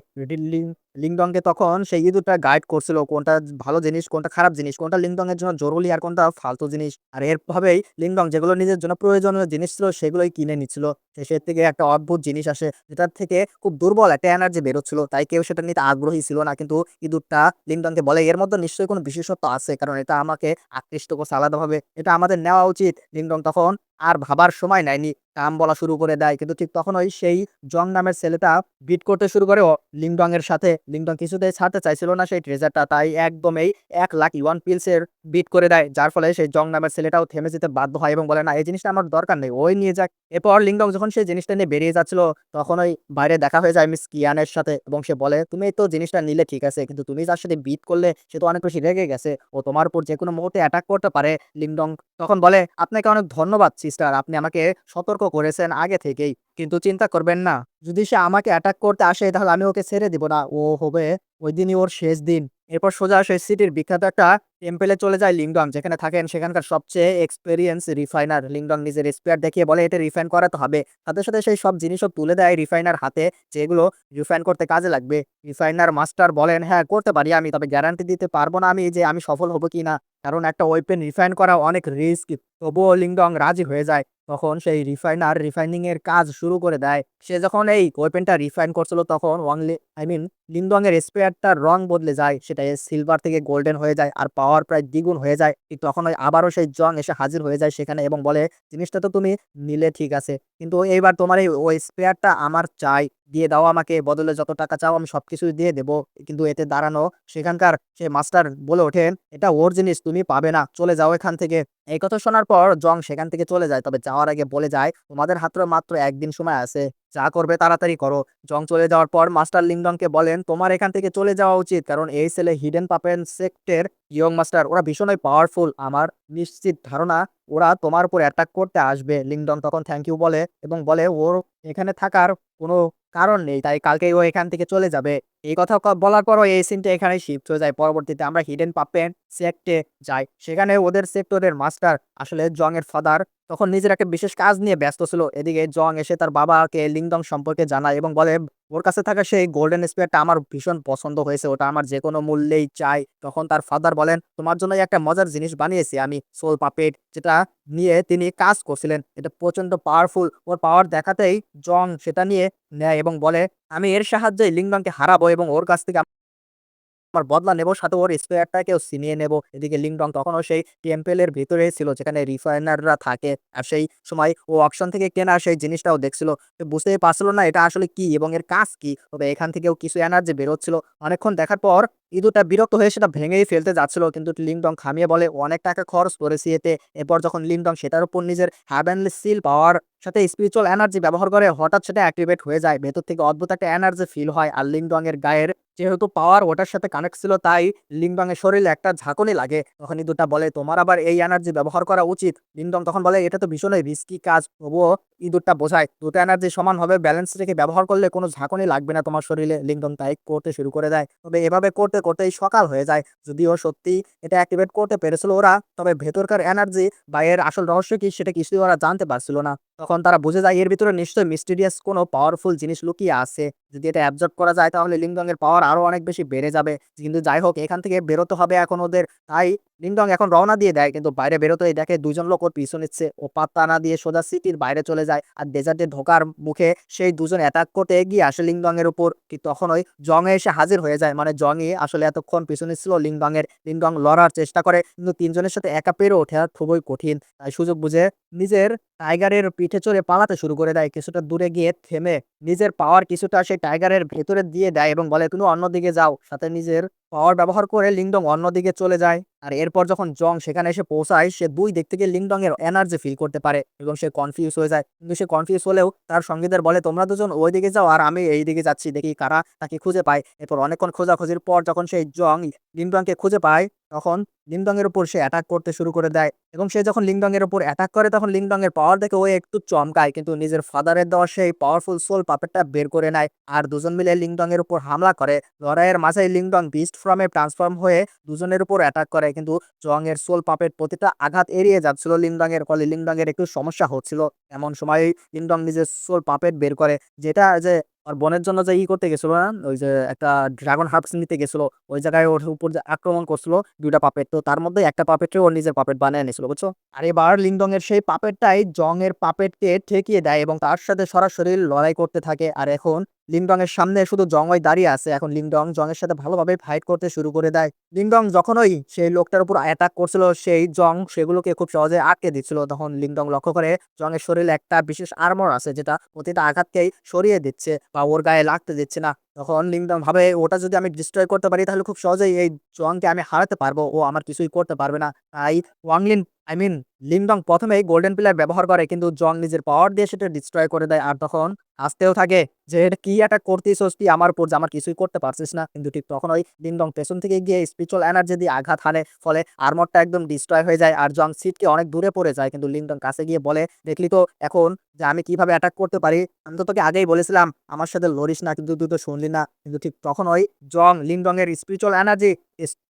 লিংডংকে তখন সেই ইঁদুরটা গাইড করছিল কোনটা ভালো জিনিস, কোনটা খারাপ জিনিস, কোনটা লিংডং এর জন্য জরুরি আর কোনটা ফালতু জিনিস। আর এরভাবেই লিংডং যেগুলো নিজের জন্য প্রয়োজনীয় জিনিস ছিল সেগুলোই কিনে নিচ্ছিল। শেষের থেকে একটা অদ্ভুত জিনিস আসে, যেটার থেকে খুব দুর্বল একটা এনার্জি বেরোচ্ছিল, তাই কেউ সেটা নিতে আগ্রহী ছিল না। কিন্তু ইঁদুরটা লিংডংকে বলে এর মধ্যে নিশ্চয়ই কোনো বিশেষত্ব আছে, কারণ এটা আমাকে আকৃষ্ট করছে আলাদাভাবে, এটা আমাদের নেওয়া উচিত। লিংডং তখন আর ভাবার সময় নেয়নি। নাম বলা শুরু করে দেয়। কিন্তু ঠিক তখনই সেই জং নামের ছেলেটা বিট করতে শুরু করে লিংডং এর সাথে। লিংডং কিছুতেই ছাড়তে চাইছিল না সেই ট্রেজারটা। তাই একদম এই ১ লাখ ইউয়ান পিলস এর বিট করে দেয়। যার ফলে সেই জং নামের ছেলেটাও থেমে যেতে বাধ্য হয় এবং বলে, "না, এই জিনিসটা আমার দরকার নেই। ওই নিয়ে যাক।" এরপর লিংডং যখন সেই জিনিসটা নিয়ে বেরিয়ে যাচ্ছিল, তখনই বাইরে দেখা হয়ে যায় মিস কিয়ানের সাথে এবং সে বলে, "তুমি তো জিনিসটা নিলে ঠিক আছে। কিন্তু তুমি যার সাথে বিট করলে সে তো অনেক বেশি রেগে গেছে। ও তোমার উপর যেকোনো মুহূর্তে অ্যাটাক করতে পারে।" লিংডং তখন বলে, "আপনাকে অনেক ধন্যবাদ সিস্টার। আপনি আমাকে সতর্ক করেছেন আগে থেকেই। কিন্তু চিন্তা করবেন না। যদি সে আমাকে অ্যাটাক করতে আসে তাহলে আমি ওকে ছেড়ে দিব না। ও হবে ওইদিনই ওর শেষ দিন।" এরপর সোজা সেই সিটির বিখ্যাত একটা টেম্পেলে চলে যায় লিংডং। যেখানে থাকেন সেখানকার সবচেয়ে এক্সপেরিয়েন্স রিফাইনার। লিংডং নিজের স্পেয়ার দেখিয়ে বলে, "এটা রিফাইন করাতে হবে।" সাথে, সাথে সেই সব জিনিসও তুলে দেয় রিফাইনার হাতে, যেগুলো রিফাইন করতে কাজে লাগবে। রিফাইনার মাস্টার বলেন, "হ্যাঁ, করতে পারি আমি। তবে গ্যারান্টি দিতে পারব না আমি যে আমি সফল হব কিনা। কারণ একটা ওয়েপেন রিফাইন করা অনেক রিস্ক।" তবুও লিংডং রাজি হয়ে যায়। তখন সেই রিফাইনার রিফাইনিং এর কাজ শুরু করে দেয়। সে যখন এই ওয়েপেনটা রিফাইন করছিল তখন লিংডং এর স্পেয়ারটার রং বদলে যায়। সেটা সিলভার থেকে গোল্ডেন হয়ে যায় আর পাওয়ার প্রায় দ্বিগুণ হয়ে যায়। ঠিক তখনই আবারও সেই জং এসে হাজির হয়ে যায় সেখানে এবং বলে, "জিনিসটা তো তুমি নিলে ঠিক আছে। কিন্তু এইবার তোমার ওই স্পেয়ারটা আমার চাই। দিয়ে দাও আমাকে। বদলে যত টাকা চাও আমি সবকিছুই দিয়ে দেব।" কিন্তু এতে দাঁড়ানো সেখানকার সে মাস্টার বলে ওঠেন, "এটা ওর জিনিস, তুমি পাবে না। চলে যাও এখান থেকে।" এই কথা শোনার পর জং সেখান থেকে চলে যায়। তবে যাওয়ার আগে বলে যায়, "তোমাদের হাতে মাত্র ১ দিন সময় আছে। যা করবে তাড়াতাড়ি করো।" জং চলে যাওয়ার পর মাস্টার লিংডংকে বলেন, "তোমার এখান থেকে চলে যাওয়া উচিত। কারণ এই ছেলে হিডেন পাপেন সেক্টের ইয়ং মাস্টার। ওরা ভীষণই পাওয়ারফুল। আমার নিশ্চিত ধারণা ওরা তোমার উপর অ্যাটাক করতে আসবে।" লিংডং তখন থ্যাংক ইউ বলে এবং বলে ওর এখানে থাকার কোনো কারণ নেই। তাই কালকেই ও এখান থেকে চলে যাবে। এই কথা বলার পরও এই সিনটা এখানেই শিফট হয়ে যায়। পরবর্তীতে আমরা হিডেন পাপেন সেক্টে যাই। সেখানে ওদের সেক্টরের মাস্টার আসলে জং এর ফাদার তখন নিজের একটা বিশেষ কাজ নিয়ে ব্যস্ত ছিল। এদিকে জং এসে তার বাবাকে লিংডং সম্পর্কে জানায় এবং বলে, "ওর কাছে থাকা সেই গোল্ডেন স্পিয়ারটা আমার ভীষণ পছন্দ হয়েছে। ওটা আমার যেকোনো মূল্যেই চাই।" তখন তার ফাদার বলেন, "তোমার জন্যই একটা মজার জিনিস বানিয়েছি আমি, সোল পাপেট, যেটা নিয়ে তিনি কাজ করছিলেন। এটা প্রচন্ড পাওয়ারফুল।" ওর পাওয়ার দেখাতেই জং সেটা নিয়ে নেয় এবং বলে, "আমি এর সাহায্যে লিংডংকে হারাবো এবং ওর কাছ থেকে আমার বদলা নেব, সাথে ওর স্পেয়ারটাকেও ছিনিয়ে নেব।" এদিকে লিংডং তখনও সেই টেম্পেলের ভেতরেই ছিল যেখানে রিফাইনাররা থাকে। আর সেই সময় ও অকশন থেকে কেনা সেই জিনিসটাও দেখছিল। সে বুঝতেই পারছিল না এটা আসলে কি এবং এর কাজ কি। তবে এখান থেকেও কিছু এনার্জি বেরোচ্ছিল। অনেকক্ষণ দেখার পর ইঁদুরটা বিরক্ত হয়ে সেটা ভেঙেই ফেলতে যাচ্ছিল। কিন্তু লিংডং থামিয়ে বলে, "অনেক টাকা খরচ করেছি এতে।" এরপর যখন লিংডং সেটার উপর নিজের হেভেনলি সিল পাওয়ার সাথে স্পিরিচুয়াল এনার্জি ব্যবহার করে, হঠাৎ সেটা অ্যাক্টিভেট হয়ে যায়। ভেতর থেকে অদ্ভুত একটা এনার্জি ফিল হয়। আর লিংডং এর গায়ের যেহেতু পাওয়ার ওটার সাথে কানেক্ট ছিল, তাই লিংডং এর শরীরে একটা ঝাঁকুনি লাগে। তখন ইঁদুরটা বলে, "তোমার আবার এই এনার্জি ব্যবহার করা উচিত।" লিংডং তখন বলে, "এটা তো ভীষণই রিস্কি কাজ।" তবুও ইঁদুরটা বোঝায়, "দুটো এনার্জি সমানভাবে ব্যালেন্স রেখে ব্যবহার করলে কোনো ঝাঁকুনি লাগবে না তোমার শরীরে।" লিংডং তাই করতে শুরু করে দেয়। তবে এভাবে করতে করতেই সকাল হয়ে যায়। যদিও সত্যি এটা অ্যাক্টিভেট করতে পেরেছিল ওরা, তবে ভেতরকার এনার্জি বা এর আসল রহস্য কি সেটা কিছুই ওরা জানতে পারছিল না। তখন তারা বুঝে যায় এর ভিতরে নিশ্চয়ই মিস্টিরিয়াস কোনো পাওয়ারফুল জিনিস লুকিয়ে আছে। যদি এটা অ্যাবজর্ব করা যায় তাহলে লিংডং এর পাওয়ার আরো অনেক বেশি বেড়ে যাবে। কিন্তু যাই হোক, এখান থেকে বেরোতে হবে এখন ওদের। তাই লিংডং এখন রওনা দিয়ে দেয়। কিন্তু বাইরে বেরোতেই দেখে ২ জন লোক ওর পিছু নিচ্ছে। ও পাত্তা না দিয়ে সোজা সিটির বাইরে চলে যায়। আর ডেজার্টে ঢোকার মুখে সেই ২ জন অ্যাটাক করতে এগিয়ে আসে লিংডং এর উপর। ঠিক তখনই জং এসে হাজির হয়ে যায়। মানে জংই আসলে এতক্ষণ পিছু নিচ্ছিল লিংডং এর। লিংডং লড়ার চেষ্টা করে কিন্তু ৩ জনের সাথে একা পেরে ওঠা খুবই কঠিন। তাই সুযোগ বুঝে নিজের টাইগারের পিঠে চড়ে পালাতে শুরু করে দেয়। কিছুটা দূরে গিয়ে থেমে নিজের পাওয়ার কিছুটা সেই টাইগারের ভেতরে দিয়ে দেয় এবং বলে, "তুমি অন্যদিকে যাও।" সাথে নিজের পাওয়ার ব্যবহার করে লিংডং অন্যদিকে চলে যায়। আর এরপর যখন জং সেখানে এসে পৌঁছায়, সে ২ দিক থেকে লিংডং এর এনার্জি ফিল করতে পারে এবং সে কনফিউজ হয়ে যায়। কিন্তু সে কনফিউজ হলেও তার সঙ্গীদের বলে, "তোমরা দুজন ওইদিকে যাও আর আমি এইদিকে যাচ্ছি। দেখি কারা তাকে খুঁজে পায়।" এরপর অনেকক্ষণ খোঁজাখুঁজির পর যখন সেই জং লিংডংকে খুঁজে পায়, তখন লিংডং এর উপর সে অ্যাটাক করতে শুরু করে দেয় এবং সে যখন লিংডং এর উপর অ্যাটাক করে তখন লিংডং এর পাওয়ার দেখে ও একটু চমকায়, কিন্তু নিজের ফাদারের দেওয়া সেই পাওয়ারফুল সোল পাপেটটা বের করে নেয়। আর দুজন মিলে লিংডং এর উপর হামলা করে। লড়াইয়ের মাঝেই লিংডং বিস্ট ফর্মে ট্রান্সফর্ম হয়ে দুজনের উপর অ্যাটাক করে, কিন্তু জং এর সোল পাপেট প্রতিটা আঘাত এড়িয়ে যাচ্ছিল লিংডং এর, ফলে লিংডং এর একটু সমস্যা হচ্ছিল। এমন সময়ই লিংডং নিজের সোল পাপেট বের করে, যেটা যে ওর বোনের জন্য যে করতে গেছিল না, ওই যে একটা ড্রাগন হার্বস নিতে গেছিল, ওই জায়গায় ওর উপর যে আক্রমণ করছিল ২ টা পাপেট, তো তার মধ্যে একটা পাপেটকে ওর নিজের পাপেট বানিয়ে নিয়েছিল, বুঝছো? আর এবার লিংডং এর সেই পাপেটটাই জং এর পাপেটকে ঠেকিয়ে দেয় এবং তার সাথে সরাসরি লড়াই করতে থাকে। আর এখন লিংডং এর সামনে শুধু জংওই দাঁড়িয়ে আছে। এখন লিংডং জং এর সাথে ভালোভাবে ফাইট করতে শুরু করে দেয়। লিংডং যখনই সেই লোকটার উপর অ্যাটাক করছিল সেই জং সেগুলোকে খুব সহজে আটকে দিচ্ছিল। তখন লিংডং লক্ষ্য করে জং এর শরীরে একটা বিশেষ আর্মর আছে যেটা প্রতিটা আঘাতকেই সরিয়ে দিচ্ছে বা ওর গায়ে লাগতে দিচ্ছে না। তখন লিংডং ভাবে ওটা যদি আমি ডিস্ট্রয় করতে পারি তাহলে খুব সহজেই এই জংকে আমি হারাতে পারবো। ও আমার কিছুই করতে পারবে না। তাই ওয়াংলিন আই মিন লিংডং ১ম এই গোল্ডেন পিলার ব্যবহার করে কিন্তু জং নিজের পাওয়ার দিয়ে সেটা ডিস্ট্রয় করে দেয়। আর তখন হাসতেও থাকে যে, "এটা কি অ্যাটাক করতেছিস তুই আমার উপর যে আমার কিছুই করতে পারছিস না।" কিন্তু ঠিক তখনই লিংডং পেছন থেকে গিয়ে স্পিরিচুয়াল এনার্জি দিয়ে আঘাত হানে। ফলে আর্মরটা একদম ডিস্ট্রয় হয়ে যায় আর জং ছিটকে অনেক দূরে পড়ে যায়। কিন্তু লিংডং কাছে গিয়ে বলে, "দেখলি তো এখন যে আমি কিভাবে অ্যাটাক করতে পারি? আমি তো তোকে আগেই বলেছিলাম আমার সাথে লড়িস না কিন্তু তুই তো শুনলি না।" কিন্তু ঠিক তখনই জং লিংডং এর স্পিরিচুয়াল এনার্জি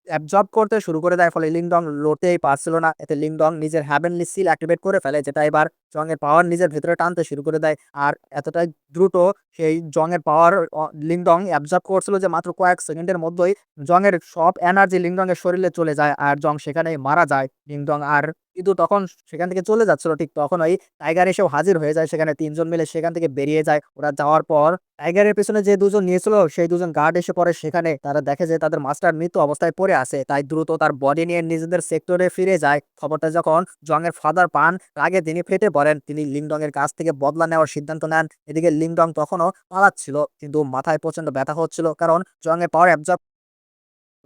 অ্যাবজর্ব করতে শুরু করে দেয়। ফলে লিংডং লড়তেই পারছিল না। এতে লিংডং নিজের হেভেনলি সিল অ্যাক্টিভেট করে ফেলে যেটা এবার জং এর পাওয়ার নিজের ভেতরে টানতে শুরু করে দেয়। আর এতটাই দ্রুত সেই জং এর পাওয়ার লিংডং অ্যাবজর্ব করছিল যে মাত্র কয়েক সেকেন্ডের মধ্যেই জং এর সব এনার্জি লিংডং এর শরীরে চলে যায় আর জং সেখানেই মারা যায়। লিংডং আর ইদু তখন সেখান থেকে চলে যাচ্ছিল। ঠিক তখনই টাইগার এসেও হাজির হয়ে যায় সেখানে। ৩ জন মিলে সেখান থেকে বেরিয়ে যায়। ওরা যাওয়ার পর টাইগারের পেছনে যে ২ জন নিয়েছিল সেই ২ জন গার্ড এসে পড়ে সেখানে। তারা দেখে যে তাদের মাস্টার মৃত অবস্থায় পড়ে আছে। তাই দ্রুত তার বডি নিয়ে নিজেদের সেক্টরে ফিরে যায়। খবরটা যখন জং এর ফাদার পান রাগে তিনি ফেটে পড়েন। তিনি লিংডং এর কাছ থেকে বদলা নেওয়ার সিদ্ধান্ত নেন। এদিকে লিংডং তখনও পালাচ্ছিল কিন্তু মাথায় প্রচন্ড ব্যথা হচ্ছিল। কারণ জং এর পাওয়ার অ্যাবজর্ব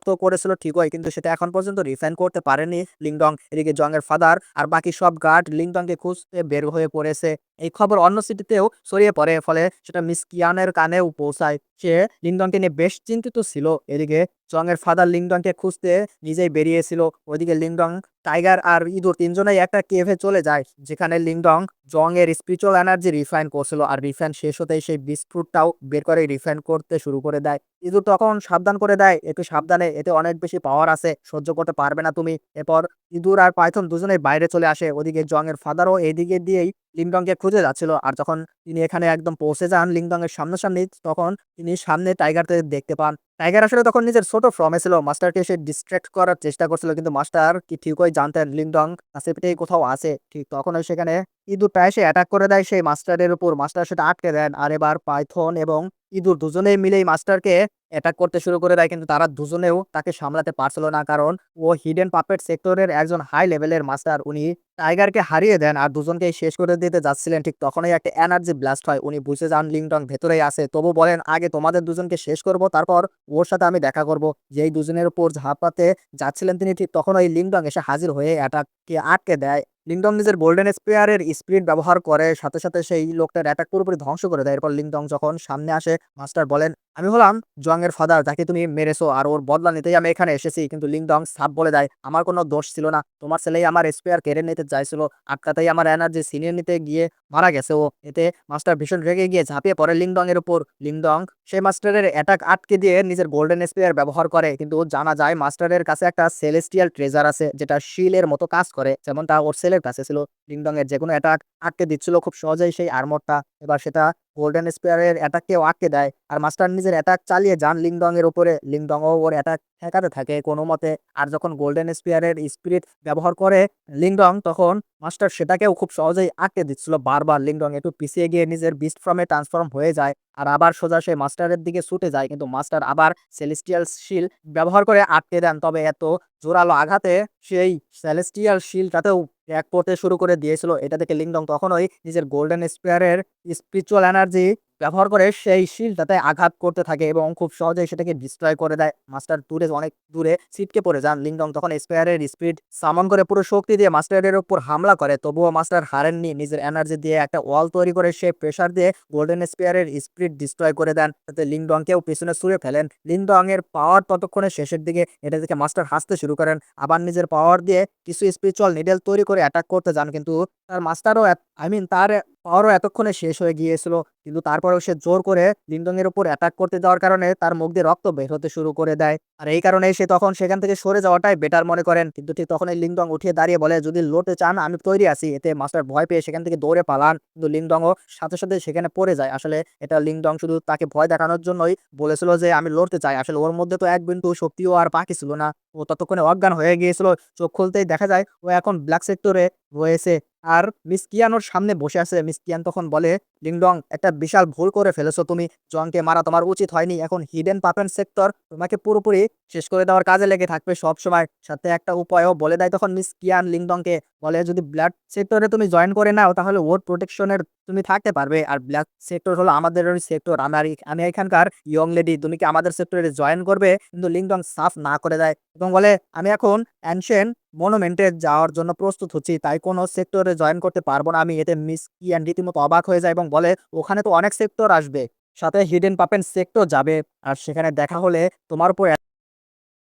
তো করেছিল ঠিকই কিন্তু সেটা এখন পর্যন্ত রিফাইন করতে পারেনি লিংডং। এদিকে জং এর ফাদার আর বাকি সব গার্ড লিংডংকে খুঁজতে বের হয়ে পড়েছে। এই খবর অন্য সিটিতেও ছড়িয়ে পড়ে। ফলে সেটা মিস কিয়ানের কানেও পৌঁছায়। সে লিংডংকে নিয়ে বেশ চিন্তিত ছিল। এদিকে জং এর ফাদার লিংডংকে খুঁজতে নিজেই বেরিয়েছিল। ওইদিকে লিংডং, টাইগার আর ইঁদুর ৩ জনেই একটা কেভে চলে যায়। যেখানে লিংডং জং এর স্পিরিচুয়াল এনার্জি রিফাইন করছিল। আর রিফাইন শেষ হতেই সেই বিস্ট ফ্রুটটাও বের করে রিফাইন করতে শুরু করে দেয়। ইঁদুর তখন সাবধান করে দেয়, "একটু সাবধানে, এতে অনেক বেশি পাওয়ার আছে, সহ্য করতে পারবে না তুমি।" এরপর ইঁদুর আর পাইথন দুজনেই বাইরে চলে আসে। ওদিকে জং এর ফাদারও এইদিকে দিয়েই লিংডংকে খুঁজে যাচ্ছিল। আর যখন তিনি এখানে একদম পৌঁছে যান লিংডং এর সামনাসামনি তখন তিনি সামনে টাইগারকে দেখতে পান। টাইগার আসলে তখন নিজের ছোট ফর্মে ছিল। মাস্টারকে সে ডিস্ট্রাক্ট করার চেষ্টা করছিল কিন্তু মাস্টার কি ঠিকই জানতেন লিংডং কাছেপিঠেই কোথাও আছে। ঠিক তখনই সেখানে ইঁদুরটা এসে অ্যাটাক করে দেয় সেই মাস্টারের উপর। মাস্টার সেটা আটকে দেন। আর এবার পাইথন এবং ইঁদুর দুজনেই মিলেই মাস্টারকে অ্যাটাক করতে শুরু করে দেয় কিন্তু তারা দুজনেও তাকে সামলাতে পারছিল না। কারণ ও হিডেন পাপেট সেক্টরের একজন হাই লেভেলের মাস্টার। উনি টাইগারকে হারিয়ে দেন আর দুজনকেই শেষ করে দিতে যাচ্ছিলেন। ঠিক তখনই একটা এনার্জি ব্লাস্ট হয়। উনি বুঝে যান লিংডং ভেতরেই আছে। তবু বলেন, "আগে তোমাদের দুজনকে শেষ করব, তারপর ওর সাথে আমি দেখা করব।" যেই দুজনের উপর ঝাঁপাতে যাচ্ছিলেন তিনি ঠিক তখনই লিংডং এসে হাজির হয়ে অ্যাটাককে আটকে দেয়। লিংডং নিজের গোল্ডেন স্পিয়ারের স্পিরিট ব্যবহার করে সাথে সাথে সেই লোকটার অ্যাটাক পুরোপুরি ধ্বংস করে দেয়। এরপর লিংডং যখন সামনে আসে মাস্টার বলেন, "আমি হলাম জং এর ফাদার যাকে তুমি মেরেছো আর ওর বদলা নিতেই আমি এখানে এসেছি।" কিন্তু লিংডং সাফ বলে দেয়, "আমার কোনো দোষ ছিল না। তোমার ছেলেই আমার স্পেয়ার কেড়ে নিতে চাইছিল। আটকাতেই আমার এনার্জি ছিনিয়ে নিতে গিয়ে মারা গেছে ও।" এতে মাস্টার ভীষণ রেগে গিয়ে ঝাঁপিয়ে পড়ে লিংডং এর উপর। লিংডং সেই মাস্টারের অ্যাটাক আটকে দিয়ে নিজের গোল্ডেন স্পেয়ার ব্যবহার করে কিন্তু জানা যায় মাস্টারের কাছে একটা সেলেস্টিয়াল ট্রেজার আছে যেটা শিলের মতো কাজ করে যেমনটা ওর ছেলের কাছে ছিল। লিংডং এর যেকোনো অ্যাটাক আটকে দিচ্ছিল খুব সহজেই সেই আর্মরটা। এবার সেটা গোল্ডেন স্পেয়ারের অ্যাটাককেও আটকে দেয়। আর মাস্টার নিজের অ্যাটাক চালিয়ে যান লিংডং এর উপরে। লিংডংও ওর অ্যাটাক ঠেকাতে থাকে কোনোমতে। আর যখন গোল্ডেন স্পিয়ারের স্পিরিট ব্যবহার করে লিংডং তখন মাস্টার সেটাকেও খুব সহজেই আটকে দিচ্ছিল বারবার। লিংডং একটু পিছিয়ে গিয়ে নিজের বিস্ট ফর্মে ট্রান্সফর্ম হয়ে যায় আর আবার সোজা সে মাস্টারের দিকে ছুটে যায় কিন্তু মাস্টার আবার সেলেস্টিয়াল শিল্ড ব্যবহার করে আটকে দেন। তবে এত জোরালো আঘাতে সেই সেলেস্টিয়াল শিল্ডটাতেও ত্যাগ করতে শুরু করে দিয়েছিল। এটা দেখে লিংডং তখনই নিজের গোল্ডেন স্পিয়ারের স্পিরিচুয়াল এনার্জি ব্যবহার করে সেই শিলটাতে আঘাত করতে থাকে এবং খুব সহজেই সেটাকে ডিস্ট্রয় করে দেয়। মাস্টার অনেক দূরে ছিটকে পড়ে যান। লিংডং তখন স্পেয়ারের স্পিড সামন করে পুরো শক্তি দিয়ে মাস্টারের উপর হামলা করে। তবুও মাস্টার হারেননি। নিজের এনার্জি দিয়ে একটা ওয়াল তৈরি করে সেই প্রেসার দিয়ে গোল্ডেন স্পিয়ারের স্পিড ডিস্ট্রয় করে দেন। তাতে লিংডংকেও পেছনে ছুঁড়ে ফেলেন। লিংডং এর পাওয়ার ততক্ষণে শেষের দিকে। এটা দেখে মাস্টার হাসতে শুরু করেন। আবার নিজের পাওয়ার দিয়ে কিছু স্পিরিচুয়াল নিডেল তৈরি করে অ্যাটাক করতে যান কিন্তু তার মাস্টারও তার পাওয়ারও এতক্ষণে শেষ হয়ে গিয়েছিল। কিন্তু তারপরেও সে জোর করে লিংডং এর উপর অ্যাটাক করতে যাওয়ার কারণে তার মুখ দিয়ে রক্ত বের হতে শুরু করে দেয়। আর এই কারণেই সে তখন সেখান থেকে সরে যাওয়াটাই বেটার মনে করেন। কিন্তু ঠিক তখনই লিংডং উঠিয়ে দাঁড়িয়ে বলে, "যদি লড়তে চান আমি তৈরি আছি।" এতে মাস্টার ভয় পেয়ে সেখান থেকে দৌড়ে পালান। কিন্তু লিংডংও সাথে সাথে সেখানে পড়ে যায়। আসলে এটা লিংডং শুধু তাকে ভয় দেখানোর জন্যই বলেছিল যে আমি লড়তে চাই। আসলে ওর মধ্যে তো এক বিন্দু শক্তিও আর বাকি ছিল না। ও ততক্ষণে অজ্ঞান হয়ে গিয়েছিল। চোখ খুলতেই দেখা যায় ও এখন ব্ল্যাক সেক্টরে রয়েছে। আর মিস কিয়ান ওর সামনে বসে আছে। মিস কিয়ান তখন বলে, লিংডং একটা বিশাল ভুল করে ফেলেছো তুমি। জংকে মারা তোমার উচিত হয়নি। এখন হিডেন পাপেন সেক্টর তোমাকে পুরোপুরি শেষ করে দেওয়ার কাজে লেগে থাকবে সবসময়। সাথে একটা উপায়ও বলে দেয় তখন মিস কিয়ান লিংডংকে, বলে যদি ব্লাড সেক্টরে তুমি জয়েন করে নাও তাহলে ওর প্রোটেকশনের তুমি থাকতে পারবে। আর ব্ল্যাক সেক্টর হলো আমাদেরই সেক্টর। আমি এখানকার ইয়ং লেডি। তুমি কি আমাদের সেক্টরে জয়েন করবে? কিন্তু লিংডং সাফ না করে দেয় এবং বলে, আমি এখন অ্যানশিয়েন্ট মনুমেন্টে যাওয়ার জন্য প্রস্তুত হচ্ছি, তাই কোনো সেক্টরে জয়েন করতে পারবো না আমি। এতে মিস কিয়ান রীতিমতো অবাক হয়ে যায় এবং বলে, ওখানে তো অনেক সেক্টর আসবে, সাথে হিডেন পাপেন সেক্টর যাবে, আর সেখানে দেখা হলে তোমার উপর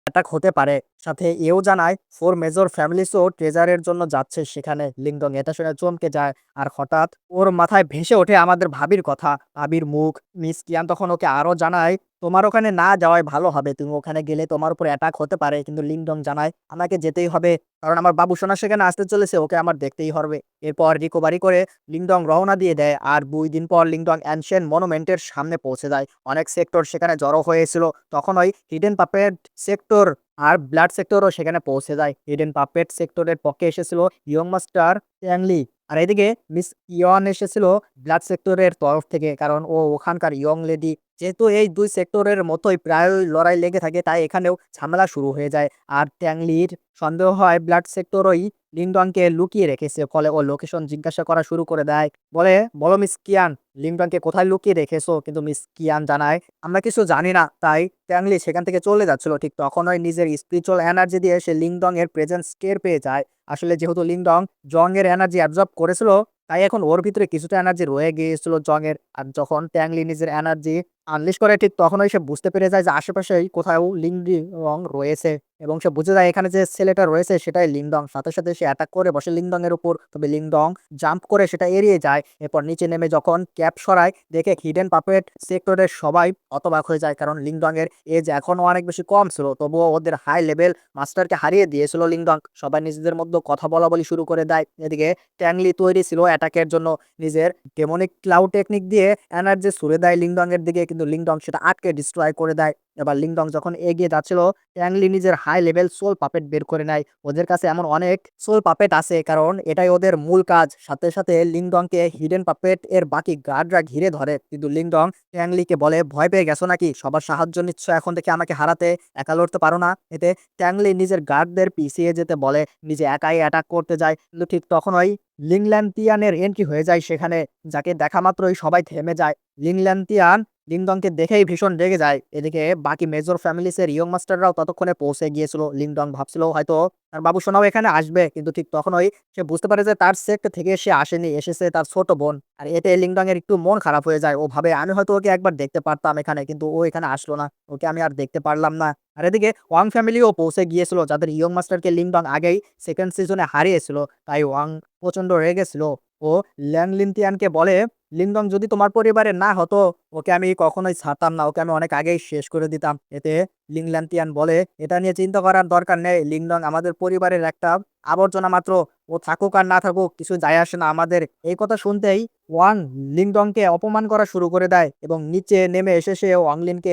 অ্যাটাক হতে পারে। সাথে এও জানায় 4 মেজর ফ্যামিলিসও ট্রেজারের জন্য যাচ্ছে সেখানে। লিংডং এটা শুনে চমকে যায়। আর হঠাৎ ওর মাথায় ভেসে ওঠে আমাদের ভাবির কথা, ভাবির মুখ। মিস কিয়ান তখন ওকে আরো জানায়, তোমার ওখানে না যাওয়াই ভালো হবে। তুমি ওখানে গেলে তোমার উপর অ্যাটাক হতে পারে। কিন্তু লিংডং জানায়, আমাকে যেতেই হবে, কারণ আমার বাবু সোনা সেখানে আসতে চলেছে, ওকে আমার দেখতেই হবে। এরপর রিকভারি করে লিংডং রওনা দিয়ে দেয়। আর 2 দিন পর লিংডং অ্যানশিয়েন্ট মনুমেন্টের সামনে পৌঁছে যায়। অনেক সেক্টর সেখানে জড়ো হয়েছিল। তখন ওই হিডেন পাপেট সেক্টর আর ব্লাড সেক্টরও সেখানে পৌঁছে যায়। হিডেন পাপেট সেক্টরের পক্ষে এসেছিল ইয়ং মাস্টার ট্যাংলি। আর এদিকে মিস ইয়ন এসেছিল ব্লাড সেক্টরের তরফ থেকে, কারণ ও ওখানকার ইয়ং লেডি। যেহেতু এই 2 সেক্টরের মতোই প্রায় লড়াই লেগে থাকে, তাই এখানেও ঝামেলা শুরু হয়ে যায়। আর ট্যাংলির সন্দেহ হয় ব্লাড সেক্টরই লিংডংকে লুকিয়ে রেখেছে। ফলে ও লোকেশন জিজ্ঞাসা করা শুরু করে দেয়। বলে, বলো মিস কিয়ান, লিংডংকে কোথায় লুকিয়ে রেখেছো? কিন্তু মিস কিয়ান জানায়, আমরা কিছু জানি না। তাই ট্যাংলি সেখান থেকে চলে যাচ্ছিল। ঠিক তখনই নিজের স্পিরিচুয়াল এনার্জি দিয়ে সে লিংডং এর প্রেজেন্স টের পেয়ে যায়। আসলে যেহেতু লিংডং জং এর এনার্জি অ্যাবজর্ব করেছিল, তাই এখন ওর ভিতরে কিছুটা এনার্জি রয়ে গিয়েছিল জং এর। আর যখন ট্যাংলি নিজের এনার্জি আনলিশ করে, ঠিক তখনই সে বুঝতে পেরে যায় যে আশেপাশেই কোথাও লিংডং রয়েছে এবং সে বুঝে যায় এখানে যে ছেলেটা রয়েছে সেটাই লিংডং। সাথে সাথে সে অ্যাটাক করে বসে লিংডং এর উপর। তবে লিংডং জাম্প করে সেটা এড়িয়ে যায়। এরপর নিচে নেমে যখন ক্যাপ সরায়, দেখে হিডেন পাপেট সেক্টরের সবাই হতবাক হয়ে যায়, কারণ লিংডং এর এজ এখনও অনেক বেশি কম ছিল। তবুও ওদের হাই লেভেল মাস্টারকে হারিয়ে দিয়েছিল লিংডং। সবাই নিজেদের মধ্যে কথা বলা বলি শুরু করে দেয়। এদিকে ট্যাংলি তৈরি ছিল অ্যাটাকের জন্য। নিজের ডেমনিক ক্লাউড টেকনিক দিয়ে এনার্জি ছুড়ে দেয় লিংডং এর দিকে, কিন্তু লিংডং সেটা আটকে ডিস্ট্রয় করে দেয়। এবার লিংডং যখন এগিয়ে যাচ্ছিল, ট্যাংলি নিজের হাই লেভেল সোল পাপেট বের করে নেয়। ওদের কাছে এমন অনেক সোল পাপেট আছে, কারণ এটাই ওদের মূল কাজ। সাথে সাথে লিংডংকে হিডেন পাপেট এর বাকি গার্ডরা ঘিরে ধরে। কিন্তু লিংডং ট্যাংলিকে বলে, ভয় পেয়ে গেছো নাকি? সবার সাহায্য নিচ্ছ এখন থেকে আমাকে হারাতে, একা লড়তে পারো না? এতে ট্যাংলি নিজের গার্ডদের পিছিয়ে যেতে বলে, নিজে একাই অ্যাটাক করতে যায়। কিন্তু ঠিক তখনই লিংল্যান্তিয়ানের এন্ট্রি হয়ে যায় সেখানে, যাকে দেখা মাত্রই সবাই থেমে যায়। লিংল্যান্তিয়ান লিংডংকে দেখেই ভীষণ রেগে যায়। এদিকে বাকি মেজর ফ্যামিলিসের ইয়ং মাস্টাররাও ততক্ষণে পৌঁছে গিয়েছিল। লিংডং ভাবছিল হয়তো তার বাবু সোনাও এখানে আসবে, কিন্তু ঠিক তখনই সে বুঝতে পারে যে তার সেক্ট থেকে সে আসেনি, এসেছে তার ছোট বোন। আর এতে লিংডং এর একটু মন খারাপ হয়ে যায়। ও ভাবে, আমি হয়তো ওকে একবার দেখতে পারতাম এখানে, কিন্তু ও এখানে আসলো না, ওকে আমি আর দেখতে পারলাম না। আর এদিকে ওয়াং ফ্যামিলিও পৌঁছে গিয়েছিল, যাদের ইয়ং মাস্টারকে লিংডং আগেই সেকেন্ড সিজনে হারিয়েছিল। তাই ওয়াং প্রচন্ড রেগেছিল। ও ল্যাংলিনতিয়ানকে বলে, লিংডং যদি তোমার পরিবারের না হতো, ওকে আমি কখনোই ছাড়তাম না, ওকে আমি অনেক আগেই শেষ করে দিতাম। এতে লিংল্যান্তিয়ান বলে, এটা নিয়ে চিন্তা করার দরকার নেই, লিংডং আমাদের পরিবারের একটা আবর্জনা মাত্র, ও থাকুক আর না থাকুক কিছু যায় আসে না আমাদের। এই কথা শুনতেই ওয়াং লিংডংকে অপমান করা শুরু করে দেয় এবং নিচে নেমে এসে সে ওয়াংলিনকে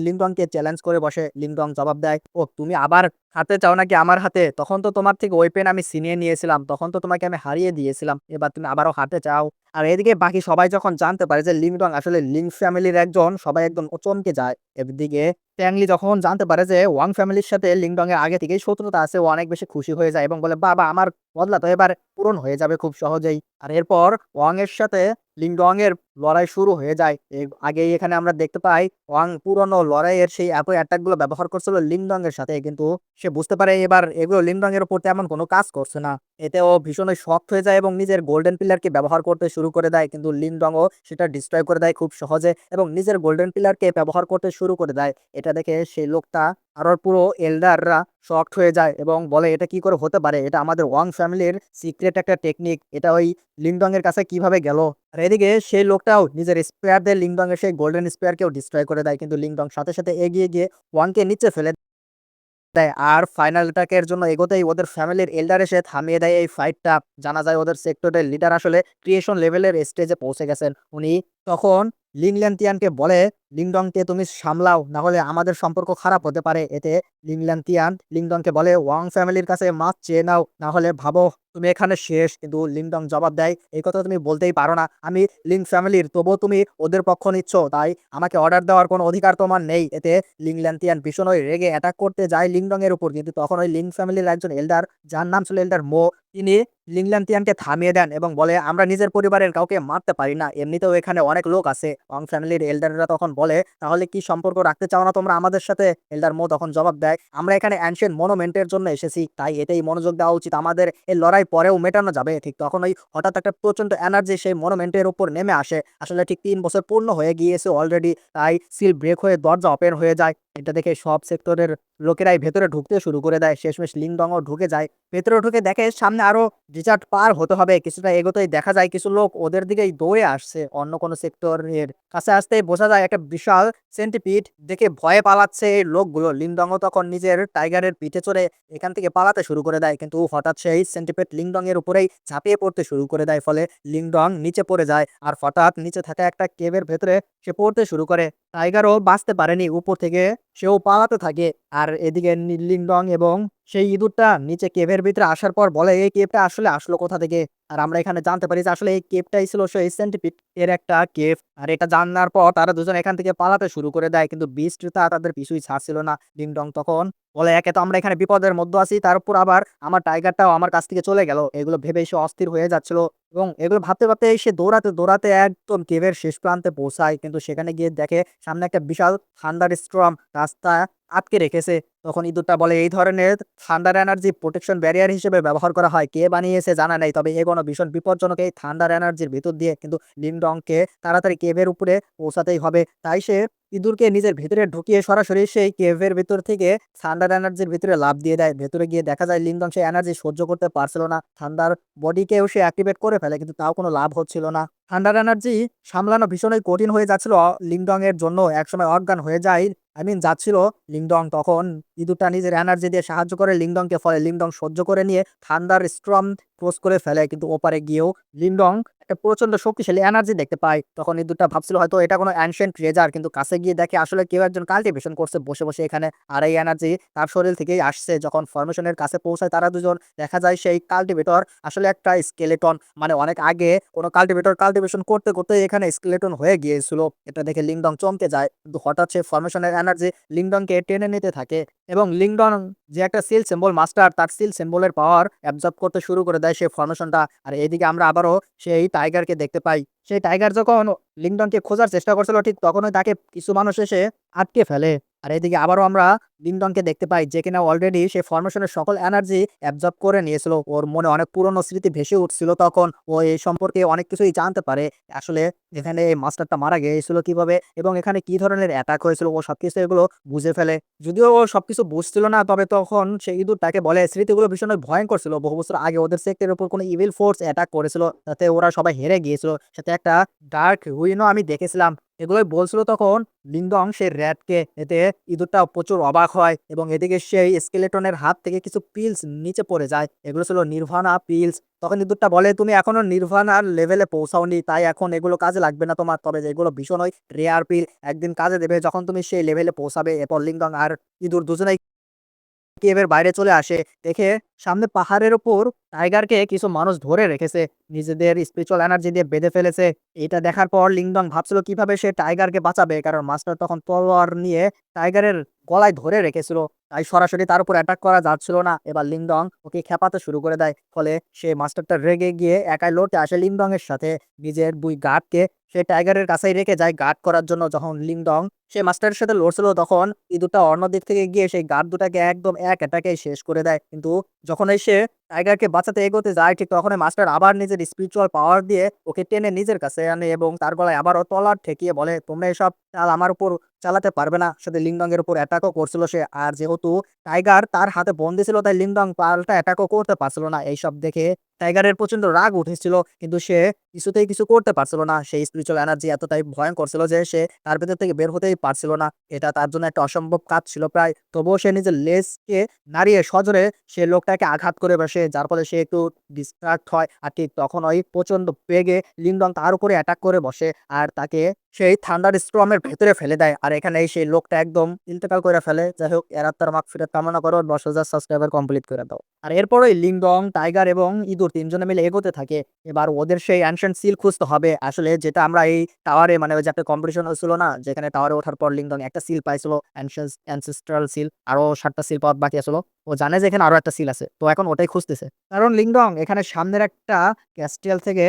লিংডংকে চ্যালেঞ্জ করে বসে। লিংডং জবাব দেয়, ও তুমি আবার হাতে চাও নাকি আমার হাতে? তখন তো তোমার থেকে ওয়েপেন আমি ছিনিয়ে নিয়েছিলাম, তখন তো তোমাকে আমি হারিয়ে দিয়েছিলাম, এবার তুমি আবারও হাতে চাও? আর এদিকে বাকি সবাই যখন জানতে পারে যে লিংডং আসলে লিং ফ্যামিলির একজন, সবাই একদম চমকে যায়। এদিকে ট্যাংলি যখন জানতে পারে যে ওয়াং ফ্যামিলির সাথে লিংডং এর আগে থেকেই শত্রুতা আছে, ও অনেক বেশি খুশি হয়ে যায় এবং বলে, বাবা আমার বদলা তো এবার পূরণ হয়ে যাবে খুব সহজেই। আর এরপর ওয়াং এর সাথে লিংডং এর লড়াই শুরু হয়ে যায়। আগেই এখানে আমরা দেখতে পাই ওয়াং পুরনো লড়াইয়ের সেই একই অ্যাটাক গুলো ব্যবহার করছিল লিংডং এর সাথে, কিন্তু সে বুঝতে পারে এবার এগুলো লিংডং এর উপর তেমন কোনো কাজ করছে না। এতে ও ভীষণই শক্ট হয়ে যায় এবং নিজের গোল্ডেন পিলারকে ব্যবহার করতে শুরু করে দেয়, কিন্তু লিংডংও সেটা ডিস্ট্রয় করে দেয় খুব সহজে এবং নিজের গোল্ডেন পিলারকে ব্যবহার করতে শুরু করে দেয়। এটা দেখে সেই লোকটা আর ওর পুরো এল্ডাররা শকড হয়ে যায় এবং বলে, এটা কি করে হতে পারে? এটা আমাদের ওয়াং ফ্যামিলির সিক্রেট একটা টেকনিক, এটা ওই লিংডং এর কাছে কিভাবে গেল? আর এদিকে সেই লোকটাও নিজের স্পেয়ার দিয়ে লিংডং এর সেই গোল্ডেন স্পেয়ারকেও ডিস্ট্রয় করে দেয়, কিন্তু লিংডং সাথে সাথে এগিয়ে গিয়ে ওয়াংকে নিচে ফেলে দেয়। আর ফাইনাল অ্যাটাকের জন্য এগোতেই ওদের ফ্যামিলির এল্ডার এসে থামিয়ে দেয় এই ফাইটটা। জানা যায় ওদের সেক্টরের লিডার আসলে ক্রিয়েশন লেভেলের স্টেজে পৌঁছে গেছেন। উনি তখন লিংল্যান্তিয়ানকে বলে, লিংডংকে তুমি সামলাও, না হলে আমাদের সম্পর্ক খারাপ হতে পারে। এতে লিংল্যান্তিয়ান লিংডংকে বলে, ওয়াং ফ্যামিলির কাছে মাছ চেয়ে নাও, না হলে ভাবো তুমি এখানে শেষ। কিন্তু লিংডং জবাব দেয়, এই কথা তুমি বলতেই পারো না, আমি লিং ফ্যামিলির, তবুও তুমি ওদের পক্ষ নিচ্ছ, তাই আমাকে অর্ডার দেওয়ার কোনো অধিকার তোমার নেই। এতে লিংল্যান্তিয়ান ভীষণ ওই রেগে অ্যাটাক করতে যায় লিংডং এর উপর, কিন্তু তখন ওই লিং ফ্যামিলির একজন এল্ডার, যার নাম ছিল এল্ডার মো, তিনি লিংল্যান্তিয়ানকে থামিয়ে দেন এবং বলে, আমরা নিজের পরিবারের কাউকে মারতে পারি না, এমনিতেও এখানে অনেক লোক আছে। ওয়াং ফ্যামিলির এল্ডাররা তখন বলে, তাহলে কি সম্পর্ক রাখতে চাও না তোমরা আমাদের সাথে? এল্ডার মো তখন জবাব দেয়, আমরা এখানে অ্যানশিয়েন্ট মনুমেন্টের জন্য এসেছি, তাই এতেই মনোযোগ দেওয়া উচিত, আমাদের এই লড়াই পরেও মেটানো যাবে। ঠিক তখন ওই হঠাৎ একটা প্রচন্ড এনার্জি সেই মনুমেন্টের উপর নেমে আসে। আসলে ঠিক 3 বছর পূর্ণ হয়ে গিয়েছে অলরেডি, তাই সিল ব্রেক হয়ে দরজা ওপেন হয়ে যায়। এটা দেখে সব সেক্টরের লোকেরাই ভেতরে ঢুকতে শুরু করে দেয়। শেষমেশ লিংডংও ঢুকে যায়। ভেতরে ঢুকে দেখে সামনে আরো ডিজার্ট পার হতে হবে। কিছুটা এগোতেই দেখা যায় কিছু লোক ওদের দিকেই দৌড়ে আসছে। অন্য কোনো সেক্টরের কাছে আসতেই বোঝা যায় একটা বিশাল সেন্টিপিড দেখে ভয়ে পালাচ্ছে এই লোকগুলো। লিংডংও তখন নিজের টাইগারের পিঠে চড়ে এখান থেকে পালাতে শুরু করে দেয়, কিন্তু হঠাৎ সেই সেন্টিপিড লিংডং এর উপরেই ঝাঁপিয়ে পড়তে শুরু করে দেয়। ফলে লিংডং নিচে পড়ে যায়, আর হঠাৎ নিচে থাকা একটা কেভের ভেতরে সে পড়তে শুরু করে। টাইগারও বাঁচতে পারেনি, উপর থেকে সেও পালাতে থাকে। আর এদিকে লিংডং এবং সেই ইঁদুরটা নিচে কেভের ভিতরে আসার পর বলে, এই কেভটা আসলে আসলো কোথা থেকে? আর আমরা এখানে জানতে পারি যে আসলে এই কেভটাই ছিল সেই সেন্টিপিড এর একটা কেভ। আর এটা জানার পর তারা দুজন এখান থেকে পালাতে শুরু করে দেয়, কিন্তু বিস্টটা তাদের পিছুই ছাড়ছিল না। লিংডং তখন বলে, একে তো আমরা এখানে বিপদের মধ্যে আছি, তার উপর আবার আমার টাইগারটাও আমার কাছ থেকে চলে গেল। এগুলো ভেবে সে অস্থির হয়ে যাচ্ছিল, এবং এগুলো ভাবতে ভাবতে সে দৌড়াতে দৌড়াতে একদম কেভের শেষ প্রান্তে পৌঁছায়। কিন্তু সেখানে গিয়ে দেখে সামনে একটা বিশাল থান্ডার স্টর্ম রাস্তা আটকে রেখেছে। তখন ইঁদুরটা বলে, এই ধরনের থান্ডার এনার্জি প্রোটেকশন ব্যারিয়ার হিসেবে ব্যবহার করা হয়, কে বানিয়েছে জানা নেই, তবে এগোনো ভীষণ বিপজ্জনক এই থান্ডার এনার্জির ভিতর দিয়ে। কিন্তু লিংডংকে তাড়াতাড়ি কেভের উপরে পৌঁছাতেই হবে, তাই সে ইঁদুরকে নিজের ভিতরে ঢুকিয়ে সরাসরি সেই কেভের ভিতর থেকে থান্ডার এনার্জির ভিতরে লাফ দিয়ে দেয়। ভেতরে গিয়ে দেখা যায় লিংডং সেই এনার্জি সহ্য করতে পারছিল না। থান্ডার বডিকেও সে অ্যাক্টিভেট করে ফেলে, কিন্তু তাও কোনো লাভ হচ্ছিল না। থান্ডার এনার্জি সামলানো ভীষণই কঠিন হয়ে যাচ্ছিল লিংডং এর জন্য। একসময় অজ্ঞান হয়ে যায়, যাচ্ছিল লিংডং। তখন ইঁদুরটা নিজের এনার্জি দিয়ে সাহায্য করে লিংডংকে, ফলে লিংডং সহ্য করে নিয়ে থান্ডার স্টর্ম ক্রস করে ফেলে। কিন্তু ওপারে গিয়েও লিংডং একটা প্রচন্ড শক্তিশালী এনার্জি দেখতে পায়। তখন ইঁদুরটা ভাবছিল হয়তো এটা কোনো অ্যানশিয়েন্ট ট্রেজার, কিন্তু কাছে গিয়ে দেখে আসলে কেউ একজন কাল্টিভেশন করছে বসে বসে এখানে, আর এই এনার্জি তার শরীর থেকেই আসছে। যখন ফরমেশনের কাছে পৌঁছায় তারা দুজন, দেখা যায় সেই কাল্টিভেটর আসলে একটা স্কেলেটন, মানে অনেক আগে কোনো কাল্টিভেটর কাল্টিভেশন করতে করতে এখানে স্কেলেটন হয়ে গিয়েছিল। এটা দেখে লিংডং চমকে যায়, কিন্তু হঠাৎ সে ফরমেশনের এনার্জি লিংডংকে টেনে নিতে থাকে, এবং লিংডং যে একটা সিল সিম্বল মাস্টার, তার সিল সিম্বলের পাওয়ার অ্যাবজর্ব করতে শুরু করে দেয় সেই ফরমেশনটা। আর এইদিকে আমরা আবারও সেই টাইগারকে দেখতে পাই। সেই টাইগার যখন লিংডংকে খোঁজার চেষ্টা করছিল, ঠিক তখনই তাকে কিছু মানুষ এসে আটকে ফেলে। আর এদিকে আবারও আমরা লিংডংকে দেখতে পাই, যে কিনা অলরেডি সেই ফরমেশনের সকল এনার্জি অ্যাবজর্ব করে নিয়েছিল। ওর মনে অনেক পুরনো স্মৃতি ভেসে উঠছিল, তখন ও এই সম্পর্কে অনেক কিছুই জানতে পারে। আসলে এখানে এই মাস্টারটা মারা গিয়েছিল কিভাবে এবং এখানে কি ধরনের অ্যাটাক হয়েছিল, ও সবকিছু এগুলো বুঝে ফেলে। যদিও ও সবকিছু বুঝছিল না, তবে তখন সেই ইঁদুর তাকে বলে, স্মৃতিগুলো ভীষণ ভয়ঙ্কর ছিল, বহু বছর আগে ওদের সেক্টরের উপর কোনো ইভিল ফোর্স অ্যাটাক করেছিল, তাতে ওরা সবাই হেরে গিয়েছিল, সাথে একটা ডার্ক রুইনও আমি দেখেছিলাম। এগুলোই বলছিল তখন লিংডং সে র্যাটকে। এতে ইঁদুরটা প্রচুর অবাক হয়, এবং এদিকে সেই স্কেলেটনের হাত থেকে কিছু পিলস নিচে পড়ে যায়, এগুলো ছিল নির্ভানা পিলস। তখন ইঁদুরটা বলে, তুমি এখনো নির্ভানার লেভেলে পৌঁছাওনি, তাই এখন এগুলো কাজে লাগবে না তোমার, তবে এগুলো ভীষণই রেয়ার পিল, একদিন কাজে দেবে যখন তুমি সেই লেভেলে পৌঁছাবে। এরপর লিংডং আর ইঁদুর দুজনেই কেভের বাইরে চলে আসে। দেখে সামনে পাহাড়ের উপর টাইগারকে কিছু মানুষ ধরে রেখেছে, নিজেদের স্পিরিচুয়াল এনার্জি দিয়ে বেঁধে ফেলেছে। এটা দেখার পর লিংডং ভাবছিল কিভাবে সে টাইগারকে বাঁচাবে, কারণ মাস্টার তখন তলোয়ার নিয়ে টাইগারের গলায় ধরে রেখেছিল, তাই সরাসরি তার উপর অ্যাটাক করা যাচ্ছিল না। এবার লিংডং ওকে খেপাতে শুরু করে দেয়, ফলে সে মাস্টারটা রেগে গিয়ে একাই লড়তে আসে লিংডং এর সাথে। নিজের 2 গার্ডকে সে টাইগারের কাছেই রেখে যায় গার্ড করার জন্য। যখন লিংডং সে মাস্টারের সাথে লড়ছিল, তখন ইঁদুরটা অন্য দিক থেকে গিয়ে সেই গার্ড দুটাকে একদম এক অ্যাটাকেই শেষ করে দেয়। কিন্তু যখন সে টাইগারকে বাঁচাতে এগোতে যায়, ঠিক তখনই মাস্টার আবার নিজের স্পিরিচুয়াল পাওয়ার দিয়ে ওকে টেনে নিজের কাছে আনে, এবং তার গলায় আবারও তলোয়ার ঠেকিয়ে বলে, তোমরা এসব চাল আমার উপর চালাতে পারবে না। সাথে লিংডং এর উপর অ্যাটাকও করছিল সে, আর যেহেতু টাইগার তার হাতে বন্দি ছিল, তাই লিংডং পাল্টা অ্যাটাকও করতে পারছিল না। এইসব দেখে টাইগারের প্রচন্ড রাগ উঠেছিল, কিন্তু সে কিছুতেই কিছু করতে পারছিল না। সেই স্পিরিচুয়াল এনার্জি এতটাই ভয়ংকর ছিল যে সে তার ভেতর থেকে বের হতেই পারছিল না। এটা তার জন্য একটা অসম্ভব কাজ ছিল প্রায়। তবুও সে নিজের লেজকে নাড়িয়ে সজোরে সে লোকটাকে আঘাত করে বসে, যার ফলে সে একটু ডিস্ট্রাক্ট হয়। আর ঠিক তখন ওই প্রচন্ড বেগে লিংডং তার উপরে অ্যাটাক করে বসে আর তাকে সেই থান্ডার স্টর্মের ভেতরে ফেলে দেয়। আর এখানেই সেই লোকটা একদম ইন্তেকাল করে ফেলে। যাই হোক, এর আত্মার মাগফিরাত কামনা করো। ১০,০০০ সাবস্ক্রাইবার কমপ্লিট করে দাও। আর এরপরেই লিংডং, টাইগার এবং ইঁদুর ৩ জনে মিলে এগোতে থাকে। এবার ওদের সেই অ্যানশিয়েন্ট সিল খুঁজতে হবে। আসলে যেটা আমরা এই টাওয়ারে মানে ওই যে একটা কম্পিটিশন হয়েছিল না? যেখানে টাওয়ারে ওঠার পর লিংডং একটা সিল পাইছিল, অ্যানসেস্ট্রাল সিল। আরো ৭ টা সিল পাওয়ার বাকি আছিল। ও জানে যে এখানে আরো একটা সিল আছে। তো এখন ওটাই খুঁজতেছে। কারণ লিংডং এখানে সামনের একটা ক্যাস্টেল থেকে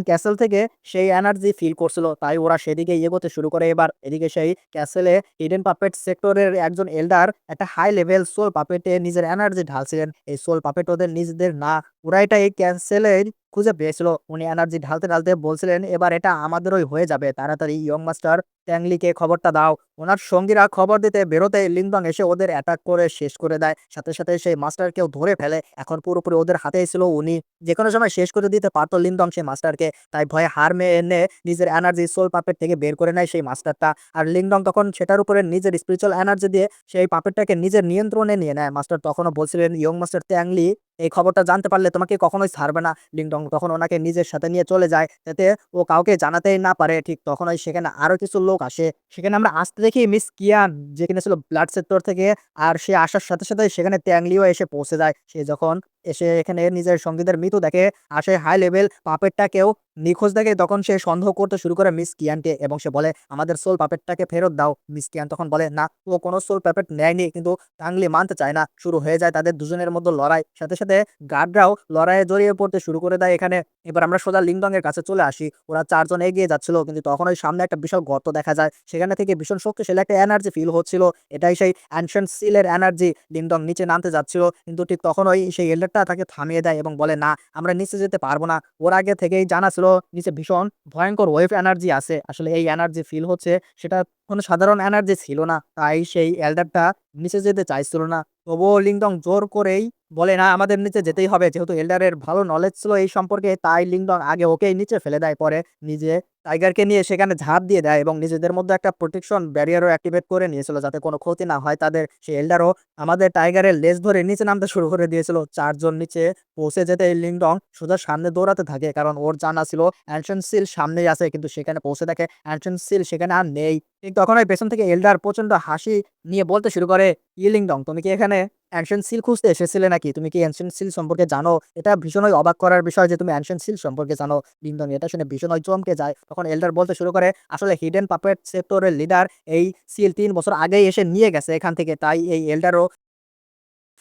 ক্যাসেল থেকে সেই এনার্জি ফিল করছিল। তাই ওরা সেদিকে এগোতে শুরু করে। এবার এদিকে সেই ক্যাসেলে হিডেন পাপেট সেক্টরের একজন এল্ডার একটা হাই লেভেল সোল পাপেটে নিজের এনার্জি ঢালছিলেন। এই সোল পাপেট ওদের নিজেদের না, ওরা এটা এই ক্যাসেলের খুঁজে পেয়েছিল। উনি এনার্জি ঢালতে, ঢালতে বলছিলেন, "এবার এটা আমাদেরই হয়ে যাবে। তাড়াতাড়ি ইয়ং মাস্টার ট্যাংলিকে খবরটা দাও।" ওনার সঙ্গীরা খবর দিতে বেরোতেই লিনডং এসে ওদের অ্যাটাক করে শেষ করে দেয়। সাথে, সাথে সেই মাস্টারকেও ধরে ফেলে। এখন পুরোপুরি ওদের হাতেই ছিল উনি। যেকোনো সময় শেষ করে দিতে পারত লিনডং সেই মাস্টারকে। তাই ভয়ে হার মেনে নিজের এনার্জি সোল পাপেট থেকে বের করে নেয় সেই মাস্টারটা। আর লিংডং তখন সেটার উপরে নিজের স্পিরিচুয়াল এনার্জি দিয়ে সেই পাপেটটাকে নিজের নিয়ন্ত্রণে নিয়ে নেয়। মাস্টার তখনও বলছিলেন, "ইয়ং মাস্টার ট্যাংলি এই খবরটা জানতে পারলে তোমাকে কখনোই ছাড়বে না।" লিংডং তখন ওনাকে নিজের সাথে নিয়ে চলে যায়, যাতে ও কাউকে জানাতেই না পারে। ঠিক তখনই সেখানে আরো কিছু লোক আসে। সেখানে আমরা আসতে দেখি মিস কিয়ান, যে কিনা ছিল ব্লাড সেক্টর থেকে। আর সে আসার সাথে, সাথে সেখানে ট্যাংলিও এসে পৌঁছে যায়। সে যখন এসে এখানে নিজের সঙ্গীদের মৃত্যু দেখে আর সেই হাই লেভেল পাপেটটাকেও নিখোঁজ দেখে, তখন সে সন্দেহ করতে শুরু করে মিস কিয়ানকে এবং সে বলে, "আমাদের সোল পাপেটটাকে ফেরত দাও।" মিস কিয়ান তখন বলে, "না, ও কোনো সোল পাপেট নেয়নি।" কিন্তু টাংলি মানতে চায় না। শুরু হয়ে যায় তাদের দুজনের মধ্যে লড়াই। সাথে, সাথে গার্ডরাও লড়াইয়ে জড়িয়ে পড়তে শুরু করে দেয় এখানে। এবার আমরা সোজা লিংডং এর কাছে চলে আসি। ওরা ৪ জন এগিয়ে যাচ্ছিল, কিন্তু তখন ওই সামনে একটা বিশাল গর্ত দেখা যায়। সেখানে থেকে ভীষণ শক্তিশালী একটা এনার্জি ফিল হচ্ছিল। এটাই সেই অ্যানশিয়েন্ট সিলের এনার্জি। লিংডং নিচে নামতে যাচ্ছিল, কিন্তু ঠিক তখন ওই সেই এল্ডারটা তাকে থামিয়ে দেয় এবং বলে, "না, আমরা নিচে যেতে পারব না।" ওর আগে থেকেই জানা ছিল নিচে ভীষণ ভয়ংকর ওয়েভ এনার্জি আছে। আসলে এই এনার্জি ফিল হচ্ছে, সেটা কোনো সাধারণ এনার্জি ছিল না। তাই সেই এল্ডারটা নিচে যেতে চাইছিল না। তবুও লিংডং জোর করেই বলে, "না, আমাদের নিচে যেতেই হবে।" যেহেতু এল্ডারের ভালো নলেজ ছিল এই সম্পর্কে, তাই লিংডং আগে ওকেই নিচে ফেলে দেয়। পরে নিজে টাইগারকে নিয়ে সেখানে ঝাঁপ দিয়ে দেয় এবং নিজেদের মধ্যে একটা প্রোটেকশন ব্যারিয়ারও অ্যাক্টিভেট করে নিয়েছিল, যাতে কোনো ক্ষতি না হয় তাদের। সেই এল্ডারও আমাদের টাইগারের লেজ ধরে নিচে নামতে শুরু করে দিয়েছিল। ৪ জন নিচে পৌঁছে যেতেই লিংডং সোজা সামনে দৌড়াতে থাকে, কারণ ওর জানা ছিল অ্যানশিয়েন্ট সিল সামনেই আছে। কিন্তু সেখানে পৌঁছে দেখে অ্যানশিয়েন্ট সিল সেখানে আর নেই। ঠিক তখনই পেছন থেকে এল্ডার প্রচন্ড হাসি নিয়ে বলতে শুরু করে, লিংডং, তুমি কি এখানে অ্যানশিয়েন্ট সিল খুঁজতে এসেছিলে নাকি? তুমি কি অ্যানশিয়েন্ট সিল সম্পর্কে জানো?" এটা ভীষণই অবাক করার বিষয় যে তুমি অ্যানশিয়েন্ট সিল সম্পর্কে জানো। লিংডং এটা শুনে ভীষণই চমকে যায়। তখন এল্ডার বলতে শুরু করে, "আসলে হিডেন পাপেট সেক্টরের লিডার এই সিল ৩ বছর আগেই এসে নিয়ে গেছে এখান থেকে। তাই এই এল্ডারও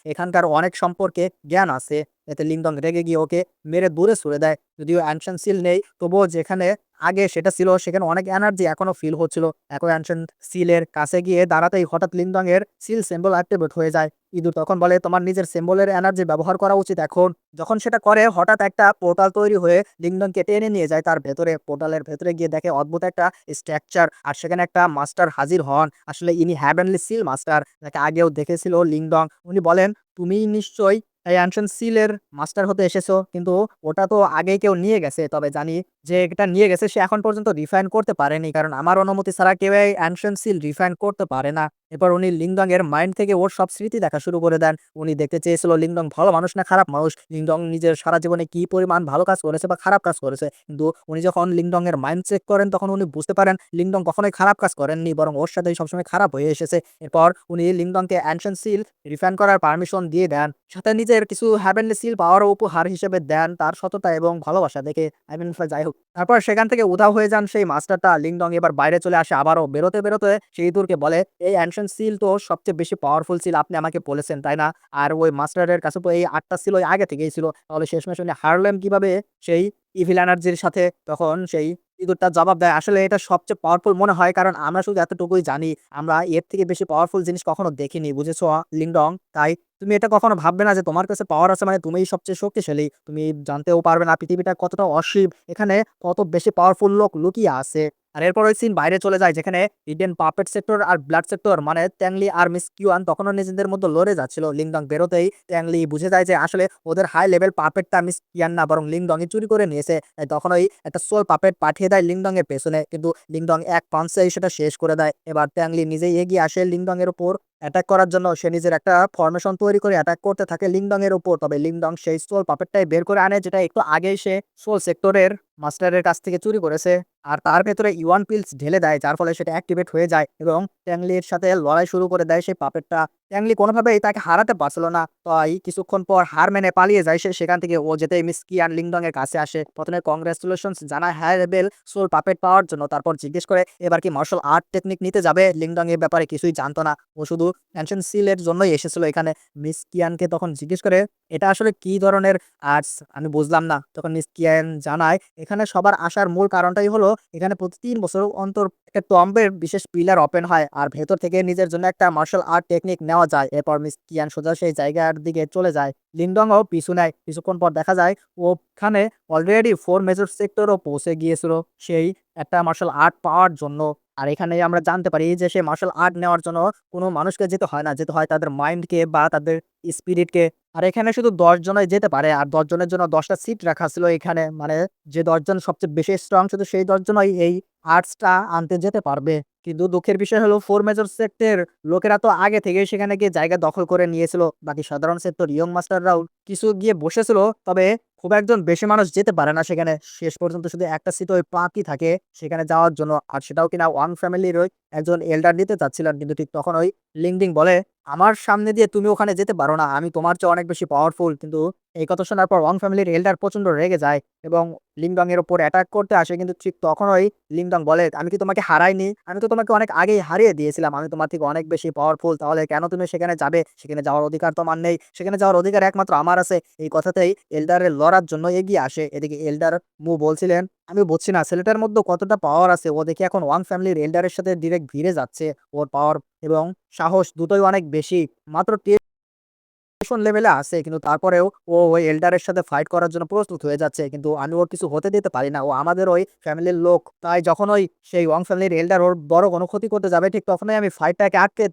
এখানকার অনেক সম্পর্কে জ্ঞান আছে।" এতে লিংডং রেগে গিয়ে ওকে মেরে দূরে ছুঁড়ে দেয়। যদিও অ্যানশিয়েন্ট সিল নেই, তবুও যেখানে আগে সেটা ছিল সেখানে অনেক এনার্জি এখনো ফিল হচ্ছিল। একই অ্যানশিয়েন্ট সিলের কাছে গিয়ে দাঁড়াতেই হঠাৎ লিংডং এর সিল সিম্বল অ্যাক্টিভেট হয়ে যায়। ইঁদুর তখন বলে, "তোমার নিজের সিম্বলের এনার্জি ব্যবহার করা উচিত এখন।" যখন সেটা করে, হঠাৎ একটা পোর্টাল তৈরি হয়ে লিংডংকে টেনে নিয়ে যায় তার ভেতরে। পোর্টালের ভেতরে গিয়ে দেখে অদ্ভুত একটা স্ট্রাকচার, আর সেখানে একটা মাস্টার হাজির হন। আসলে ইনি হেভেনলি সিল মাস্টার, যাকে আগেও দেখেছিল লিংডং। উনি বলেন, "তুমি নিশ্চয়ই এই অ্যানশিয়েন্ট সিলের মাস্টার হতে এসেছো, কিন্তু ওটা তো আগেই কেউ নিয়ে গেছে। তবে জানি যে এটা নিয়ে গেছে সে এখন পর্যন্ত রিফাইন করতে পারেনি, কারণ আমার অনুমতি ছাড়া কেউ এই অ্যানশিয়েন্ট সিল রিফাইন করতে পারে না।" এরপর উনি লিংডং এর মাইন্ড থেকে ওর সব স্মৃতি দেখা শুরু করে দেন। উনি দেখতে চেয়েছিল লিংডং ভালো মানুষ না খারাপ মানুষ, লিংডং নিজের সারা জীবনে কি পরিমাণ ভালো কাজ করেছে বা খারাপ কাজ করেছে। কিন্তু উনি যখন লিংডং এর মাইন্ড চেক করেন, তখন উনি বুঝতে পারেন লিংডং কখনোই খারাপ কাজ করেননি, বরং ওর সাথেই সবসময় খারাপ হয়ে এসেছে। এরপর উনি লিংডংকে অ্যানশিয়েন্ট সিল রিফাইন করার পারমিশন দিয়ে দেন। সাথে নিজের কিছু হেভেনলি সিল পাওয়ারও উপহার হিসেবে দেন, তার সততা এবং ভালোবাসা দেখে। যাই হোক, তারপর সেখান থেকে উধাও হয়ে যান সেই মাস্টারটা। লিংডং এবার বাইরে চলে আসে আবারও। বেরোতে, বেরোতে সেই ইঁদুরকে বলে, "এই অ্যানশিয়েন্ট সিল তো সবচেয়ে বেশি পাওয়ারফুল সিল, আপনি আমাকে বলেছেন, তাই না? আর ওই মাস্টারের কাছে তো এই ৮ টা সিল ওই আগে থেকেই ছিল। তাহলে শেষমেশ উনি হারলেন কিভাবে সেই ইভিল এনার্জির সাথে?" তখন সেই ইঁদুরটা জবাব দেয়, "আসলে এটা সবচেয়ে পাওয়ারফুল মনে হয়, কারণ আমরা শুধু এতটুকুই জানি। আমরা এর থেকে বেশি পাওয়ারফুল জিনিস কখনো দেখিনি। বুঝেছো লিংডং? তাই তুমি এটা কখনো ভাববে না যে তোমার কাছে পাওয়ার আছে মানে তুমিই সবচেয়ে শক্তিশালী। তুমি জানতেও পারবে না পৃথিবীটা কতটা অসীম। এখানে কত বেশি পাওয়ারফুল লোক লুকিয়ে আছে।" আর এরপর ওই সিন বাইরে চলে যায় যেখানে ইডেন পাপেট সেক্টর আর ব্লাড সেক্টর মানে ট্যাংলি আর মিস কিউয়ান তখনও নিজেদের মধ্যে লড়ে যাচ্ছিল। লিংডং বেরোতেই ট্যাংলি বুঝে যায় যে আসলে ওদের হাই লেভেল পাপেটটা মিস কিয়ান না বরং লিংডংই চুরি করে নিয়েছে। তাই তখন ওই একটা সোল পাপেট পাঠিয়ে দেয় লিংডং এর পেছনে, কিন্তু লিংডং এক পাঞ্চেই সেটা শেষ করে দেয়। এবার ট্যাংলি নিজেই এগিয়ে আসে লিংডং এর উপর অ্যাটাক করার জন্য। সে নিজের একটা ফরমেশন তৈরি করে অ্যাটাক করতে থাকে লিংডং এর উপর। তবে লিংডং সেই সোল পাপেটটাই বের করে আনে যেটা একটু আগেই সে সোল সেক্টরের মাস্টারের কাছ থেকে চুরি করেছে। আর তার ভেতরে ইওয়ান পিলস ঢেলে দেয় যার ফলে সেটা অ্যাক্টিভেট হয়ে যায় এবং ট্যাংলির সাথে লড়াই শুরু করে দেয় সেই পাপেটটা। ট্যাংলি কোনোভাবেই তাকে হারাতে পারছিল না, তাই কিছুক্ষণ পর হার মেনে পালিয়ে যায় সে সেখান থেকে। ও যেতেই মিস কিয়ান লিংডং এর কাছে আসে, প্রথমে কংগ্রেচুলেশনস জানায় হাই লেভেল সোল পাপেট পাওয়ার জন্য। তারপর জিজ্ঞেস করে এবার কি মার্শাল আর্ট টেকনিক নিতে যাবে। লিংডং এর ব্যাপারে কিছুই জানতো না, ও শুধু অ্যানশন সিলের জন্যই এসেছিল এখানে। মিস কিয়ানকে তখন জিজ্ঞেস করে এটা আসলে কি ধরনের আর্টস, আমি বুঝলাম না। তখন মিস কিয়ান জানায় এখানে সবার আসার মূল কারণটাই হলো এখানে প্রতি 3 বছর অন্তর একটা টম্বের বিশেষ পিলার ওপেন হয় আর ভেতর থেকে নিজের জন্য একটা মার্শাল আর্ট টেকনিক নেওয়া যায়। এরপর মিস কিয়ান সোজা সেই জায়গার দিকে চলে যায়। লিংডংও পিছু নেয়। কিছুক্ষণ পর দেখা যায় ওখানে অলরেডি 4 মেজর সেক্টরও পৌঁছে গিয়েছিল সেই একটা মার্শাল আর্ট পাওয়ার জন্য। আর এখানেই আমরা জানতে পারি যে সে মার্শাল আর্ট নেওয়ার জন্য কোনো মানুষকে যেতে হয় না, যেতে হয় তাদের মাইন্ডকে বা তাদের স্পিরিটকে। আর এখানে শুধু 10 জনই যেতে পারে আর 10 জনের জন্য 10টা সিট রাখা ছিল এখানে, মানে যে 10 জন সবচেয়ে বেশি স্ট্রং শুধু সেই 10 জনই এই আর্টসটা আনতে যেতে পারবে। কিন্তু দুঃখের বিষয় হলো 4 মেজর সেক্টর লোকেরা তো আগে থেকেই সেখানে গিয়ে জায়গা দখল করে নিয়েছিল। বাকি সাধারণ সেক্টর ইয়ং মাস্টাররাও কিছু গিয়ে বসেছিল, তবে খুব একজন বেশি মানুষ যেতে পারে না সেখানে। শেষ পর্যন্ত শুধু একটা সিট ওই বাকি থাকে সেখানে যাওয়ার জন্য, আর সেটাও কিনা ওয়ান ফ্যামিলির ওই একজন এল্ডার নিতে চাচ্ছিলেন। কিন্তু ঠিক তখন ওই লিংডিং বলে আমার সামনে দিয়ে তুমি ওখানে যেতে পারো না, আমি তোমার চেয়ে অনেক বেশি পাওয়ারফুল। কিন্তু এই কথা শোনার পর ওয়াং ফ্যামিলির এল্ডার প্রচন্ড রেগে যায় এবং লিংডং এর উপর অ্যাটাক করতে আসে। কিন্তু ঠিক তখনই লিংডং বলে আমি কি তোমাকে হারাইনি, আমি তো তোমাকে অনেক আগেই হারিয়ে দিয়েছিলাম, আমি তোমার থেকে অনেক বেশি পাওয়ারফুল, তাহলে কেন তুমি সেখানে যাবে, সেখানে যাওয়ার অধিকার তোমার নেই, সেখানে যাওয়ার অধিকার একমাত্র আমার আছে। এই কথাতেই এল্ডারের লড়ার জন্য এগিয়ে আসে। এদিকে এল্ডার মু বলছিলেন আমি বুঝছি না ছেলেটার মধ্যে কতটা পাওয়ার আছে, ও দেখি এখন ওয়াং ফ্যামিলির এল্ডারের সাথে ডিরেক্ট ভিড়ে যাচ্ছে। ওর পাওয়ার এবং সাহস দুটোই অনেক বেশি। মাত্র লেভেলে আছে কিন্তু তারপরেও ও ওই এল্ডারের সাথে ফাইট করার জন্য প্রস্তুত হয়ে যাচ্ছে। কিন্তু আমি ওর কিছু হতে দিতে পারি না, ও আমাদের ওই ফ্যামিলির লোক। তাই যখন ওই সেই ওয়াং ফ্যামিলির এল্ডার ওর বড় কোনো ক্ষতি করতে যাবে ঠিক তখনই আমি ফাইটটাকে আটকে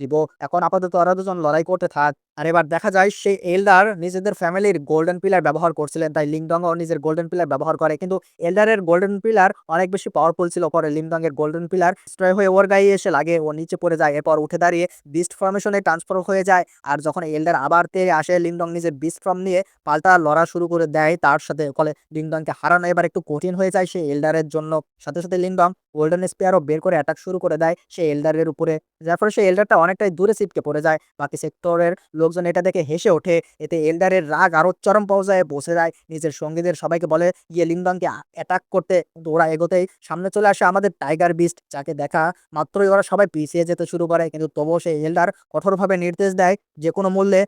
দিব। এখন আপাতত ওরা দুজন লড়াই করতে থাক। আর এবার দেখা যায় সেই এল্ডার নিজেদের ফ্যামিলির গোল্ডেন পিলার ব্যবহার করছিলেন, তাই লিংডংও নিজের গোল্ডেন পিলার ব্যবহার করে। কিন্তু এল্ডারের গোল্ডেন পিলার অনেক বেশি পাওয়ারফুল ছিল। পরে লিংডং এর গোল্ডেন পিলার স্ট্রয় হয়ে ওর গায়ে এসে লাগে, ও নিচে পড়ে যায়। এরপর উঠে দাঁড়িয়ে বিস্ট ফরমেশনে ট্রান্সফার হয়ে যায়। আর যখন এল্ডার আবার তেড়ে আসে লিংডং নিজের বিস্ট ফর্ম নিয়ে পাল্টা লড়া শুরু করে দেয় তার সাথে। ফলে লিংডংকে হারানো এবার একটু কঠিন হয়ে যায় সেই এল্ডারের জন্য। সাথে সাথে লিংডং গোল্ডেন স্পেয়ারও বের করে অ্যাটাক শুরু করে দেয় সেই এল্ডারের উপরে, যার ফলে সেই এল্ডারটা অনেকটাই দূরে ছিটকে পড়ে যায়। বাকি সেক্টরের লোকজন এটা দেখে হেসে ওঠে। এতে এল্ডারের রাগ আরো চরম পর্যায়ে পৌঁছে যায়। নিজের সঙ্গীদের সবাইকে বলে গিয়ে লিংডংকে অ্যাটাক করতে, কিন্তু ওরা এগোতেই সামনে চলে আসে আমাদের টাইগার বিস্ট, যাকে দেখা মাত্রই ওরা সবাই পিছিয়ে যেতে শুরু করে। কিন্তু তবুও সেই এল্ডার কঠোরভাবে নির্দেশ দেয় যে কোনো মূল্যে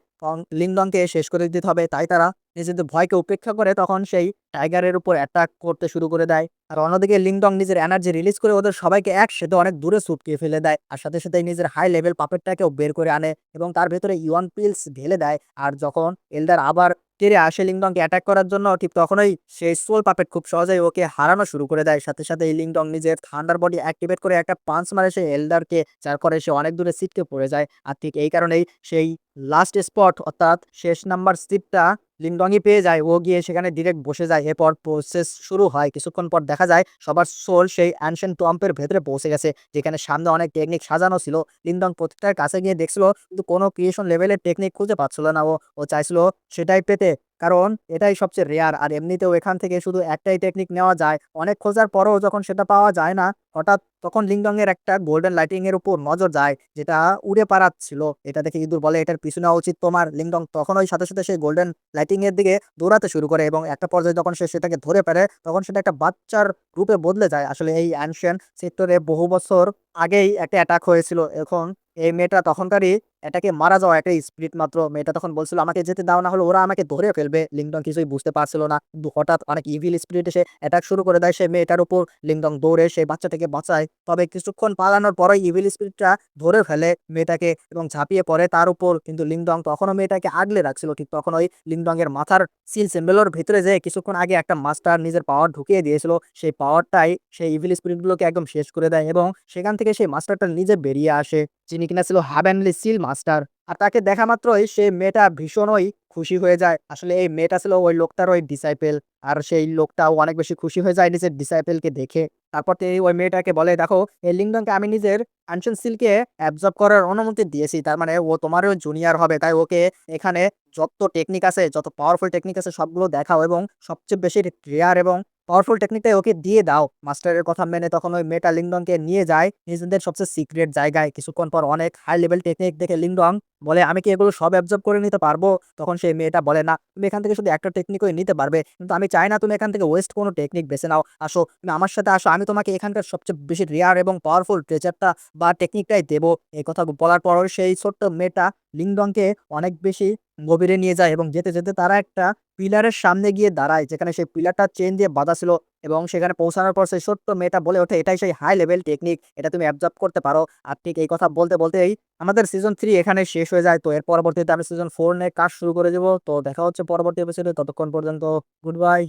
লিংডংকে শেষ করে দিতে হবে। তাই তারা নিজেদের ভয়কে উপেক্ষা করে তখন সেই টাইগারের উপর অ্যাটাক করতে শুরু করে দেয়। আর অন্যদিকে লিংডং নিজের এনার্জি রিলিজ করে ওদের সবাইকে একসাথে অনেক দূরে ছুটকে ফেলে দেয়। আর সাথে সাথে নিজের হাই লেভেল পাপেটটাকেও বের করে আনে এবং তার ভেতরে ইওয়ান পিলস ঢেলে দেয়। আর যখন এল্ডার আবার তেড়ে আসে লিংডংকে অ্যাটাক করার জন্য, ঠিক তখনই সেই সোল পাপেট খুব সহজেই ওকে হারানো শুরু করে দেয়। সাথে সাথে এই লিংডং নিজের থান্ডার বডি অ্যাক্টিভেট করে একটা পাঞ্চ মারে সেই এল্ডারকে, যার ফলে সে অনেক দূরে ছিটকে পড়ে যায়। আর ঠিক এই কারণেই সেই লাস্ট স্পট অর্থাৎ শেষ নাম্বার সিটটা লিংডংই পেয়ে যায়। ও গিয়ে সেখানে ডিরেক্ট বসে যায়। এরপর প্রসেস শুরু হয়। কিছুক্ষণ পর দেখা যায় সবার সোল সেই অ্যানশিয়েন্ট টম্বের ভেতরে পৌঁছে গেছে, যেখানে সামনে অনেক টেকনিক সাজানো ছিল। লিংডং প্রত্যেকটার কাছে গিয়ে দেখছিল কিন্তু কোনো ক্রিয়েশন লেভেলের টেকনিক খুঁজে পাচ্ছিল না। ও চাইছিল সেটাই পেতে, কারণ এটাই সবচেয়ে রেয়ার। আর এমনিতেও এখান থেকে শুধু একটাই টেকনিক নেওয়া যায়। অনেক খোঁজার পরেও যখন সেটা পাওয়া যায় না, হঠাৎ তখন লিংডং এর একটা গোল্ডেন লাইটিং এর উপর নজর যায় যেটা উড়ে পারাচ্ছিল। এটা দেখে ইঁদুর বলে এটার পিছু নেওয়া উচিত তোমার। লিংডং তখন ওই সাথে সাথে সেই গোল্ডেন লাইটিং এর দিকে দৌড়াতে শুরু করে এবং একটা পর্যায়ে যখন সে সেটাকে ধরে ফেলে তখন সেটা একটা বাচ্চার রূপে বদলে যায়। আসলে এই অ্যানশিয়েন্ট সেক্টরে বহু বছর আগেই একটা অ্যাটাক হয়েছিল। এখন এই মেয়েটা তখনকারই এটাকে মারা যাওয়া একটা স্পিরিট মাত্র। মেয়েটা তখন বলছিল, "আমাকে যেতে দাও, না হলে ওরা আমাকে ধরে ফেলবে।" লিংডং কিছুই বুঝতে পারছিল না। কিন্তু হঠাৎ অনেক ইভিল স্পিরিট এসে অ্যাটাক শুরু করে দেয় সেই মেয়েটার উপর। লিংডং দৌড়ে সেই বাচ্চাটাকে বাঁচায়। তবে কিছুক্ষণ পালানোর পরেই ইভিল স্পিরিটটা ধরে ফেলে মেয়েটাকে এবং ঝাঁপিয়ে পড়ে তার উপর। কিন্তু লিংডং তখনও মেয়েটাকে আগলে রাখছিল। ঠিক তখন ওই লিংডং এর মাথার সিল সিম্বলের ভিতরে যেয়ে কিছুক্ষণ আগে একটা মাস্টার নিজের পাওয়ার ঢুকিয়ে দিয়েছিল। সেই পাওয়ারটাই সেই ইভিল স্পিরিটগুলোকে একদম শেষ করে দেয় এবং সেখান থেকে সেই মাস্টারটা নিজে বেরিয়ে আসে। যিনি কিনা ছিল হাভেনলি সিল মাস্টার। আর তাকে দেখা মাত্রই সেই মেয়েটা ভীষণই খুশি হয়ে যায়। আসলে এই মেয়েটা ছিল ওই লোকটার ওই ডিসাইপেল। আর সেই লোকটাও অনেক বেশি খুশি হয়ে যায় নিজের ডিসাইপেলকে দেখে। তারপর তিনি ওই মেয়েটাকে বলে, "দেখো, এই লিংডংকে আমি নিজের অ্যানশিয়েন্ট সিলকে অ্যাবজর্ব করার অনুমতি দিয়েছি। তার মানে ও তোমারও জুনিয়র হবে। তাই ওকে এখানে যত টেকনিক আছে, যত পাওয়ারফুল টেকনিক আছে সবগুলো দেখাও এবং সবচেয়ে বেশি রেয়ার এবং পাওয়ারফুল টেকনিকটাই ওকে দিয়ে দাও।" মাস্টারের কথা মেনে তখন ওই মেয়েটা লিংডংকে নিয়ে যায় নিজেদের সবচেয়ে সিক্রেট জায়গায়। কিছুক্ষণ পর অনেক হাই লেভেল টেকনিক দেখে লিংডং বলে, "আমি কি এগুলো সব অ্যাবজর্ব করে নিতে পারবো?" তখন সেই মেয়েটা বলে, "না, তুমি এখান থেকে শুধু একটা টেকনিকই নিতে পারবে। কিন্তু আমি চাই না তুমি এখান থেকে ওয়েস্ট কোনো টেকনিক বেছে নাও। আসো, তুমি আমার সাথে আসো। আমি তোমাকে এখানকার সবচেয়ে বেশি রেয়ার এবং পাওয়ারফুল ট্রেজারটা বা টেকনিকটাই দেবো।" এই কথা বলার পর সেই ছোট্ট মেয়েটা লিংডংকে অনেক বেশি গভীরে নিয়ে যায় এবং যেতে, যেতে তারা একটা পিলারের সামনে গিয়ে দাঁড়ায়, যেখানে সেই পিলারটা চেইন দিয়ে বাঁধা ছিল এবং সেখানে পৌঁছানোর পর সেই ছোট্ট মেয়েটা বলে ওঠে, "এটাই সেই হাই লেভেল টেকনিক। এটা তুমি অ্যাবজর্ব করতে পারো।" আর ঠিক এই কথা বলতে, বলতেই আমাদের সিজন 3 এখানেই শেষ হয়ে যায়। তো এর পরবর্তীতে আমি সিজন 4 নিয়ে কাজ শুরু করে দেব। তো দেখা হচ্ছে পরবর্তী এপিসোডে। ততক্ষণ পর্যন্ত গুড বাই।